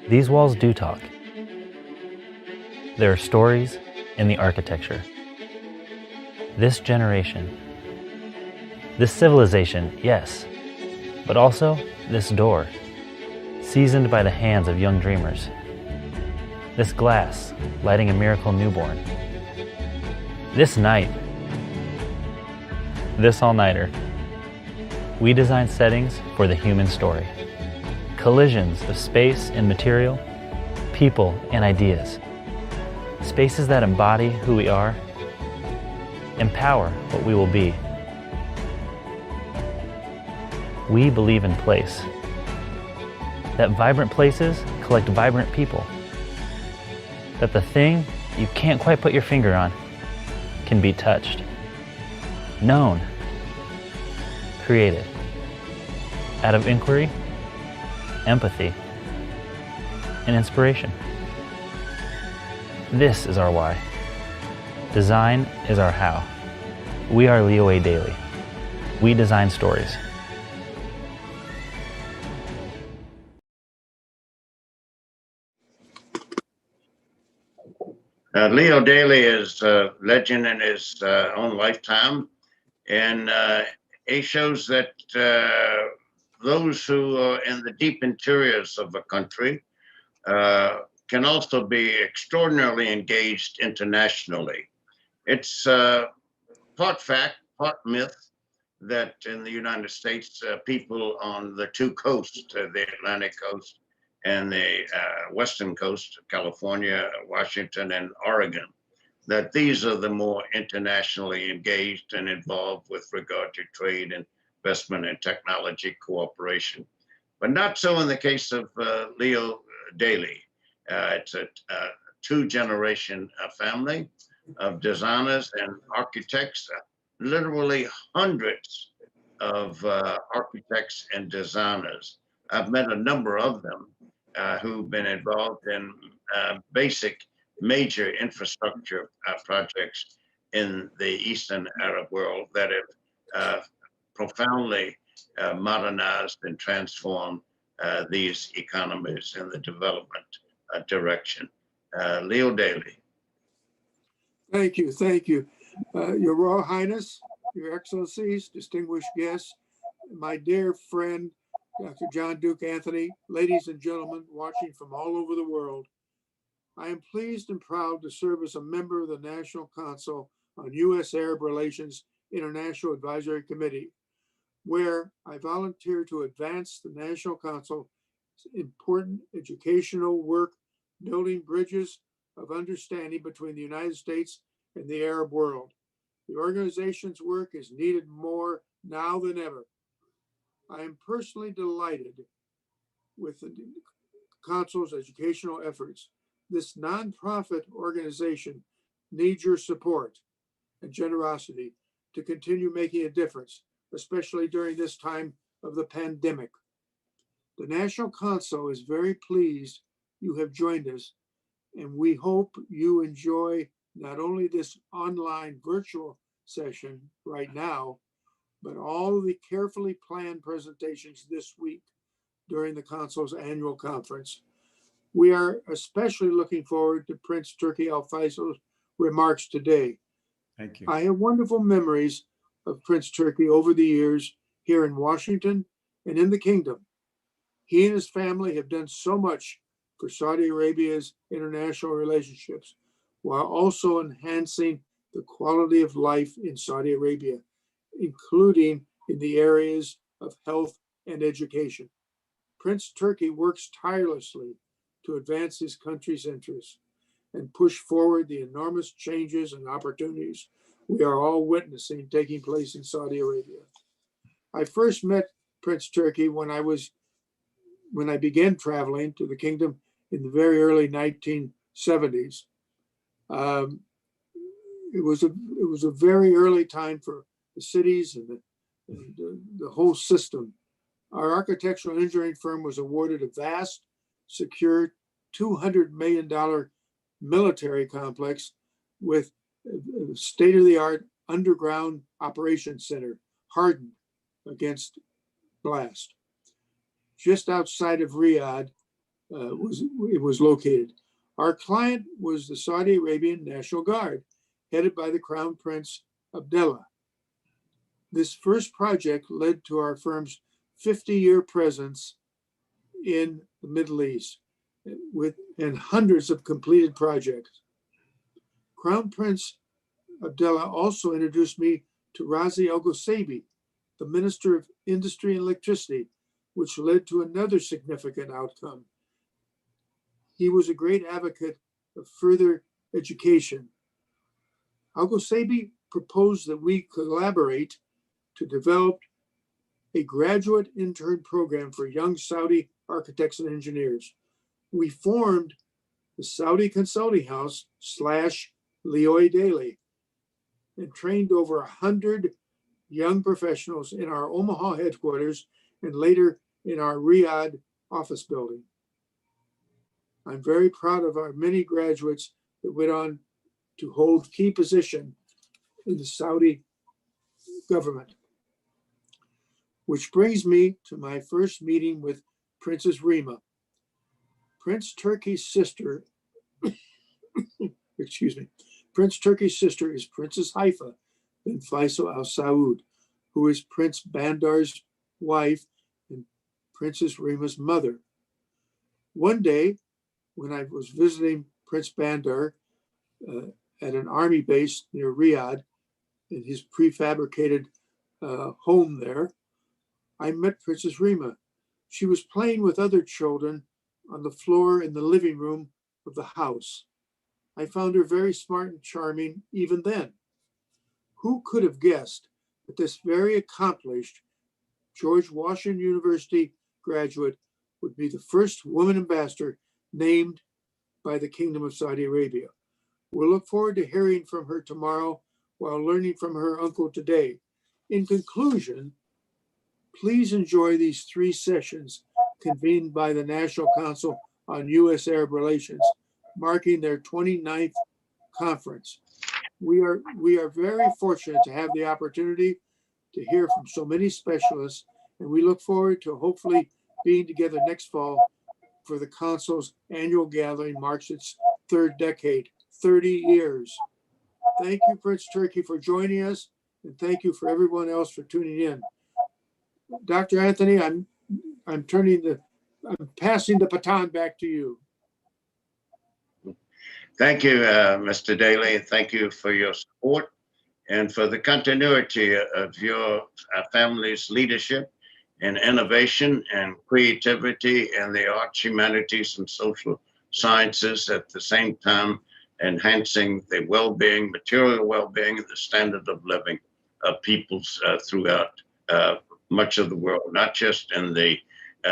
Speaker 15: These walls do talk. There are stories in the architecture. This generation, this civilization, yes, but also this door, seasoned by the hands of young dreamers. This glass, lighting a miracle newborn. This night, this all-nighter. We design settings for the human story. Collisions of space and material, people and ideas. Spaces that embody who we are, empower what we will be. We believe in place. That vibrant places collect vibrant people. That the thing you can't quite put your finger on can be touched, known, created. Out of inquiry, empathy, and inspiration. This is our why. Design is our how. We are Leo A. Daly. We design stories.
Speaker 2: Leo Daly is a legend in his own lifetime, and he shows that those who are in the deep interiors of a country can also be extraordinarily engaged internationally. It's part fact, part myth that in the United States, people on the two coasts, the Atlantic coast and the western coast, California, Washington, and Oregon, that these are the more internationally engaged and involved with regard to trade, investment, and technology cooperation. But not so in the case of Leo Daly. It's a two-generation family of designers and architects, literally hundreds of architects and designers. I've met a number of them who've been involved in basic major infrastructure projects in the Eastern Arab world that have profoundly modernized and transformed these economies in the development direction. Leo Daly.
Speaker 16: Thank you, thank you. Your Royal Highness, Your Excellencies, distinguished guests, my dear friend, Dr. John Duke Anthony, ladies and gentlemen watching from all over the world. I am pleased and proud to serve as a member of the National Council on U.S.-Arab Relations International Advisory Committee, where I volunteer to advance the National Council's important educational work, building bridges of understanding between the United States and the Arab world. The organization's work is needed more now than ever. I am personally delighted with the Council's educational efforts. This nonprofit organization needs your support and generosity to continue making a difference, especially during this time of the pandemic. The National Council is very pleased you have joined us, and we hope you enjoy not only this online virtual session right now, but all of the carefully planned presentations this week during the Council's annual conference. We are especially looking forward to Prince Turki Al Faisal's remarks today.
Speaker 6: Thank you.
Speaker 16: I have wonderful memories of Prince Turki over the years here in Washington and in the Kingdom. He and his family have done so much for Saudi Arabia's international relationships, while also enhancing the quality of life in Saudi Arabia, including in the areas of health and education. Prince Turki works tirelessly to advance his country's interests and push forward the enormous changes and opportunities we are all witnessing taking place in Saudi Arabia. I first met Prince Turki when I began traveling to the kingdom in the very early 1970s. It was a very early time for the cities and the whole system. Our architectural engineering firm was awarded a vast, secure $200 million military complex with a state-of-the-art underground operations center, hardened against blast. just outside of Riyadh it was located. Our client was the Saudi Arabian National Guard, headed by the Crown Prince Abdullah. This first project led to our firm's 50-year presence in the Middle East and hundreds of completed projects. Crown Prince Abdullah also introduced me to Razi Al-Ghoseibi, the Minister of Industry and Electricity, which led to another significant outcome. He was a great advocate of further education. Al-Ghoseibi proposed that we collaborate to develop a graduate intern program for young Saudi architects and engineers. We formed the Saudi Consulting House / Leoy Daly and trained over 100 young professionals in our Omaha headquarters and later in our Riyadh office building. I'm very proud of our many graduates that went on to hold key positions in the Saudi government. Which brings me to my first meeting with Princess Rima. Prince Turki's sister, excuse me, Prince Turki's sister is Princess Haifa bin Faisal Al Saud, who is Prince Bandar's wife and Princess Rima's mother. One day, when I was visiting Prince Bandar at an army base near Riyadh, in his prefabricated home there, I met Princess Rima. She was playing with other children on the floor in the living room of the house. I found her very smart and charming even then. Who could have guessed that this very accomplished George Washington University graduate would be the first woman ambassador named by the Kingdom of Saudi Arabia? We'll look forward to hearing from her tomorrow while learning from her uncle today. In conclusion, please enjoy these 3 sessions convened by the National Council on U.S.-Arab Relations, marking their 29th conference. We are very fortunate to have the opportunity to hear from so many specialists, and we look forward to hopefully being together next fall for the Council's annual gathering marks its 3rd decade, 30 years. Thank you, Prince Turki, for joining us, and thank you for everyone else for tuning in. Dr. Anthony, I'm passing the baton back to you.
Speaker 2: Thank you, Mr. Daly. Thank you for your support and for the continuity of your family's leadership in innovation and creativity in the arts, humanities, and social sciences, at the same time enhancing the well-being, material well-being, and the standard of living of peoples throughout much of the world, not just in the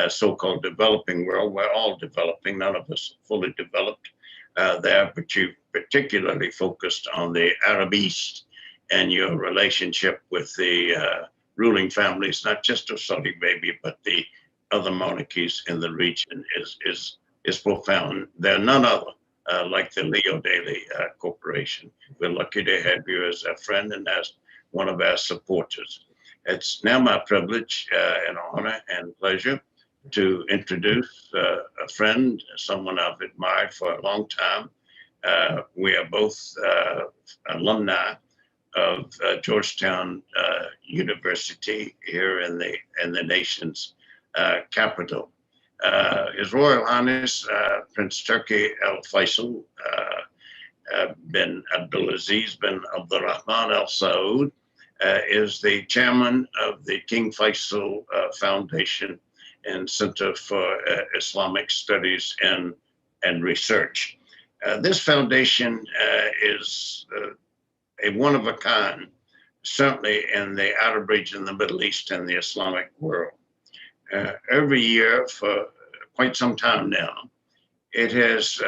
Speaker 2: so-called developing world. We're all developing, none of us are fully developed there, but you particularly focused on the Arab East and your relationship with the ruling families, not just of Saudi Arabia, but the other monarchies in the region is profound. There are none other like the Leo Daly Corporation. We're lucky to have you as a friend and as one of our supporters. It's now my privilege and honor and pleasure to introduce a friend, someone I've admired for a long time. We are both alumni of Georgetown University here in the nation's capital. His Royal Highness Prince Turki Al Faisal bin Abdulaziz bin Abdurrahman Al Saud is the chairman of the King Faisal Foundation and Center for Islamic Studies and Research. This foundation is a one of a kind, certainly in the Arab region, the Middle East, and the Islamic world. Every year for quite some time now, it has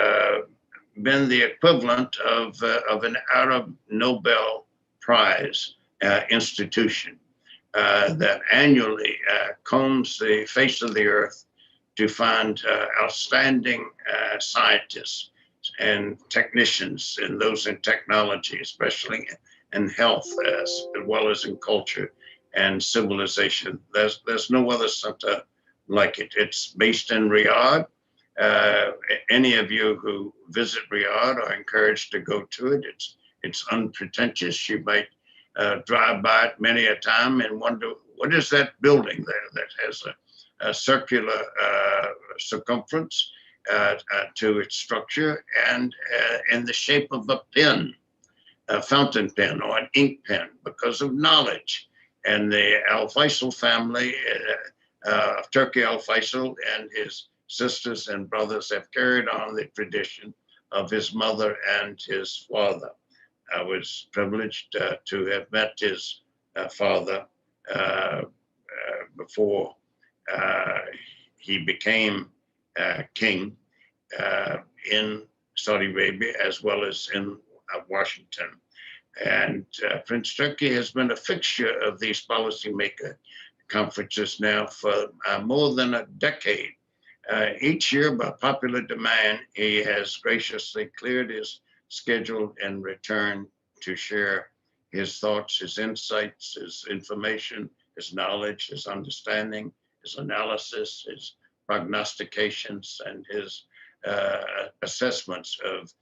Speaker 2: been the equivalent of an Arab Nobel Prize institution that annually combs the face of the earth to find outstanding scientists and technicians, and those in technology, especially in health, as well as in culture and civilization. There's no other center like it. It's based in Riyadh. Any of you who visit Riyadh are encouraged to go to it. It's unpretentious. You might drive by it many a time and wonder, what is that building there that has a circular circumference to its structure and in the shape of a pen, a fountain pen or an ink pen, because of knowledge. And the Al Faisal family of Turki Al Faisal and his sisters and brothers have carried on the tradition of his mother and his father. I was privileged to have met his father before he became king in Saudi Arabia as well as in Washington. And Prince Turki has been a fixture of these policymaker conferences now for more than a decade. Each year, by popular demand, he has graciously cleared his schedule and returned to share his thoughts, his insights, his information, his knowledge, his understanding, his analysis, his prognostications, and his assessments of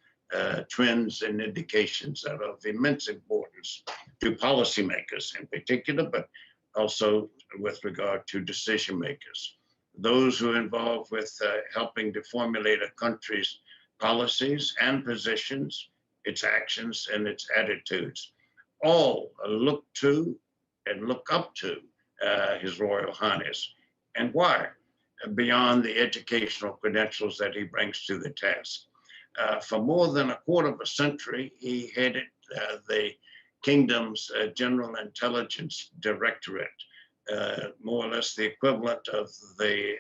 Speaker 2: trends and indications that are of immense importance to policymakers in particular, but also with regard to decision makers, those who are involved with helping to formulate a country's policies and positions, its actions and its attitudes. All look to and look up to His Royal Highness. And why? Beyond the educational credentials that he brings to the task. For more than a quarter of a century, he headed the kingdom's General Intelligence Directorate, more or less the equivalent of the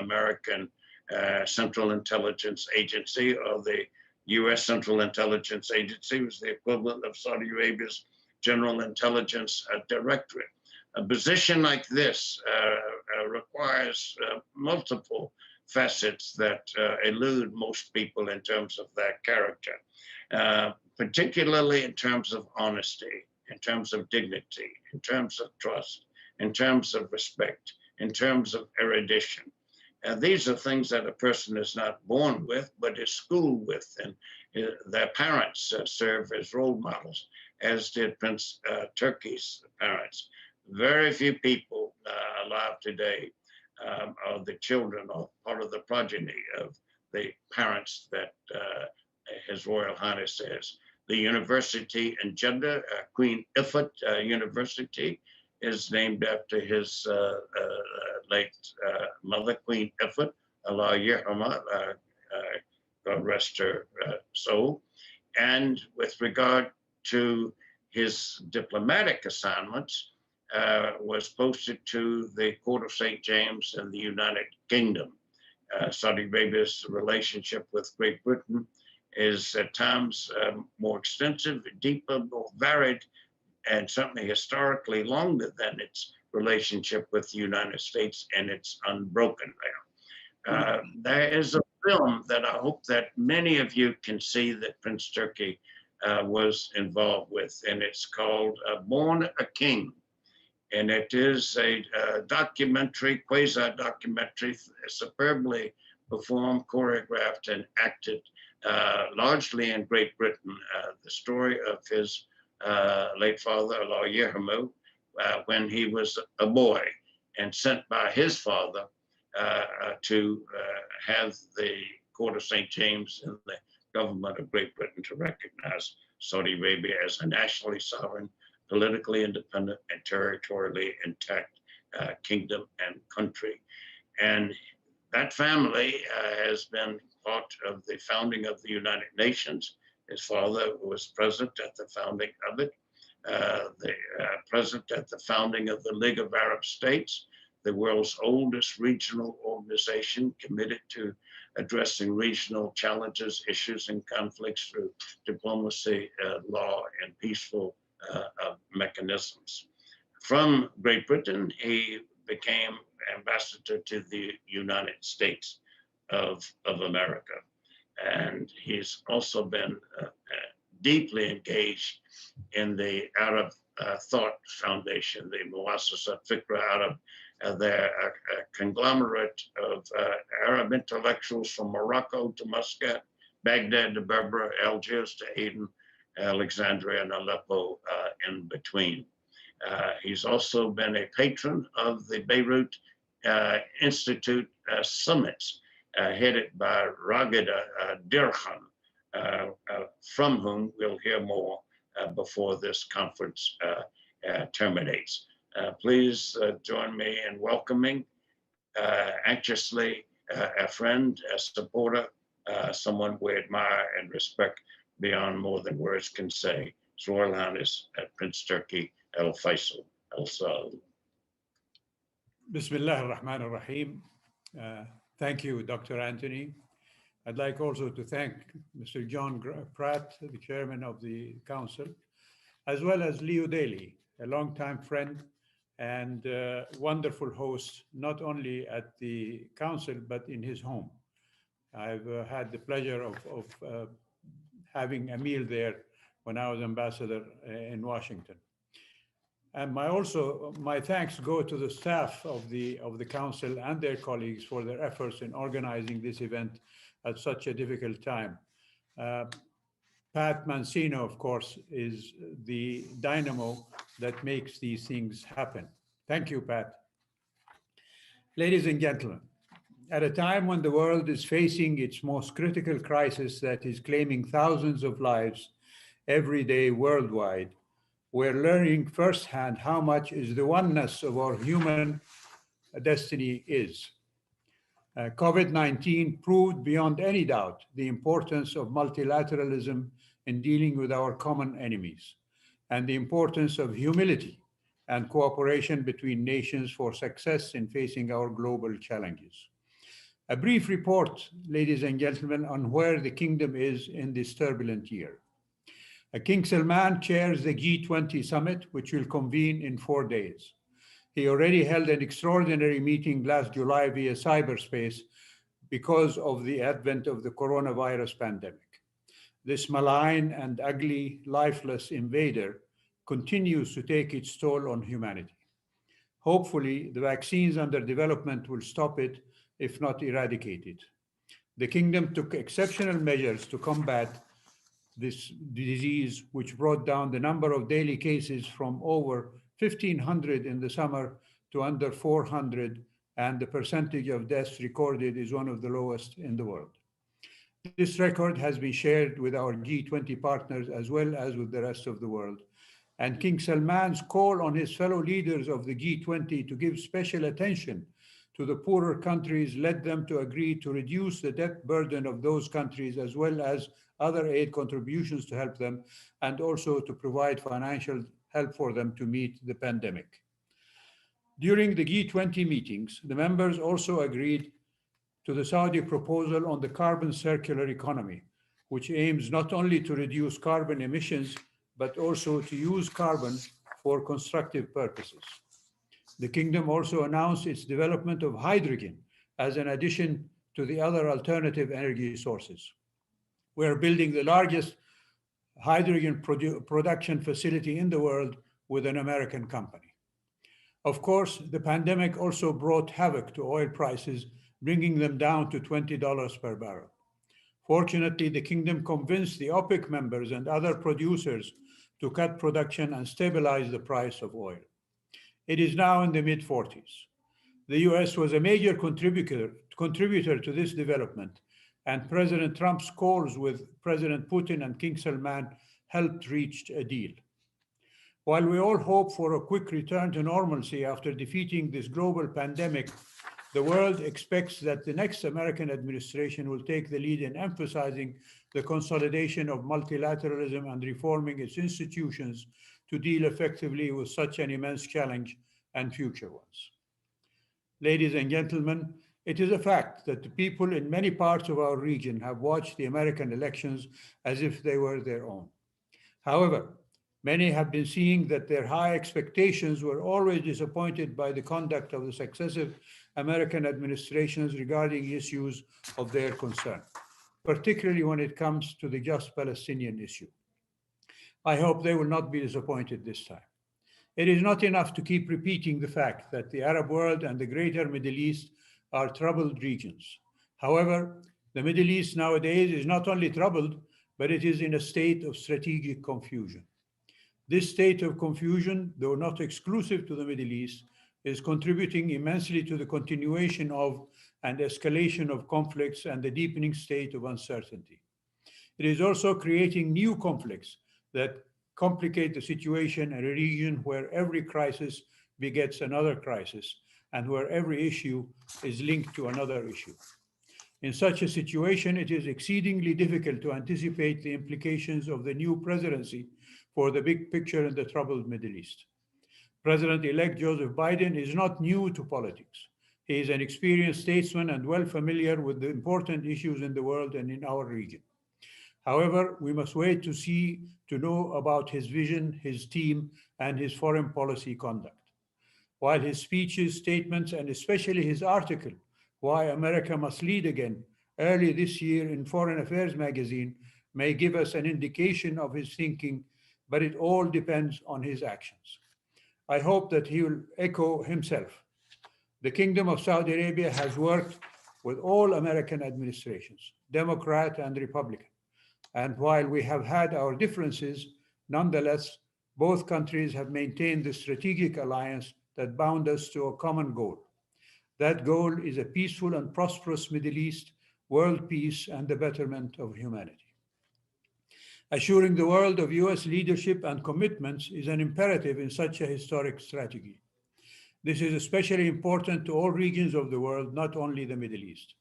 Speaker 2: American Central Intelligence Agency, or the U.S. Central Intelligence Agency was the equivalent of Saudi Arabia's General Intelligence Directorate. A position like this requires multiple facets that elude most people in terms of their character, particularly in terms of honesty, in terms of dignity, in terms of trust, in terms of respect, in terms of erudition. These are things that a person is not born with, but is schooled with, and their parents serve as role models, as did Prince Turki's parents. Very few people alive today are the children or part of the progeny of the parents that His Royal Highness is. The university in Jeddah, Queen Ifat University, is named after his late mother, Queen Ifat, Alyahya, God rest her soul. And with regard to his diplomatic assignments, was posted to the Court of St. James in the United Kingdom. Saudi Arabia's relationship with Great Britain is at times more extensive, deeper, more varied, and certainly historically longer than its relationship with the United States, and it's unbroken there. There is a film that I hope that many of you can see that Prince Turki was involved with, and it's called Born a King. And it is a documentary, quasi-documentary, superbly performed, choreographed, and acted largely in Great Britain. The story of his late father, Alyahya, when he was a boy and sent by his father to have the Court of St. James and the government of Great Britain to recognize Saudi Arabia as a nationally sovereign, politically independent, and territorially intact kingdom and country. And that family has been part of the founding of the United Nations. His father was present at the founding of it, present at the founding of the League of Arab States, the world's oldest regional organization committed to addressing regional challenges, issues, and conflicts through diplomacy, law, and peaceful mechanisms. From Great Britain, he became ambassador to the United States of America. And he's also been deeply engaged in the Arab Thought Foundation, the Muassasa Fikra Arab They're a conglomerate of Arab intellectuals from Morocco to Muscat, Baghdad to Berbera, Algiers to Aden, Alexandria and Aleppo in between. He's also been a patron of the Beirut Institute summits headed by Raghida Dirhan, from whom we'll hear more before this conference terminates. Please join me in welcoming anxiously a friend, a supporter, someone we admire and respect beyond more than words can say, His Royal Highness Prince Turki Al Faisal Al Saud.
Speaker 17: Bismillah ar-Rahman ar-Rahim. Thank you, Dr. Anthony. I'd like also to thank Mr. John Pratt, the chairman of the council, as well as Leo Daly, a longtime friend and wonderful host, not only at the council, but in his home. I've had the pleasure of having a meal there when I was ambassador in Washington. And my thanks go to the staff of the council and their colleagues for their efforts in organizing this event at such a difficult time. Pat Mancino, of course, is the dynamo that makes these things happen. Thank you, Pat. Ladies and gentlemen, at a time when the world is facing its most critical crisis that is claiming thousands of lives every day worldwide, we're learning firsthand how much is the oneness of our human destiny is. COVID-19 proved beyond any doubt the importance of multilateralism in dealing with our common enemies, and the importance of humility and cooperation between nations for success in facing our global challenges. A brief report, ladies and gentlemen, on where the kingdom is in this turbulent year. King Salman chairs the G20 summit, which will convene in 4 days. He already held an extraordinary meeting last July via cyberspace because of the advent of the coronavirus pandemic. This malign and ugly, lifeless invader continues to take its toll on humanity. Hopefully, the vaccines under development will stop it, if not eradicate it. The kingdom took exceptional measures to combat this disease, which brought down the number of daily cases from over 1,500 in the summer to under 400, and the percentage of deaths recorded is one of the lowest in the world. This record has been shared with our G20 partners as well as with the rest of the world. And King Salman's call on his fellow leaders of the G20 to give special attention to the poorer countries led them to agree to reduce the debt burden of those countries, as well as other aid contributions to help them, and also to provide financial help for them to meet the pandemic. During the G20 meetings, the members also agreed to the Saudi proposal on the carbon circular economy, which aims not only to reduce carbon emissions, but also to use carbon for constructive purposes. The kingdom also announced its development of hydrogen as an addition to the other alternative energy sources. We are building the largest hydrogen production facility in the world with an American company. Of course, the pandemic also brought havoc to oil prices, bringing them down to $20 per barrel. Fortunately, the kingdom convinced the OPEC members and other producers to cut production and stabilize the price of oil. It is now in the mid-40s. The US was a major contributor to this development, and President Trump's calls with President Putin and King Salman helped reach a deal. While we all hope for a quick return to normalcy after defeating this global pandemic, the world expects that the next American administration will take the lead in emphasizing the consolidation of multilateralism and reforming its institutions to deal effectively with such an immense challenge and future ones. Ladies and gentlemen, it is a fact that the people in many parts of our region have watched the American elections as if they were their own. However, many have been seeing that their high expectations were always disappointed by the conduct of the successive American administrations regarding issues of their concern, particularly when it comes to the just Palestinian issue. I hope they will not be disappointed this time. It is not enough to keep repeating the fact that the Arab world and the greater Middle East are troubled regions. However, the Middle East nowadays is not only troubled, but it is in a state of strategic confusion. This state of confusion, though not exclusive to the Middle East, is contributing immensely to the continuation of and escalation of conflicts and the deepening state of uncertainty. It is also creating new conflicts that complicate the situation in a region where every crisis begets another crisis and where every issue is linked to another issue. In such a situation, it is exceedingly difficult to anticipate the implications of the new presidency for the big picture in the troubled Middle East. President-elect Joseph Biden is not new to politics. He is an experienced statesman and well familiar with the important issues in the world and in our region. However, we must wait to know about his vision, his team, and his foreign policy conduct. While his speeches, statements, and especially his article, Why America Must Lead Again, early this year in Foreign Affairs magazine, may give us an indication of his thinking, but it all depends on his actions. I hope that he will echo himself. The Kingdom of Saudi Arabia has worked with all American administrations, Democrat and Republican. And while we have had our differences, nonetheless, both countries have maintained the strategic alliance that bound us to a common goal. That goal is a peaceful and prosperous Middle East, world peace, and the betterment of humanity. Assuring the world of US leadership and commitments is an imperative in such a historic strategy. This is especially important to all regions of the world, not only the Middle East.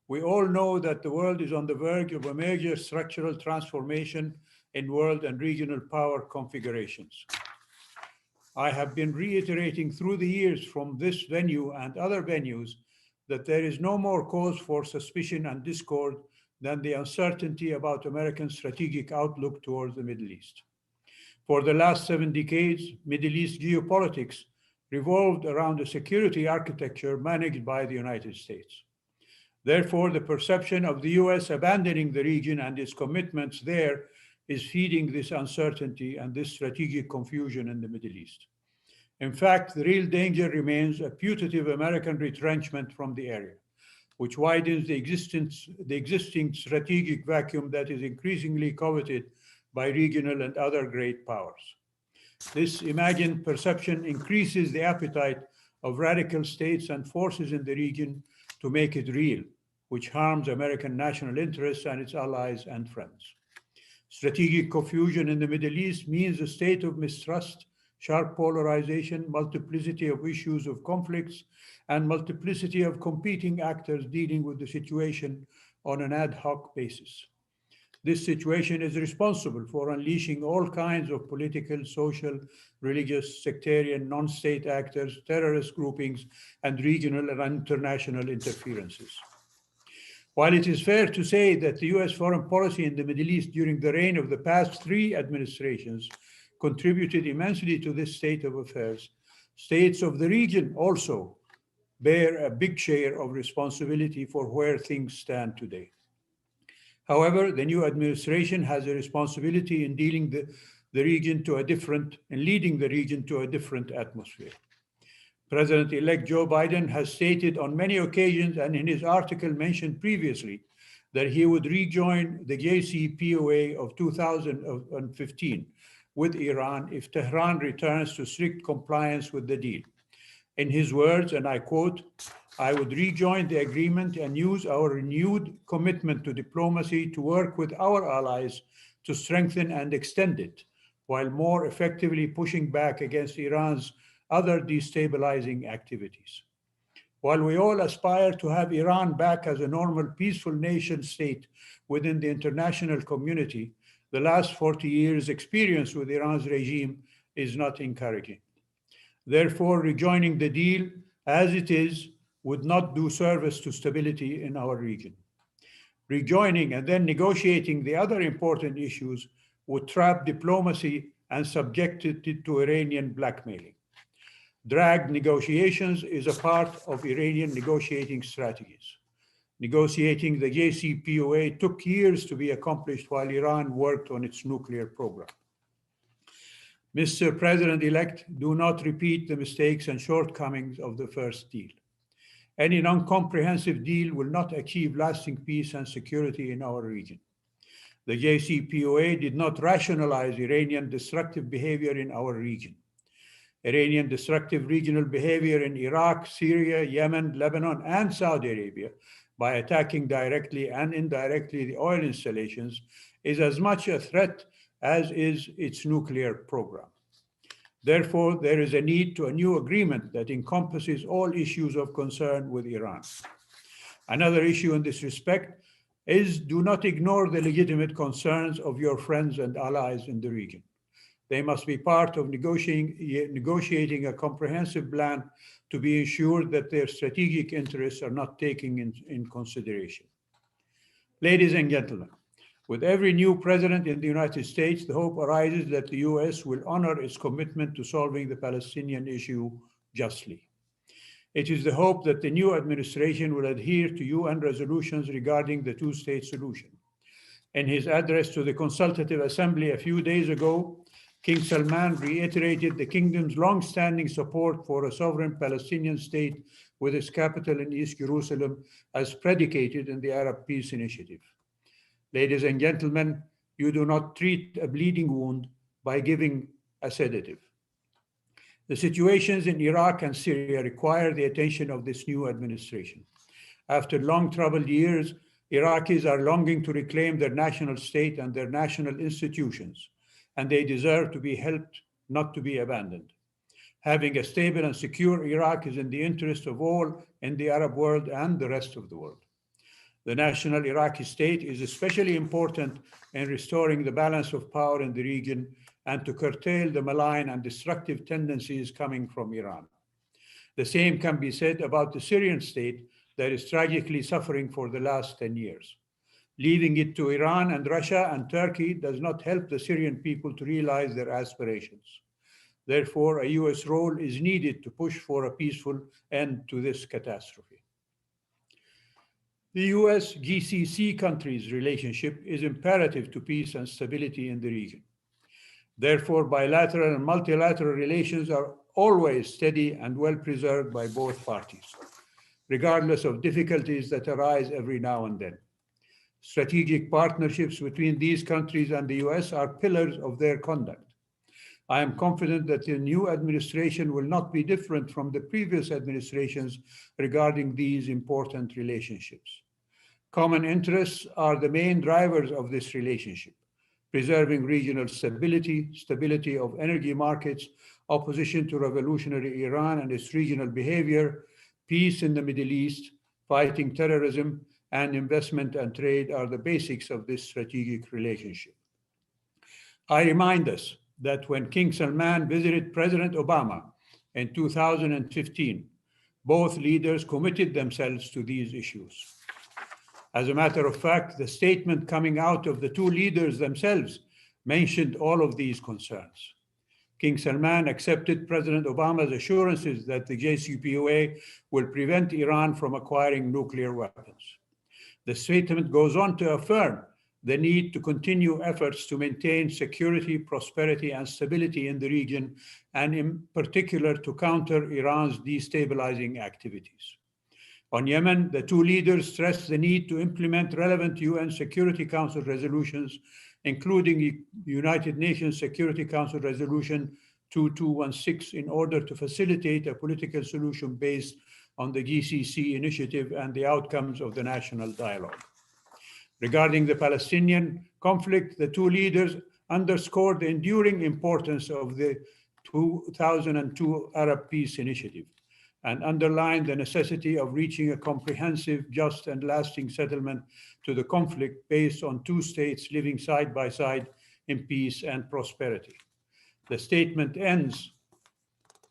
Speaker 17: We all know that the world is on the verge of a major structural transformation in world and regional power configurations. I have been reiterating through the years from this venue and other venues that there is no more cause for suspicion and discord than the uncertainty about American strategic outlook towards the Middle East. For the last 7 decades, Middle East geopolitics revolved around a security architecture managed by the United States. Therefore, the perception of the US abandoning the region and its commitments there is feeding this uncertainty and this strategic confusion in the Middle East. In fact, the real danger remains a putative American retrenchment from the area, which widens the existing strategic vacuum that is increasingly coveted by regional and other great powers. This imagined perception increases the appetite of radical states and forces in the region to make it real, which harms American national interests and its allies and friends. Strategic confusion in the Middle East means a state of mistrust, sharp polarization, multiplicity of issues of conflicts, and multiplicity of competing actors dealing with the situation on an ad hoc basis. This situation is responsible for unleashing all kinds of political, social, religious, sectarian, non-state actors, terrorist groupings, and regional and international interferences. While it is fair to say that the US foreign policy in the Middle East during the reign of the past 3 administrations contributed immensely to this state of affairs, states of the region also bear a big share of responsibility for where things stand today. However, the new administration has a responsibility in leading the region to a different atmosphere. President-elect Joe Biden has stated on many occasions and in his article mentioned previously that he would rejoin the JCPOA of 2015 with Iran if Tehran returns to strict compliance with the deal. In his words, and I quote, "I would rejoin the agreement and use our renewed commitment to diplomacy to work with our allies to strengthen and extend it, while more effectively pushing back against Iran's other destabilizing activities. While we all aspire to have Iran back as a normal, peaceful nation state within the international community, the last 40 years' experience with Iran's regime is not encouraging. Therefore, rejoining the deal as it is would not do service to stability in our region. Rejoining and then negotiating the other important issues would trap diplomacy and subject it to Iranian blackmailing. Drag negotiations is a part of Iranian negotiating strategies. Negotiating the JCPOA took years to be accomplished while Iran worked on its nuclear program. Mr. President-elect, do not repeat the mistakes and shortcomings of the first deal. Any non-comprehensive deal will not achieve lasting peace and security in our region. The JCPOA did not rationalize Iranian destructive behavior in our region. Iranian destructive regional behavior in Iraq, Syria, Yemen, Lebanon, and Saudi Arabia by attacking directly and indirectly the oil installations is as much a threat as is its nuclear program. Therefore, there is a need to a new agreement that encompasses all issues of concern with Iran. Another issue in this respect is do not ignore the legitimate concerns of your friends and allies in the region. They must be part of negotiating a comprehensive plan to be ensured that their strategic interests are not taken in consideration. Ladies and gentlemen, with every new president in the United States, the hope arises that the US will honor its commitment to solving the Palestinian issue justly. It is the hope that the new administration will adhere to UN resolutions regarding the two-state solution. In his address to the Consultative Assembly a few days ago, King Salman reiterated the kingdom's long-standing support for a sovereign Palestinian state with its capital in East Jerusalem as predicated in the Arab Peace Initiative. Ladies and gentlemen, you do not treat a bleeding wound by giving a sedative. The situations in Iraq and Syria require the attention of this new administration. After long troubled years, Iraqis are longing to reclaim their national state and their national institutions, and they deserve to be helped, not to be abandoned. Having a stable and secure Iraq is in the interest of all in the Arab world and the rest of the world. The national Iraqi state is especially important in restoring the balance of power in the region and to curtail the malign and destructive tendencies coming from Iran. The same can be said about the Syrian state that is tragically suffering for the last 10 years. Leaving it to Iran and Russia and Turkey does not help the Syrian people to realize their aspirations. Therefore, a US role is needed to push for a peaceful end to this catastrophe. The US GCC countries' relationship is imperative to peace and stability in the region. Therefore, bilateral and multilateral relations are always steady and well preserved by both parties, regardless of difficulties that arise every now and then. Strategic partnerships between these countries and the US are pillars of their conduct. I am confident that the new administration will not be different from the previous administrations regarding these important relationships. Common interests are the main drivers of this relationship: preserving regional stability, stability of energy markets, opposition to revolutionary Iran and its regional behavior, peace in the Middle East, fighting terrorism, and investment and trade are the basics of this strategic relationship. I remind us that when King Salman visited President Obama in 2015, both leaders committed themselves to these issues. As a matter of fact, the statement coming out of the two leaders themselves mentioned all of these concerns. King Salman accepted President Obama's assurances that the JCPOA will prevent Iran from acquiring nuclear weapons. The statement goes on to affirm the need to continue efforts to maintain security, prosperity, and stability in the region, and in particular to counter Iran's destabilizing activities. On Yemen, the two leaders stressed the need to implement relevant UN Security Council resolutions, including United Nations Security Council Resolution 2216, in order to facilitate a political solution based on the GCC initiative and the outcomes of the national dialogue. Regarding the Palestinian conflict, the two leaders underscored the enduring importance of the 2002 Arab Peace Initiative and underlined the necessity of reaching a comprehensive, just, and lasting settlement to the conflict based on two states living side by side in peace and prosperity. The statement ends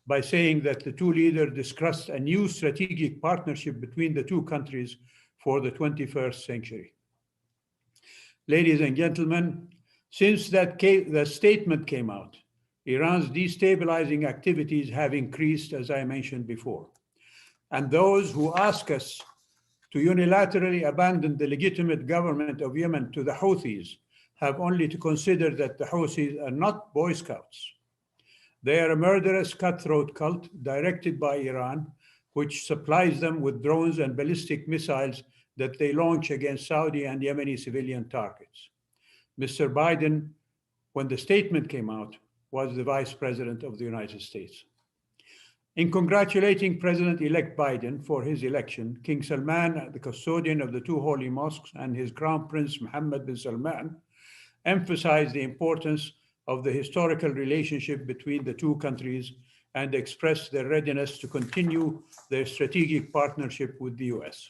Speaker 17: by saying that the two leaders discussed a new strategic partnership between the two countries for the 21st century. Ladies and gentlemen, since that statement came out, Iran's destabilizing activities have increased, as I mentioned before. And those who ask us to unilaterally abandon the legitimate government of Yemen to the Houthis have only to consider that the Houthis are not Boy Scouts. They are a murderous cutthroat cult directed by Iran, which supplies them with drones and ballistic missiles that they launch against Saudi and Yemeni civilian targets. Mr. Biden, when the statement came out, was the Vice President of the United States. In congratulating President-elect Biden for his election, King Salman, the custodian of the two holy mosques, and his Crown Prince Mohammed bin Salman emphasized the importance of the historical relationship between the two countries and expressed their readiness to continue their strategic partnership with the U.S.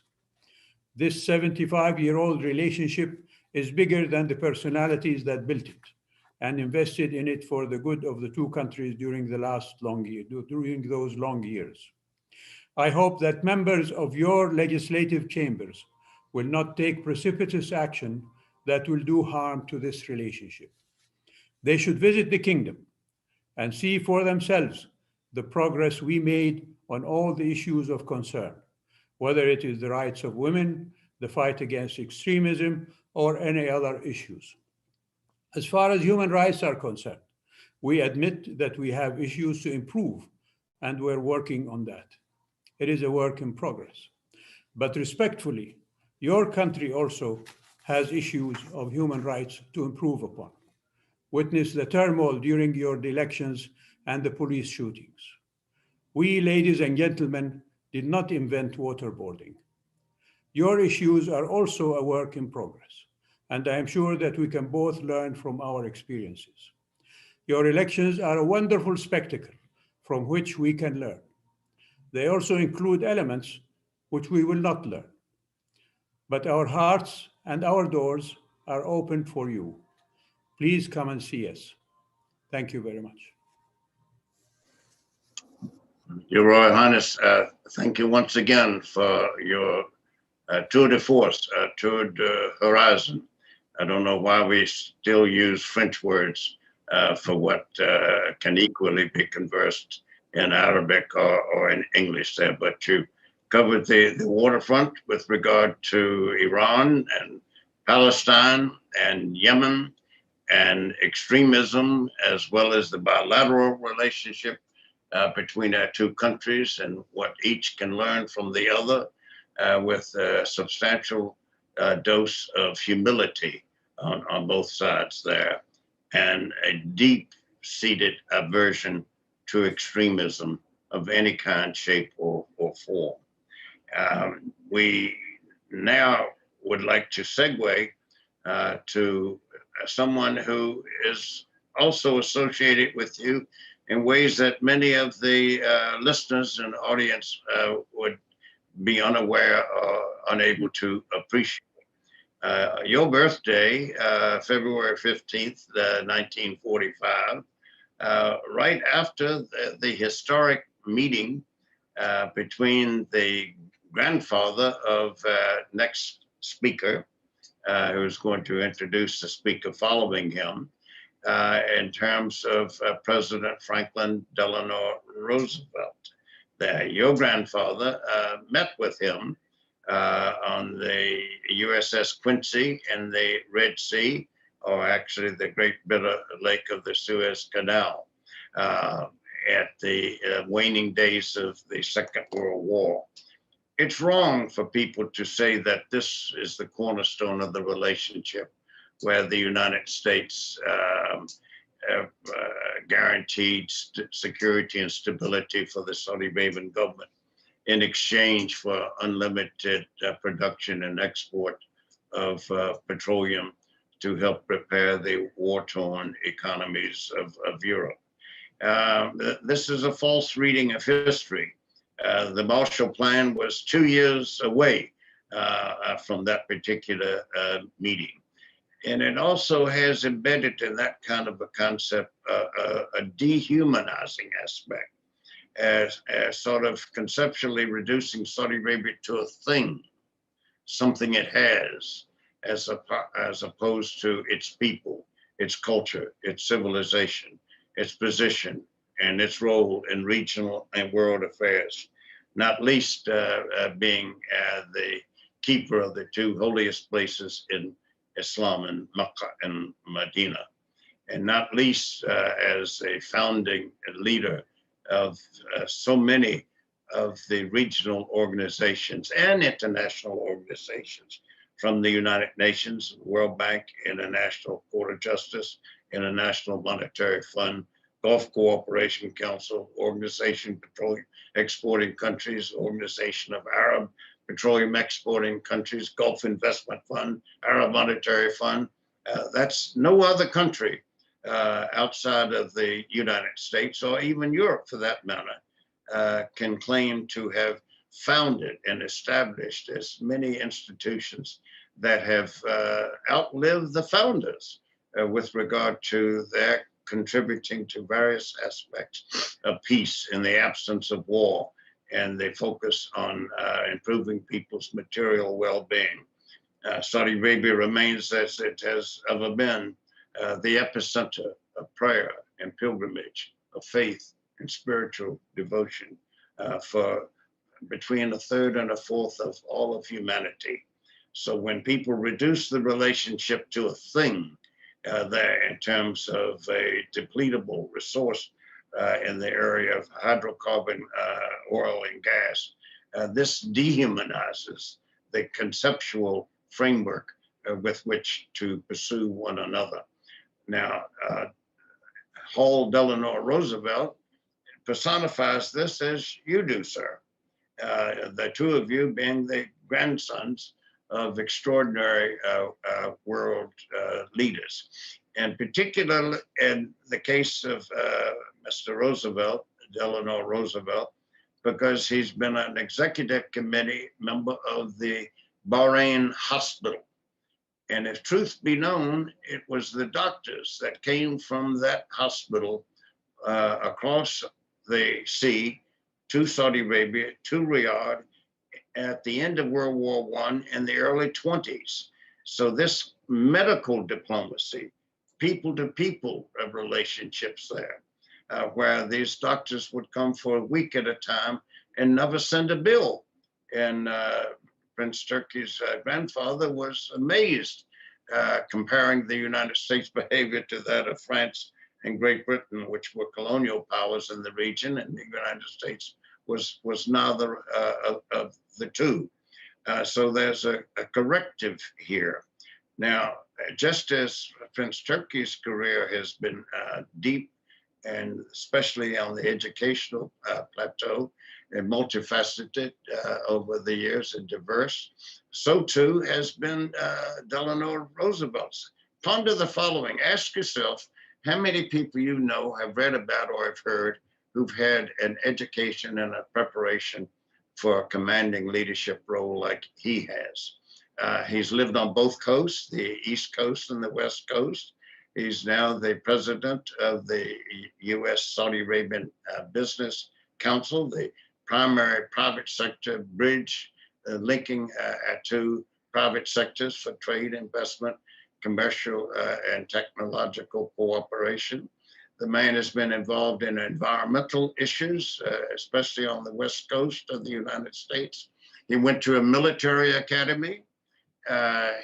Speaker 17: This 75-year-old relationship is bigger than the personalities that built it and invested in it for the good of the two countries during those long years. I hope that members of your legislative chambers will not take precipitous action that will do harm to this relationship. They should visit the kingdom and see for themselves the progress we made on all the issues of concern, whether it is the rights of women, the fight against extremism, or any other issues. As far as human rights are concerned, we admit that we have issues to improve, and we're working on that. It is a work in progress. But respectfully, your country also has issues of human rights to improve upon. Witness the turmoil during your elections and the police shootings. We, ladies and gentlemen, did not invent waterboarding. Your issues are also a work in progress, and I am sure that we can both learn from our experiences. Your elections are a wonderful spectacle from which we can learn. They also include elements which we will not learn. But our hearts and our doors are open for you. Please come and see us. Thank you very much.
Speaker 2: Your Royal Highness, thank you once again for your tour de force, tour de horizon. I don't know why we still use French words for what can equally be conversed in Arabic or in English there, but you covered the waterfront with regard to Iran and Palestine and Yemen and extremism, as well as the bilateral relationship between our two countries and what each can learn from the other with a substantial dose of humility on both sides there, and a deep-seated aversion to extremism of any kind, shape, or form. We now would like to segue to someone who is also associated with you in ways that many of the listeners and audience would be unaware or unable to appreciate. Your birthday, February 15th, 1945, right after the historic meeting between the grandfather of next speaker, who's going to introduce the speaker following him, in terms of President Franklin Delano Roosevelt. Your grandfather met with him on the USS Quincy in the Red Sea, or actually the Great Bitter Lake of the Suez Canal, at the waning days of the Second World War. It's wrong for people to say that this is the cornerstone of the relationship, where the United States guaranteed security and stability for the Saudi Arabian government in exchange for unlimited production and export of petroleum to help repair the war-torn economies of Europe. This is a false reading of history. The Marshall Plan was 2 years away from that particular meeting. And it also has embedded in that kind of a concept a dehumanizing aspect, as sort of conceptually reducing Saudi Arabia to a thing, something it has, as opposed to its people, its culture, its civilization, its position, and its role in regional and world affairs, not least being the keeper of the two holiest places in Islam in Mecca and Medina. and not least as a founding leader of so many of the regional organizations and international organizations, from the United Nations, World Bank, International Court of Justice, International Monetary Fund, Gulf Cooperation Council, Organization of Petroleum Exporting Countries, Organization of Arab Petroleum Exporting Countries, Gulf Investment Fund, Arab Monetary Fund. That's no other country outside of the United States, or even Europe for that matter, can claim to have founded and established as many institutions that have outlived the founders with regard to their contributing to various aspects of peace in the absence of war, and they focus on improving people's material well-being. Saudi Arabia remains, as it has ever been, the epicenter of prayer and pilgrimage, of faith and spiritual devotion for between a third and a fourth of all of humanity. So when people reduce the relationship to a thing there in terms of a depletable resource in the area of hydrocarbon, oil and gas, this dehumanizes the conceptual framework with which to pursue one another. Now, Hall Delano Roosevelt personifies this as you do, sir. The two of you being the grandsons of extraordinary world leaders. And particularly in the case of Mr. Roosevelt, Delano Roosevelt, because he's been an executive committee member of the Bahrain Hospital. And if truth be known, it was the doctors that came from that hospital across the sea to Saudi Arabia, to Riyadh, at the end of World War I in the early 20s. So this medical diplomacy, people-to-people relationships there, where these doctors would come for a week at a time and never send a bill. And Prince Turki's grandfather was amazed, comparing the United States behavior to that of France and Great Britain, which were colonial powers in the region, and the United States was neither of the two. So there's a corrective here. Now, just as Prince Turki's career has been deep, and especially on the educational plateau, and multifaceted over the years and diverse, so too has been Delano Roosevelt's. Ponder the following. Ask yourself how many people you know have read about or have heard who've had an education and a preparation for a commanding leadership role like he has. He's lived on both coasts, the East Coast and the West Coast. He's now the president of the U.S. Saudi Arabian Business Council, the primary private sector bridge linking two private sectors for trade, investment, commercial and technological cooperation. The man has been involved in environmental issues, especially on the West Coast of the United States. He went to a military academy.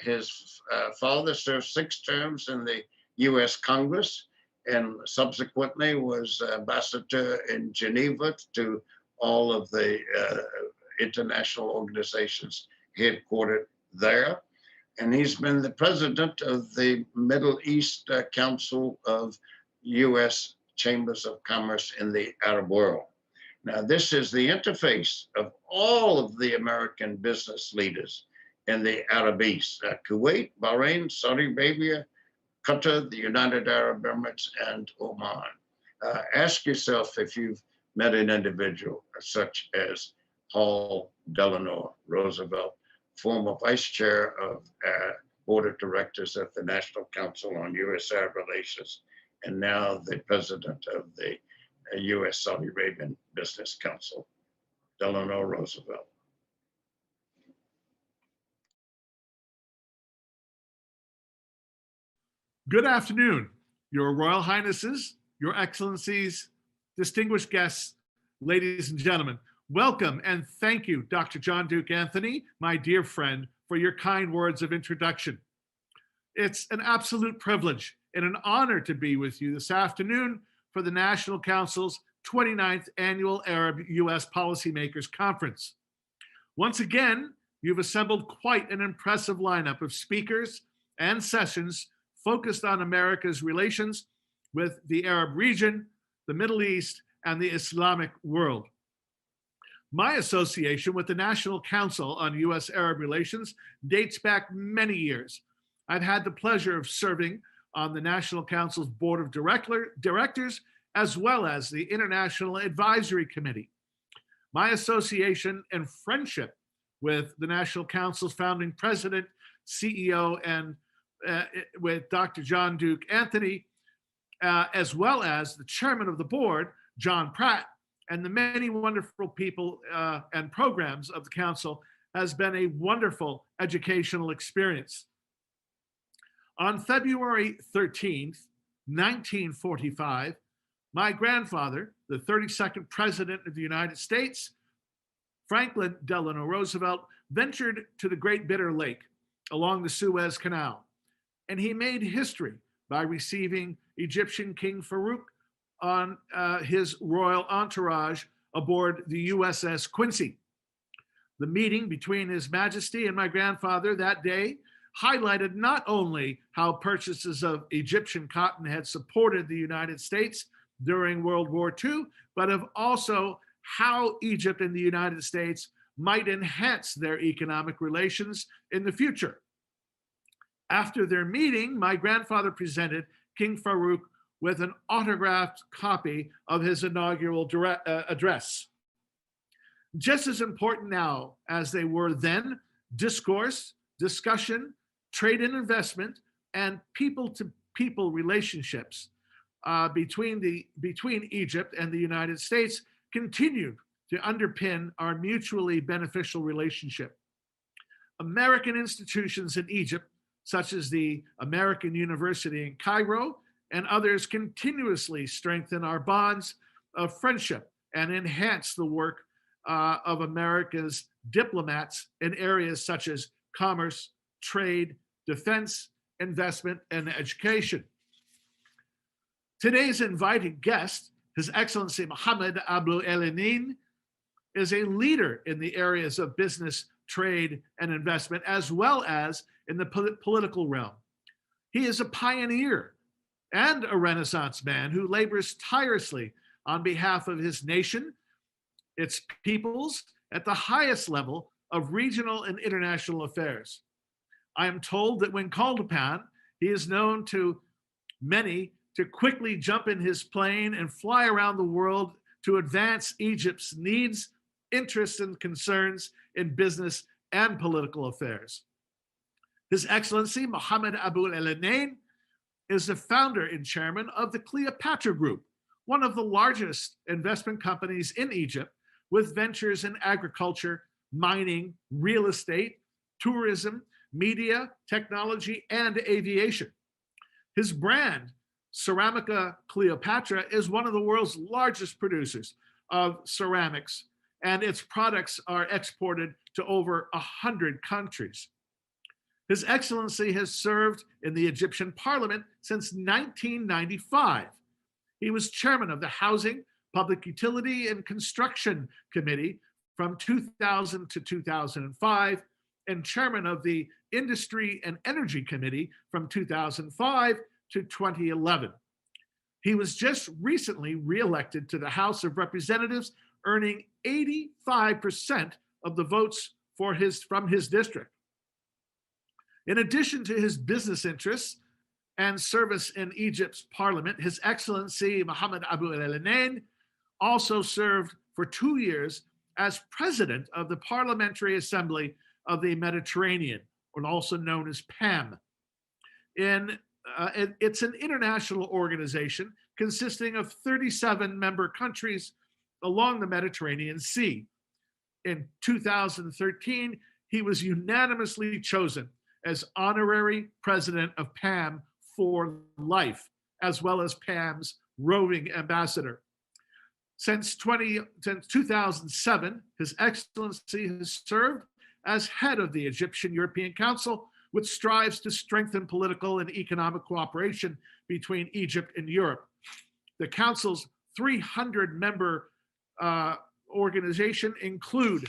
Speaker 2: His father served 6 terms in the U.S. Congress and subsequently was ambassador in Geneva to all of the international organizations headquartered there. And he's been the president of the Middle East Council of U.S. Chambers of Commerce in the Arab world. Now, this is the interface of all of the American business leaders in the Arab East, Kuwait, Bahrain, Saudi Arabia, Qatar, the United Arab Emirates, and Oman. Ask yourself if you've met an individual such as Hall Delano Roosevelt, former vice chair of board of directors at the National Council on U.S. Arab Relations, and now the president of the U.S. Saudi Arabian Business Council, Delano Roosevelt.
Speaker 18: Good afternoon, Your Royal Highnesses, Your Excellencies, distinguished guests, ladies and gentlemen. Welcome and thank you, Dr. John Duke Anthony, my dear friend, for your kind words of introduction. It's an absolute privilege and an honor to be with you this afternoon for the National Council's 29th Annual Arab-U.S. Policymakers Conference. Once again, you've assembled quite an impressive lineup of speakers and sessions focused on America's relations with the Arab region, the Middle East, and the Islamic world. My association with the National Council on U.S.-Arab Relations dates back many years. I've had the pleasure of serving on the National Council's Board of Directors, as well as the International Advisory Committee. My association and friendship with the National Council's founding president, CEO, and with Dr. John Duke Anthony, as well as the chairman of the board, John Pratt, and the many wonderful people and programs of the council has been a wonderful educational experience. On February 13th, 1945, my grandfather, the 32nd President of the United States, Franklin Delano Roosevelt, ventured to the Great Bitter Lake along the Suez Canal, and he made history by receiving Egyptian King Farouk on his royal entourage aboard the USS Quincy. The meeting between His Majesty and my grandfather that day highlighted not only how purchases of Egyptian cotton had supported the United States during World War II, but of also how Egypt and the United States might enhance their economic relations in the future. After their meeting, my grandfather presented King Farouk with an autographed copy of his inaugural address. Just as important now as they were then, discourse, discussion, trade and investment, and people-to-people relationships between Egypt and the United States continued to underpin our mutually beneficial relationship. American institutions in Egypt, such as the American University in Cairo and others, continuously strengthen our bonds of friendship and enhance the work of America's diplomats in areas such as commerce, trade, defense, investment, and education. Today's invited guest, His Excellency Mohammed Abu Elenin, is a leader in the areas of business, trade, and investment, as well as in the political realm. He is a pioneer and a Renaissance man who labors tirelessly on behalf of his nation, its peoples, at the highest level of regional and international affairs. I am told that when called upon, he is known to many to quickly jump in his plane and fly around the world to advance Egypt's needs, interests, and concerns in business and political affairs. His Excellency Mohammed Abu Elenin is the founder and chairman of the Cleopatra Group, one of the largest investment companies in Egypt, with ventures in agriculture, mining, real estate, tourism, media, technology, and aviation. His brand, Ceramica Cleopatra, is one of the world's largest producers of ceramics, and its products are exported to over 100 countries. His Excellency has served in the Egyptian parliament since 1995. He was chairman of the Housing, Public Utility, and Construction Committee from 2000 to 2005, and chairman of the Industry and Energy Committee from 2005 to 2011. He was just recently reelected to the House of Representatives, earning 85% of the votes from his district. In addition to his business interests and service in Egypt's parliament, His Excellency Mohammed Abu Elenin also served for 2 years as president of the Parliamentary Assembly of the Mediterranean, or also known as PAM. It's an international organization consisting of 37 member countries along the Mediterranean Sea. In 2013, he was unanimously chosen as honorary president of PAM for life, as well as PAM's roving ambassador. Since 2007, His Excellency has served as head of the Egyptian European Council, which strives to strengthen political and economic cooperation between Egypt and Europe. The Council's 300-member organization include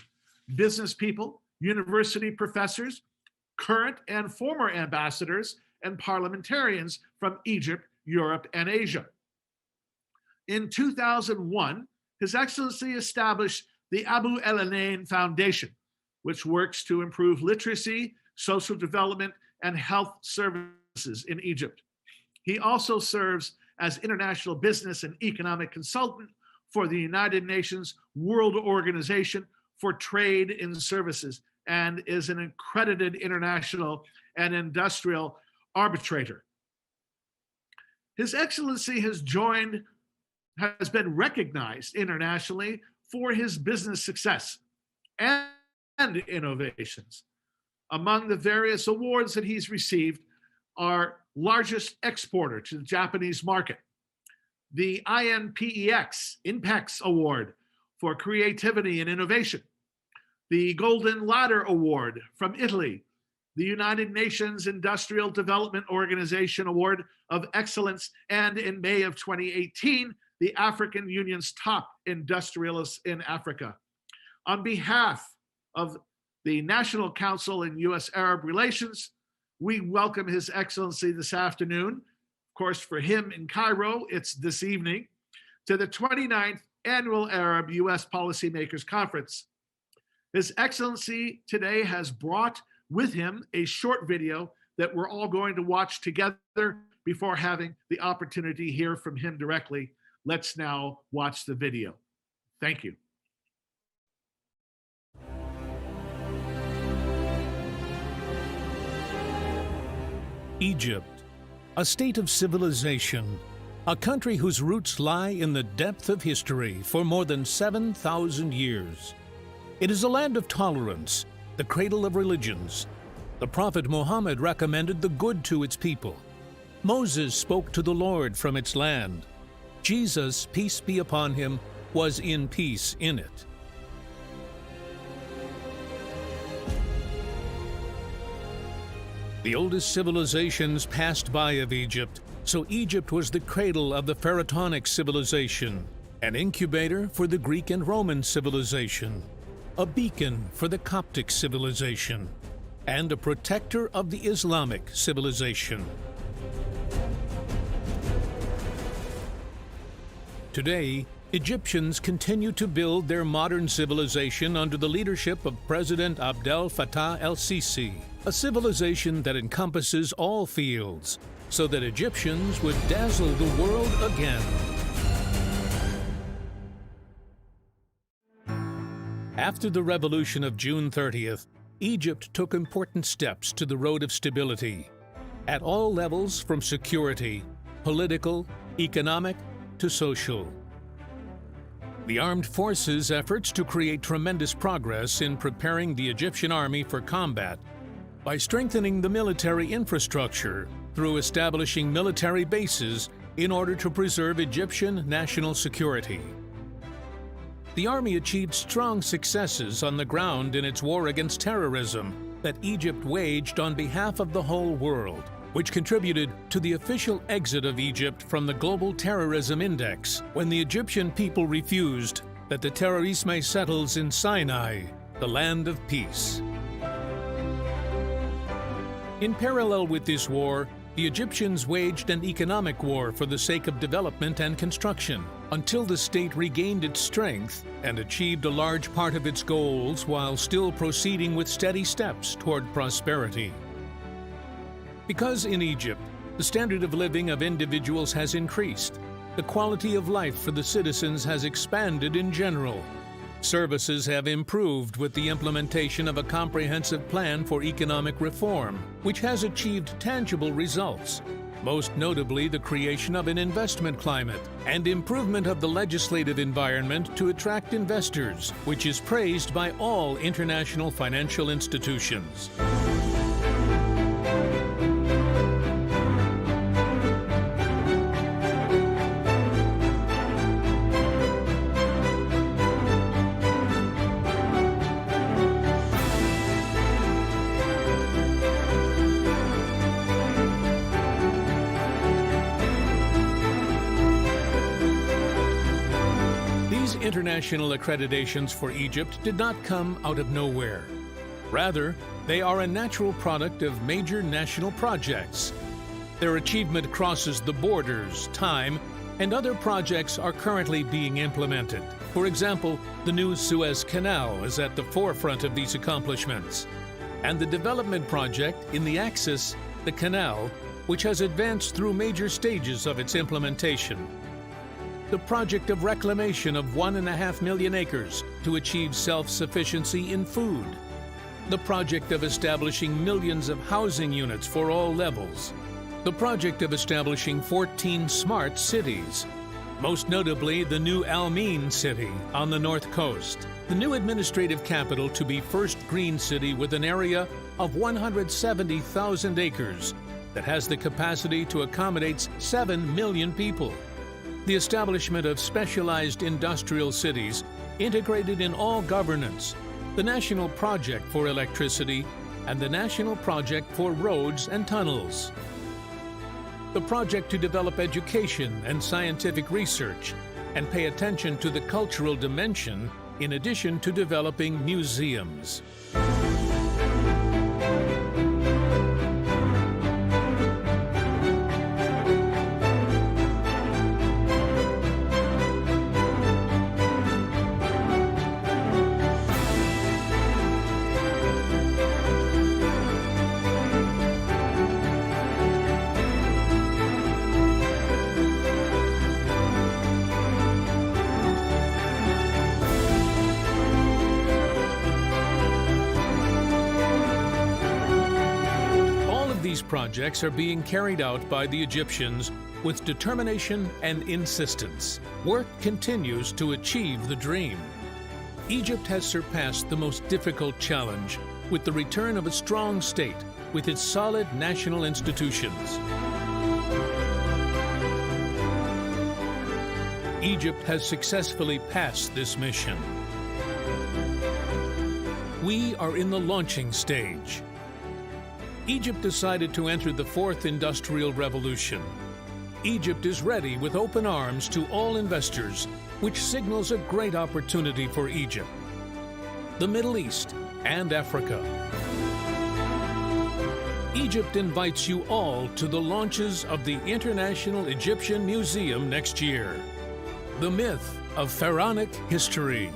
Speaker 18: business people, university professors, current and former ambassadors, and parliamentarians from Egypt, Europe, and Asia. In 2001, His Excellency established the Abu Elenin Foundation, which works to improve literacy, social development, and health services in Egypt. He also serves as international business and economic consultant for the United Nations World Organization for Trade in Services and is an accredited international and industrial arbitrator. His Excellency has been recognized internationally for his business success and innovations. Among the various awards that he's received are largest exporter to the Japanese market, the INPEX Award for Creativity and Innovation, the Golden Ladder Award from Italy, the United Nations Industrial Development Organization Award of Excellence, and in May of 2018, the African Union's Top Industrialists in Africa. On behalf of the National Council in U.S. Arab Relations, we welcome His Excellency this afternoon. Of course, for him in Cairo, it's this evening, to the 29th Annual Arab-U.S. Policymakers Conference. His Excellency today has brought with him a short video that we're all going to watch together before having the opportunity to hear from him directly. Let's now watch the video. Thank you.
Speaker 19: Egypt, a state of civilization, a country whose roots lie in the depth of history for more than 7,000 years. It is a land of tolerance, the cradle of religions. The Prophet Muhammad recommended the good to its people. Moses spoke to the Lord from its land. Jesus, peace be upon him, was in peace in it. The oldest civilizations passed by of Egypt, so Egypt was the cradle of the Pharaonic civilization, an incubator for the Greek and Roman civilization, a beacon for the Coptic civilization, and a protector of the Islamic civilization. Today, Egyptians continue to build their modern civilization under the leadership of President Abdel Fattah el-Sisi, a civilization that encompasses all fields, so that Egyptians would dazzle the world again. After the revolution of June 30th, Egypt took important steps to the road of stability, at all levels from security, political, economic, to social. The armed forces' efforts to create tremendous progress in preparing the Egyptian army for combat by strengthening the military infrastructure through establishing military bases in order to preserve Egyptian national security. The army achieved strong successes on the ground in its war against terrorism that Egypt waged on behalf of the whole world, which contributed to the official exit of Egypt from the Global Terrorism Index when the Egyptian people refused that the terrorisme settles in Sinai, the land of peace. In parallel with this war, the Egyptians waged an economic war for the sake of development and construction, until the state regained its strength and achieved a large part of its goals while still proceeding with steady steps toward prosperity. Because in Egypt, the standard of living of individuals has increased, the quality of life for the citizens has expanded in general. Services have improved with the implementation of a comprehensive plan for economic reform, which has achieved tangible results, most notably the creation of an investment climate and improvement of the legislative environment to attract investors, which is praised by all international financial institutions. These international accreditations for Egypt did not come out of nowhere. Rather, they are a natural product of major national projects. Their achievement crosses the borders, time, and other projects are currently being implemented. For example, the new Suez Canal is at the forefront of these accomplishments, and the development project in the Axis, the canal, which has advanced through major stages of its implementation. The project of reclamation of 1.5 million acres to achieve self-sufficiency in food. The project of establishing millions of housing units for all levels. The project of establishing 14 smart cities, most notably the new Al Ain city on the north coast, the new administrative capital to be first green city with an area of 170,000 acres that has the capacity to accommodate 7 million people. The establishment of specialized industrial cities integrated in all governance, the National Project for Electricity, and the National Project for Roads and Tunnels. The project to develop education and scientific research and pay attention to the cultural dimension in addition to developing museums. These projects are being carried out by the Egyptians with determination and insistence. Work continues to achieve the dream. Egypt has surpassed the most difficult challenge with the return of a strong state with its solid national institutions. Egypt has successfully passed this mission. We are in the launching stage. Egypt decided to enter the fourth industrial revolution. Egypt is ready with open arms to all investors, which signals a great opportunity for Egypt, the Middle East, and Africa. Egypt invites you all to the launches of the International Egyptian Museum next year. The myth of pharaonic history.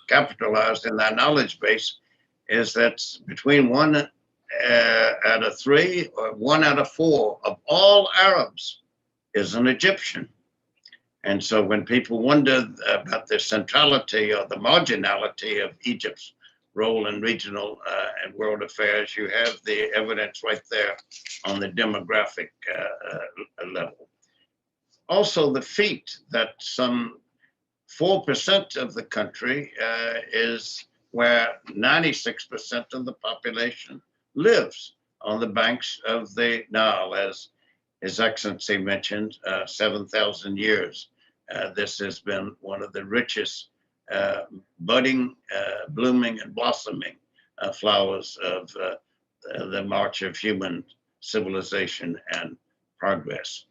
Speaker 2: Capitalized in that knowledge base is that between 1 out of 3 or 1 out of 4 of all Arabs is an Egyptian. And so when people wonder about the centrality or the marginality of Egypt's role in regional and world affairs, you have the evidence right there on the demographic level. Also, the feat that some 4% of the country is where 96% of the population lives, on the banks of the Nile, as His Excellency mentioned, 7,000 years. This has been one of the richest budding, blooming, and blossoming flowers of the march of human civilization and progress.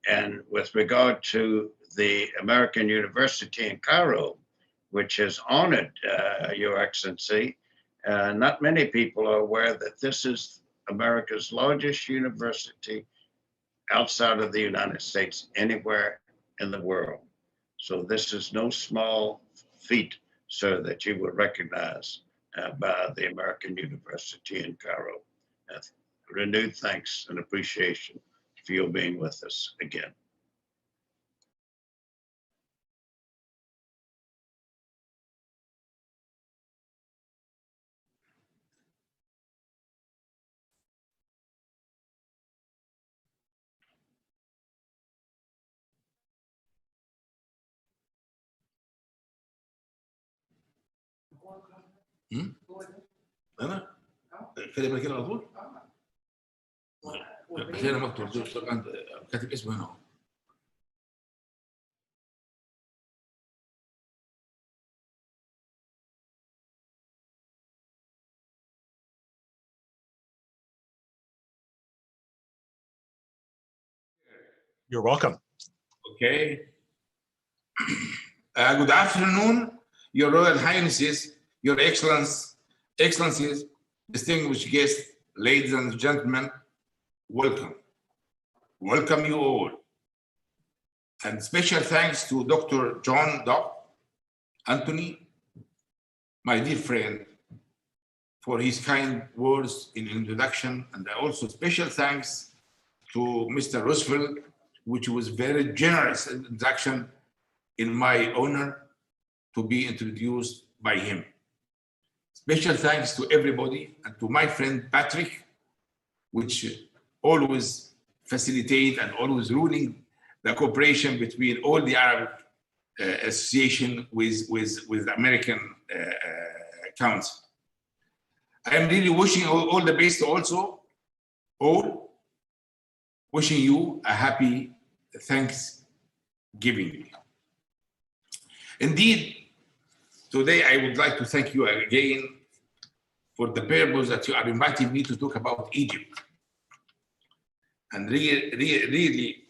Speaker 2: And with regard to the American University in Cairo, which has honored Your Excellency, not many people are aware that this is America's largest university outside of the United States anywhere in the world. So this is no small feat, sir, that you would recognize by the American University in Cairo. Renewed thanks and appreciation for your being with us again.
Speaker 20: انا الكلمه كده على طول عشان انا مكتوب كاتب اسمه هنا.
Speaker 21: You're welcome.
Speaker 20: Okay. Good afternoon, Your Royal Highnesses, Your Excellencies, distinguished guests, ladies and gentlemen, welcome. Welcome you all. And special thanks to Dr. John Doc Anthony, my dear friend, for his kind words in introduction. And also special thanks to Mr. Roosevelt, which was very generous introduction in my honor to be introduced by him. Special thanks to everybody and to my friend Patrick, which always facilitate and always ruling the cooperation between all the Arab association with American Council. I am really wishing all the best also, all wishing you a happy Thanksgiving. Indeed, today I would like to thank you again for the purpose that you are inviting me to talk about Egypt. And really,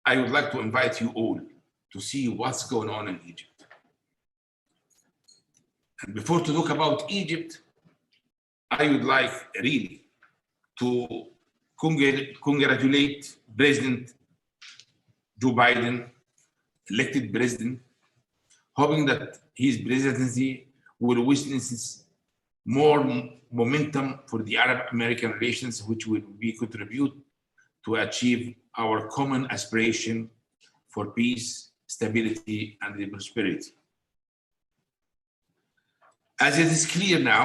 Speaker 20: I would like to invite you all to see what's going on in Egypt. And before to talk about Egypt, I would like really to congratulate President Joe Biden, elected president, hoping that his presidency will witness more momentum for the Arab-American relations, which will contribute to achieve our common aspiration for peace, stability, and prosperity. As it is clear now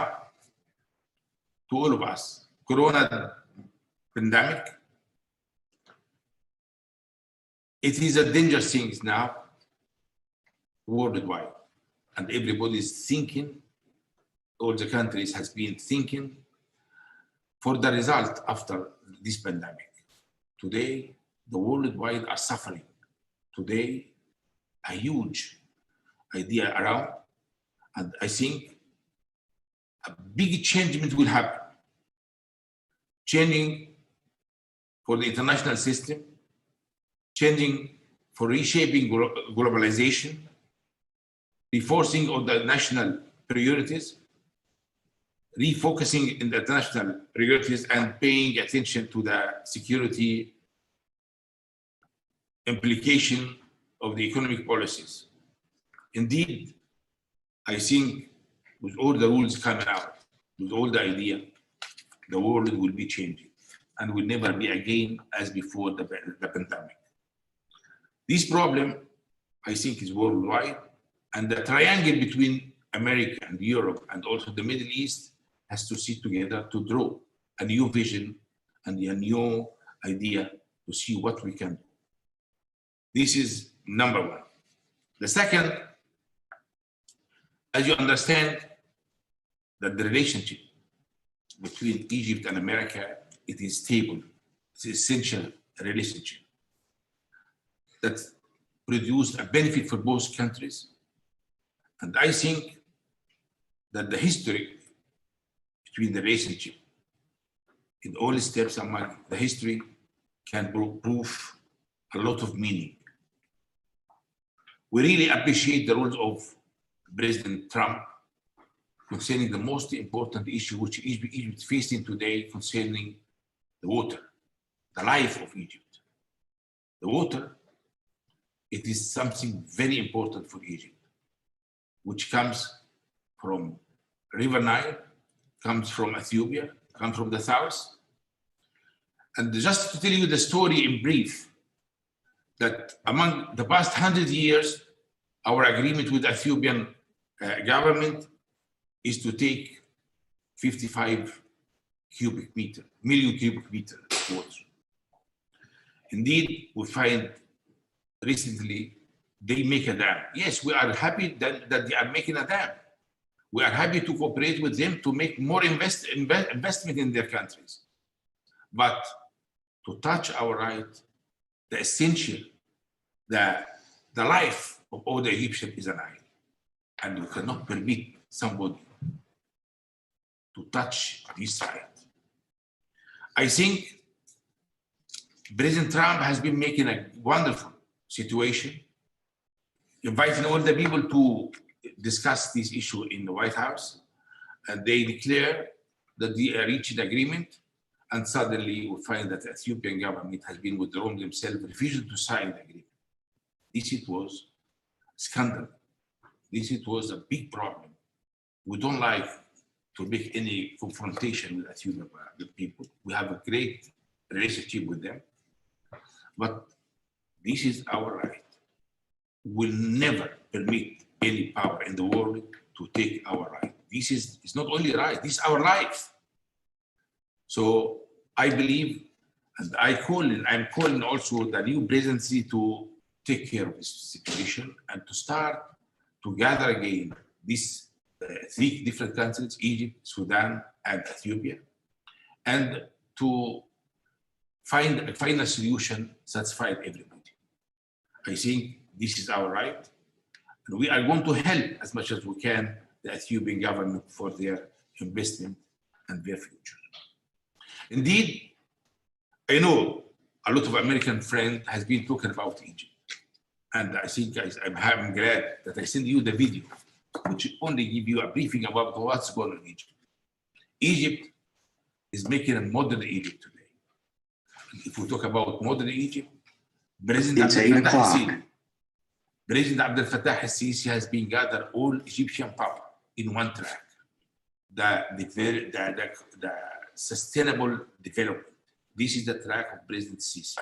Speaker 20: to all of us, Corona pandemic, it is a dangerous thing now worldwide, and everybody is thinking, all the countries has been thinking for the result after this pandemic. Today, the worldwide are suffering. Today, a huge idea around, and I think a big change will happen. Changing for the international system, changing for reshaping globalization, reinforcing of the national priorities, refocusing in the international priorities, and paying attention to the security implication of the economic policies. Indeed, I think with all the rules coming out, with all the idea, the world will be changing and will never be again as before the pandemic. This problem, I think, is worldwide, and the triangle between America and Europe and also the Middle East has to sit together to draw a new vision and a new idea to see what we can do. This is number one. The second, as you understand, that the relationship between Egypt and America, it is stable. It's an essential relationship that produced a benefit for both countries. And I think that the history between the relationship in all steps among the history can prove a lot of meaning. We really appreciate the roles of President Trump concerning the most important issue which Egypt is facing today concerning the water, the life of Egypt. The water, it is something very important for Egypt, which comes from River Nile, comes from Ethiopia, comes from the south. And just to tell you the story in brief, that among the past 100 years, our agreement with Ethiopian government is to take 55 million cubic meter of water. Indeed, we find recently they make a dam. Yes, we are happy that they are making a dam. We are happy to cooperate with them to make more investment in their countries. But to touch our right, the essential, the life of all the Egyptians is an eye. And we cannot permit somebody to touch this right. I think President Trump has been making a wonderful situation, inviting all the people to discuss this issue in the White House, and they declare that they are reaching agreement, and suddenly we find that the Ethiopian government has been withdrawn themselves, refusing to sign the agreement. This it was scandal. This it was a big problem. We don't like to make any confrontation with Ethiopian people. We have a great relationship with them, but this is our right. We'll never permit any power in the world to take our right. This is it's not only right, this is our life. So I believe, and I'm calling also the new presidency to take care of this situation and to start to gather again these 3 different countries, Egypt, Sudan, and Ethiopia, and to find a solution satisfying everybody. I think this is our right. And we are going to help as much as we can the Ethiopian government for their investment and their future. Indeed, I know a lot of American friends has been talking about Egypt. And I think I'm glad that I send you the video, which only give you a briefing about what's going on in Egypt. Egypt is making a modern Egypt today. If we talk about modern Egypt, President Abdel Fattah al-Sisi has been gathered all Egyptian power in one track, the sustainable development. This is the track of President Sisi.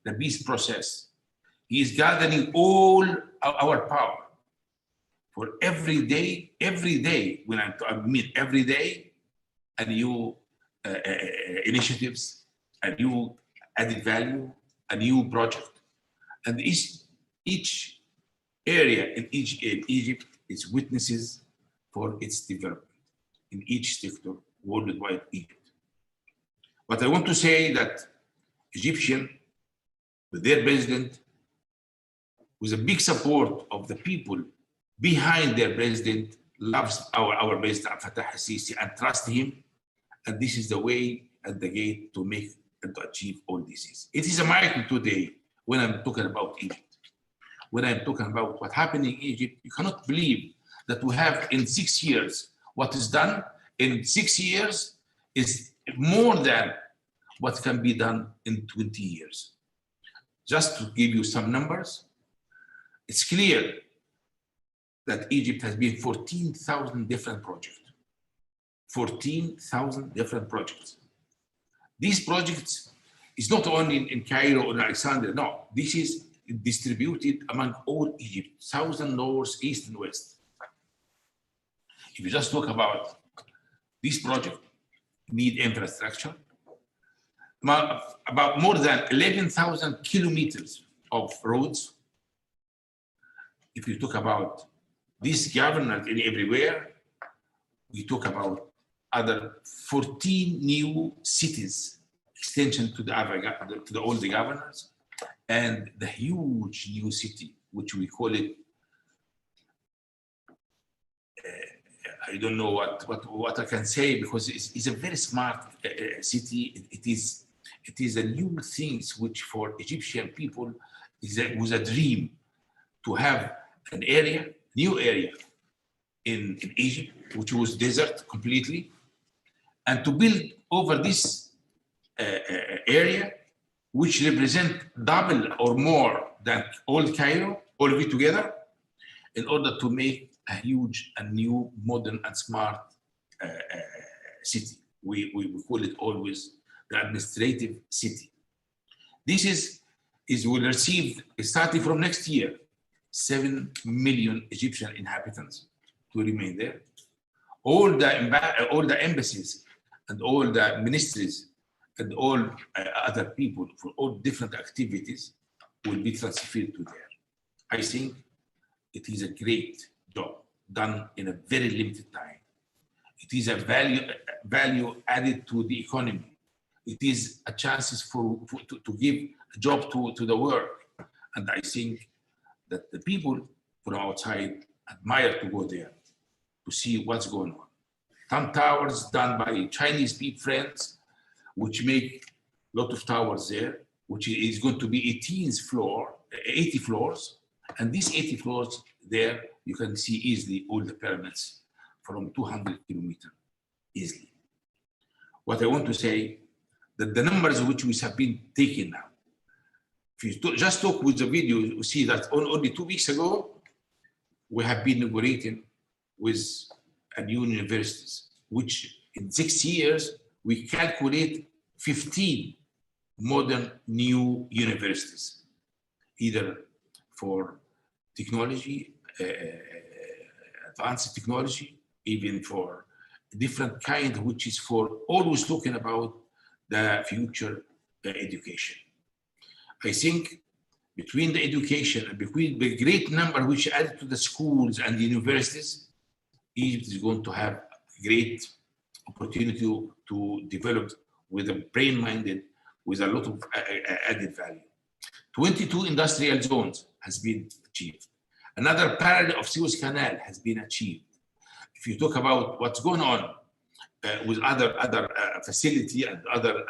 Speaker 20: The peace process. He is gathering all our power for every day, when I mean every day, a new initiatives, a new added value, a new project. And each area in Egypt is witnesses for its development in each sector, worldwide Egypt. But I want to say that Egyptian, with their president, with a big support of the people behind their president, loves our president Fattah al-Sisi and trust him. And this is the way and the gate to make and to achieve all this. It is a miracle today when I'm talking about Egypt. When I'm talking about what happened in Egypt, you cannot believe that we have in 6 years, what is done in 6 years is more than what can be done in 20 years. Just to give you some numbers, it's clear that Egypt has been 14,000 different projects. 14,000 different projects. These projects is not only in Cairo or Alexandria, no, this is distributed among all Egypt, southern, north, east, and west. If you just talk about this project, need infrastructure, about more than 11,000 kilometers of roads. If you talk about this governance in everywhere, we talk about other 14 new cities, extension to the old governors, and the huge new city, which we call it, I don't know what I can say, because it's a very smart city. It is a new things which for Egyptian people was a dream to have an area, new area in Egypt, which was desert completely, and to build over this area, which represent double or more than old Cairo, all of it together, in order to make a huge and new, modern and smart city. We call it always the administrative city. This will receive, starting from next year, 7 million Egyptian inhabitants to remain there. All the embassies and all the ministries and all other people for all different activities will be transferred to there. I think it is a great job. done in a very limited time. It is a value added to the economy. It is a chance to give a job to the world. And I think that the people from outside admire to go there to see what's going on. Some towers done by Chinese big friends, which make a lot of towers there, which is going to be 80 floors. And these 80 floors there, you can see easily all the pyramids from 200 kilometers easily. What I want to say, that the numbers which we have been taken now, if you just talk with the video, you see that only 2 weeks ago, we have been inaugurating with a new universities, which in 6 years, we calculate 15 modern new universities, either for technology, advanced technology, even for different kind, which is for always looking about the future education. I think between the education and between the great number which added to the schools and the universities, Egypt is going to have great opportunity to develop with a brain-minded, with a lot of added value. 22 industrial zones has been achieved. Another parallel of Suez Canal has been achieved. If you talk about what's going on with other facility and other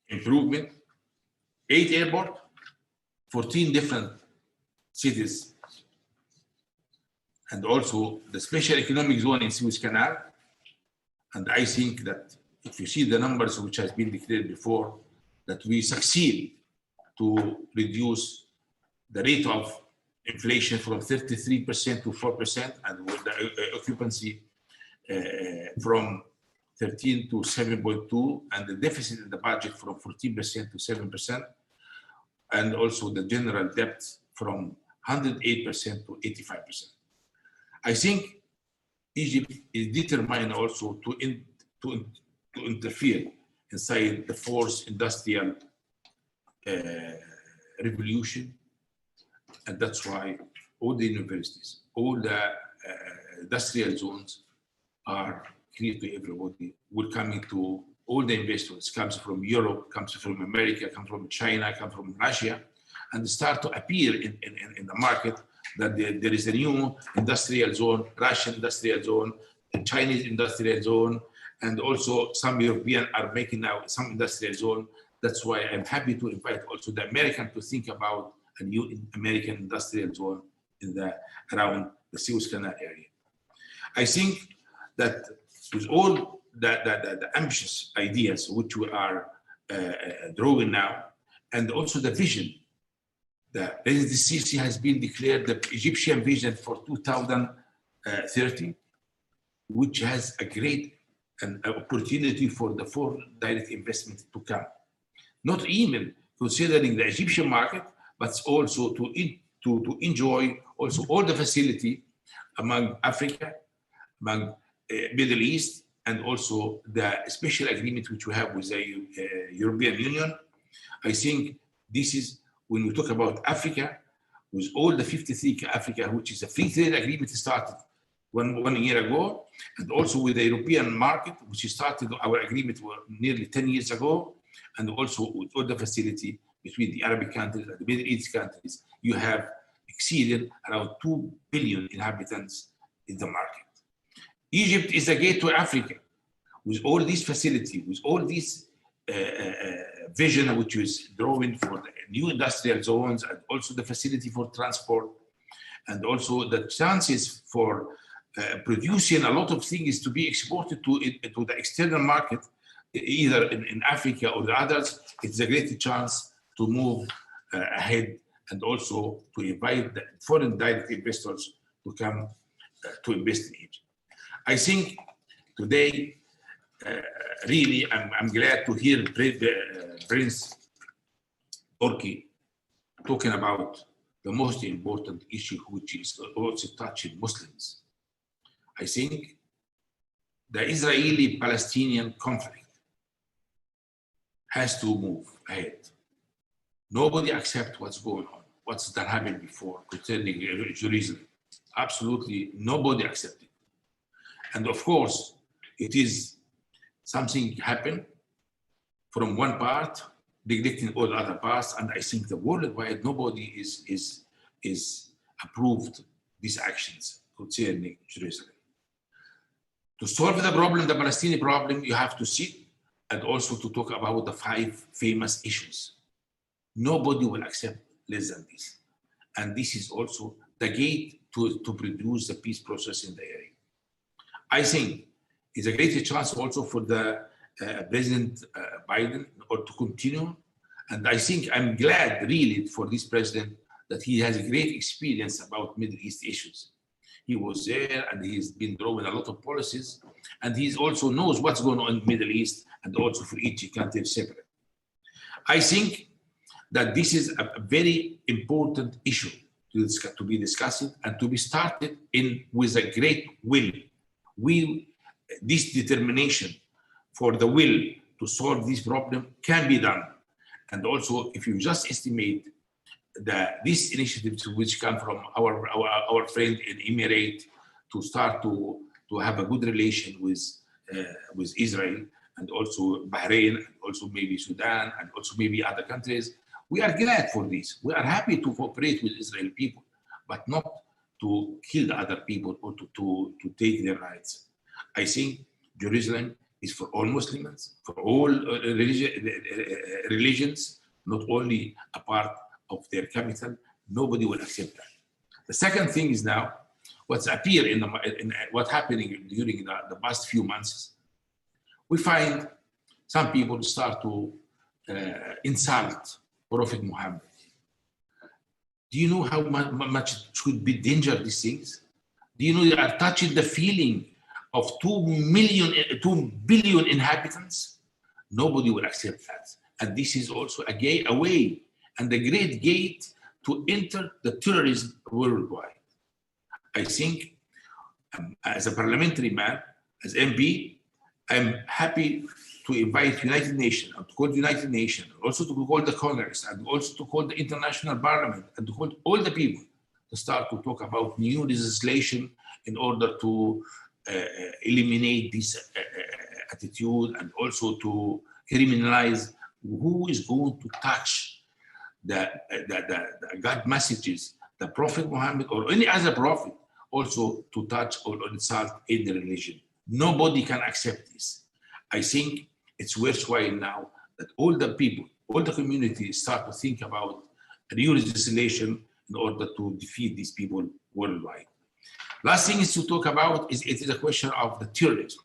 Speaker 20: improvement, 8 airports, 14 different cities, and also the special economic zone in Suez Canal. And I think that if you see the numbers which has been declared before, that we succeed to reduce the rate of inflation from 33% to 4%, and with the occupancy from 13 to 7.2, and the deficit in the budget from 14% to 7%, and also the general debt from 108% to 85%. I think Egypt is determined also to interfere inside the fourth industrial revolution, and that's why all the universities, all the industrial zones are clear to everybody. Will come into all the investors, comes from Europe, comes from America, comes from China, comes from Russia, and start to appear in the market that there is a new industrial zone, Russian industrial zone, a Chinese industrial zone, and also some European are making now some industrial zone. That's why I'm happy to invite also the American to think about a new American industrial zone around the Suez Canal area. I think that with all the ambitious ideas which we are drawing now, and also the vision, the President Sisi has been declared the Egyptian vision for 2030, which has a great opportunity for the foreign direct investment to come. Not even considering the Egyptian market, but also to enjoy also all the facility among Africa, among Middle East, and also the special agreement which we have with the European Union. I think this is, when we talk about Africa, with all the 53 Africa, which is a free trade agreement started one year ago, and also with the European market, which started our agreement nearly 10 years ago, and also with all the facility between the Arabic countries and the Middle East countries, you have exceeded around 2 billion inhabitants in the market. Egypt is a gate to Africa, with all these facility, with all these vision which is drawing for the new industrial zones, and also the facility for transport, and also the chances for producing a lot of things to be exported to the external market, either in Africa or the others. It's a great chance to move ahead, and also to invite the foreign direct investors to come to invest in Egypt. I think today, really, I'm glad to hear Prince Turki talking about the most important issue, which is also touching Muslims. I think the Israeli-Palestinian conflict has to move ahead. Nobody accepts what's going on, what's that happened before concerning Jerusalem. Absolutely nobody accepted. And of course, it is something happened from one part, neglecting all the other parts. And I think the worldwide, nobody is approved these actions concerning Jerusalem. To solve the problem, the Palestinian problem, you have to sit and also to talk about the 5 famous issues. Nobody will accept less than this. And this is also the gate to produce the peace process in the area. I think it's a great chance also for the President Biden or to continue. And I think I'm glad really for this president that he has a great experience about Middle East issues. He was there and he's been drawing a lot of policies, and he also knows what's going on in the Middle East and also for each country separate. I think that this is a very important issue to be discussed and to be started with a great will. This determination for the will to solve this problem can be done. And also, if you just estimate that these initiatives which come from our friend in Emirate to start to have a good relation with Israel and also Bahrain and also maybe Sudan and also maybe other countries, we are glad for this. We are happy to cooperate with Israeli people, but not to kill the other people or to take their rights. I think Jerusalem is for all Muslims, for all religions, not only a part of their capital. Nobody will accept that. The second thing is now what's appeared in what's happening during the past few months. We find some people start to insult Prophet Muhammad. Do you know how much it could be dangerous, these things? Do you know they are touching the feeling of 2 billion inhabitants? Nobody will accept that. And this is also a way and a great gate to enter the terrorism worldwide. I think as a parliamentary man, as MP, I'm happy to invite United Nations, and to call the United Nations, also to call the Congress, and also to call the international parliament, and to call all the people to start to talk about new legislation in order to eliminate this attitude and also to criminalize who is going to touch the God messages, the Prophet Muhammad or any other prophet, also to touch or insult any religion. Nobody can accept this. I think it's worthwhile now that all the people, all the community start to think about a new legislation in order to defeat these people worldwide. Last thing is to talk about it is a question of the terrorism.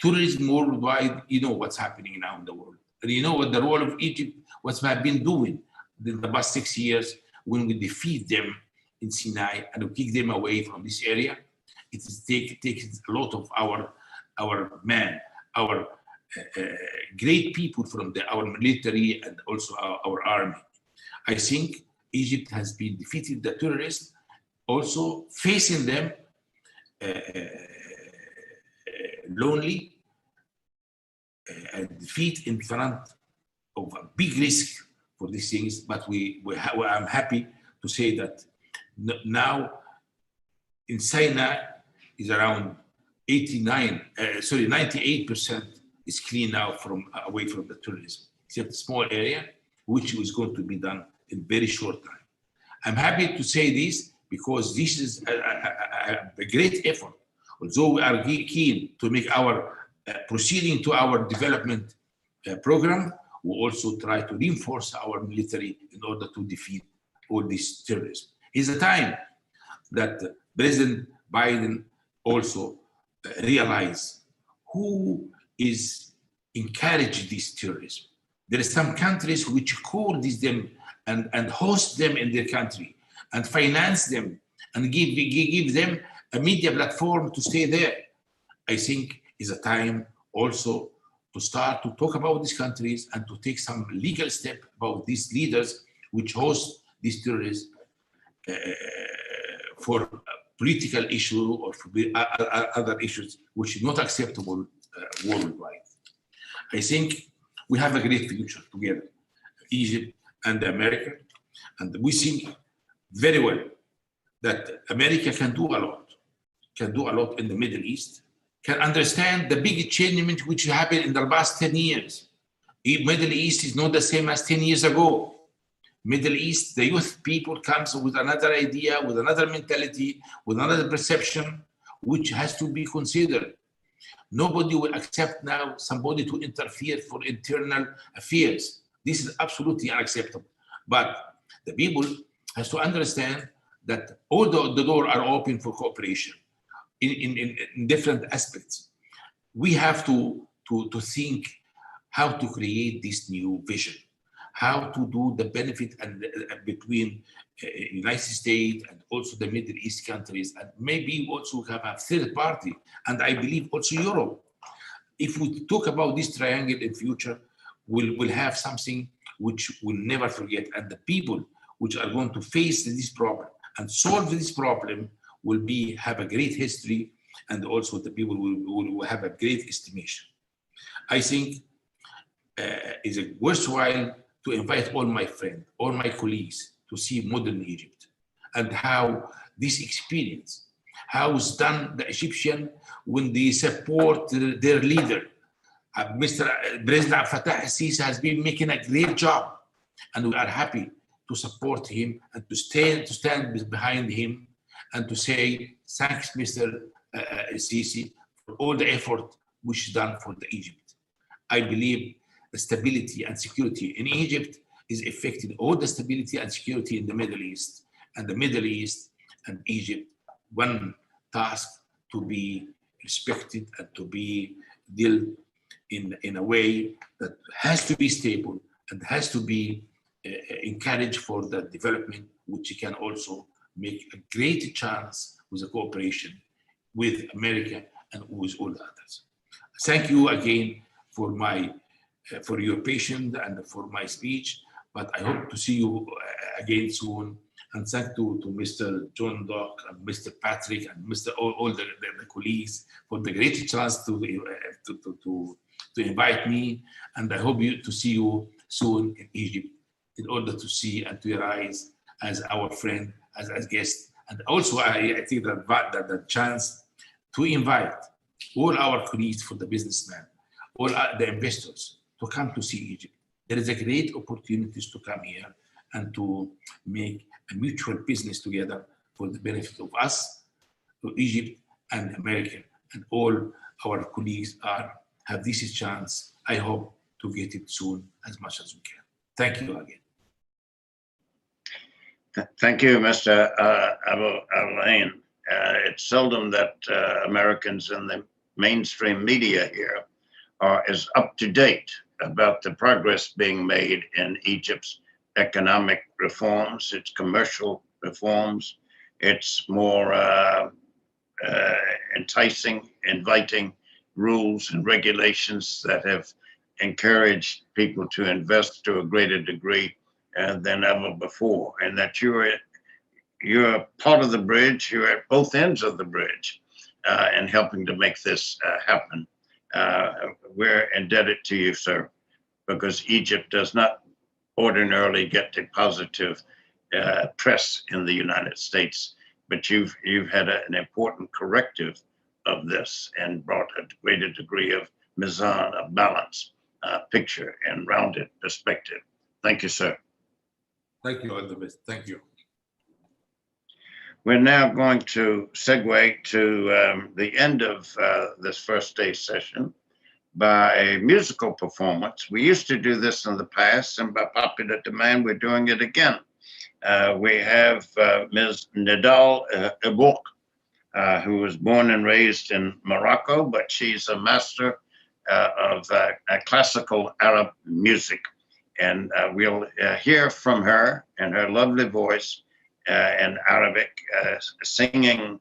Speaker 20: Tourism worldwide, you know what's happening now in the world. And you know what the role of Egypt, what's been doing in the past 6 years when we defeat them in Sinai and we kick them away from this area. It is taking a lot of our men, our great people from our military and also our army. I think Egypt has been defeated the terrorists, also facing them lonely and defeat in front of a big risk for these things. But I'm happy to say that now in Sinai is around 98% is clean now away from the tourism, except a small area, which is going to be done in very short time. I'm happy to say this because this is a great effort. Although we are keen to make our proceeding to our development program, we also try to reinforce our military in order to defeat all this terrorism. It's a time that President Biden also realize who is encouraging this terrorism. There are some countries which call them and host them in their country and finance them and give them a media platform to stay there. I think it's a time also to start to talk about these countries and to take some legal step about these leaders which host these terrorists for political issue or for other issues which is not acceptable worldwide. I think we have a great future together. Egypt and America. And we see very well that America can do a lot in the Middle East, can understand the big change which happened in the past 10 years. Middle East is not the same as 10 years ago. Middle East, the youth people comes with another idea, with another mentality, with another perception, which has to be considered. Nobody will accept now somebody to interfere for internal affairs. This is absolutely unacceptable. But the people has to understand that all the doors are open for cooperation in different aspects. We have to think how to create this new vision, how to do the benefit and between United States and also the Middle East countries, and maybe also have a third party, and I believe also Europe. If we talk about this triangle in future, we'll have something which we'll never forget, and the people which are going to face this problem and solve this problem will have a great history, and also the people will have a great estimation. I think it's worthwhile to invite all my friends, all my colleagues to see modern Egypt and how this experience, how it's done the Egyptian when they support their leader. Mr. President Fattah al-Sisi has been making a great job, and we are happy to support him and to stand behind him and to say thanks, Mr. Sisi, for all the effort which is done for the Egypt. I believe the stability and security in Egypt is affecting all the stability and security in the Middle East, and the Middle East and Egypt, one task to be respected and to be dealt in a way that has to be stable and has to be encouraged for the development, which can also make a great chance with the cooperation with America and with all the others. Thank you again for your patience and for my speech, but I hope to see you again soon. And thank you to Mr. John Dock and Mr. Patrick and all the colleagues for the great chance to invite me. And I hope to see you soon in Egypt in order to see and to rise as our friend, as guest. And also I think that the chance to invite all our colleagues for the businessmen, all the investors to come to see Egypt. There is a great opportunities to come here and to make a mutual business together for the benefit of us, to Egypt and America, and all our colleagues have this chance. I hope to get it soon as much as we can. Thank you again.
Speaker 2: Thank you, Mr. Abu Elenin. It's seldom that Americans in the mainstream media here are as up to date about the progress being made in Egypt's economic reforms, its commercial reforms, its more enticing, inviting rules and regulations that have encouraged people to invest to a greater degree than ever before, and that you're part of the bridge, you're at both ends of the bridge and helping to make this happen. We're indebted to you, sir, because Egypt does not ordinarily get the positive press in the United States, but you've had an important corrective of this and brought a greater degree of mizan, a balance, picture and rounded perspective. Thank you, sir.
Speaker 20: Thank you, all the best. Thank you.
Speaker 2: We're now going to segue to the end of this first day session by a musical performance. We used to do this in the past, and by popular demand, we're doing it again. We have Ms. Nidal Ebouk, who was born and raised in Morocco, but she's a master of classical Arab music. And we'll hear from her and her lovely voice in Arabic, singing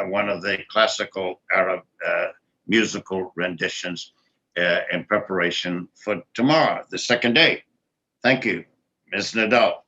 Speaker 2: one of the classical Arab musical renditions in preparation for tomorrow, the second day. Thank you, Ms. Nidal.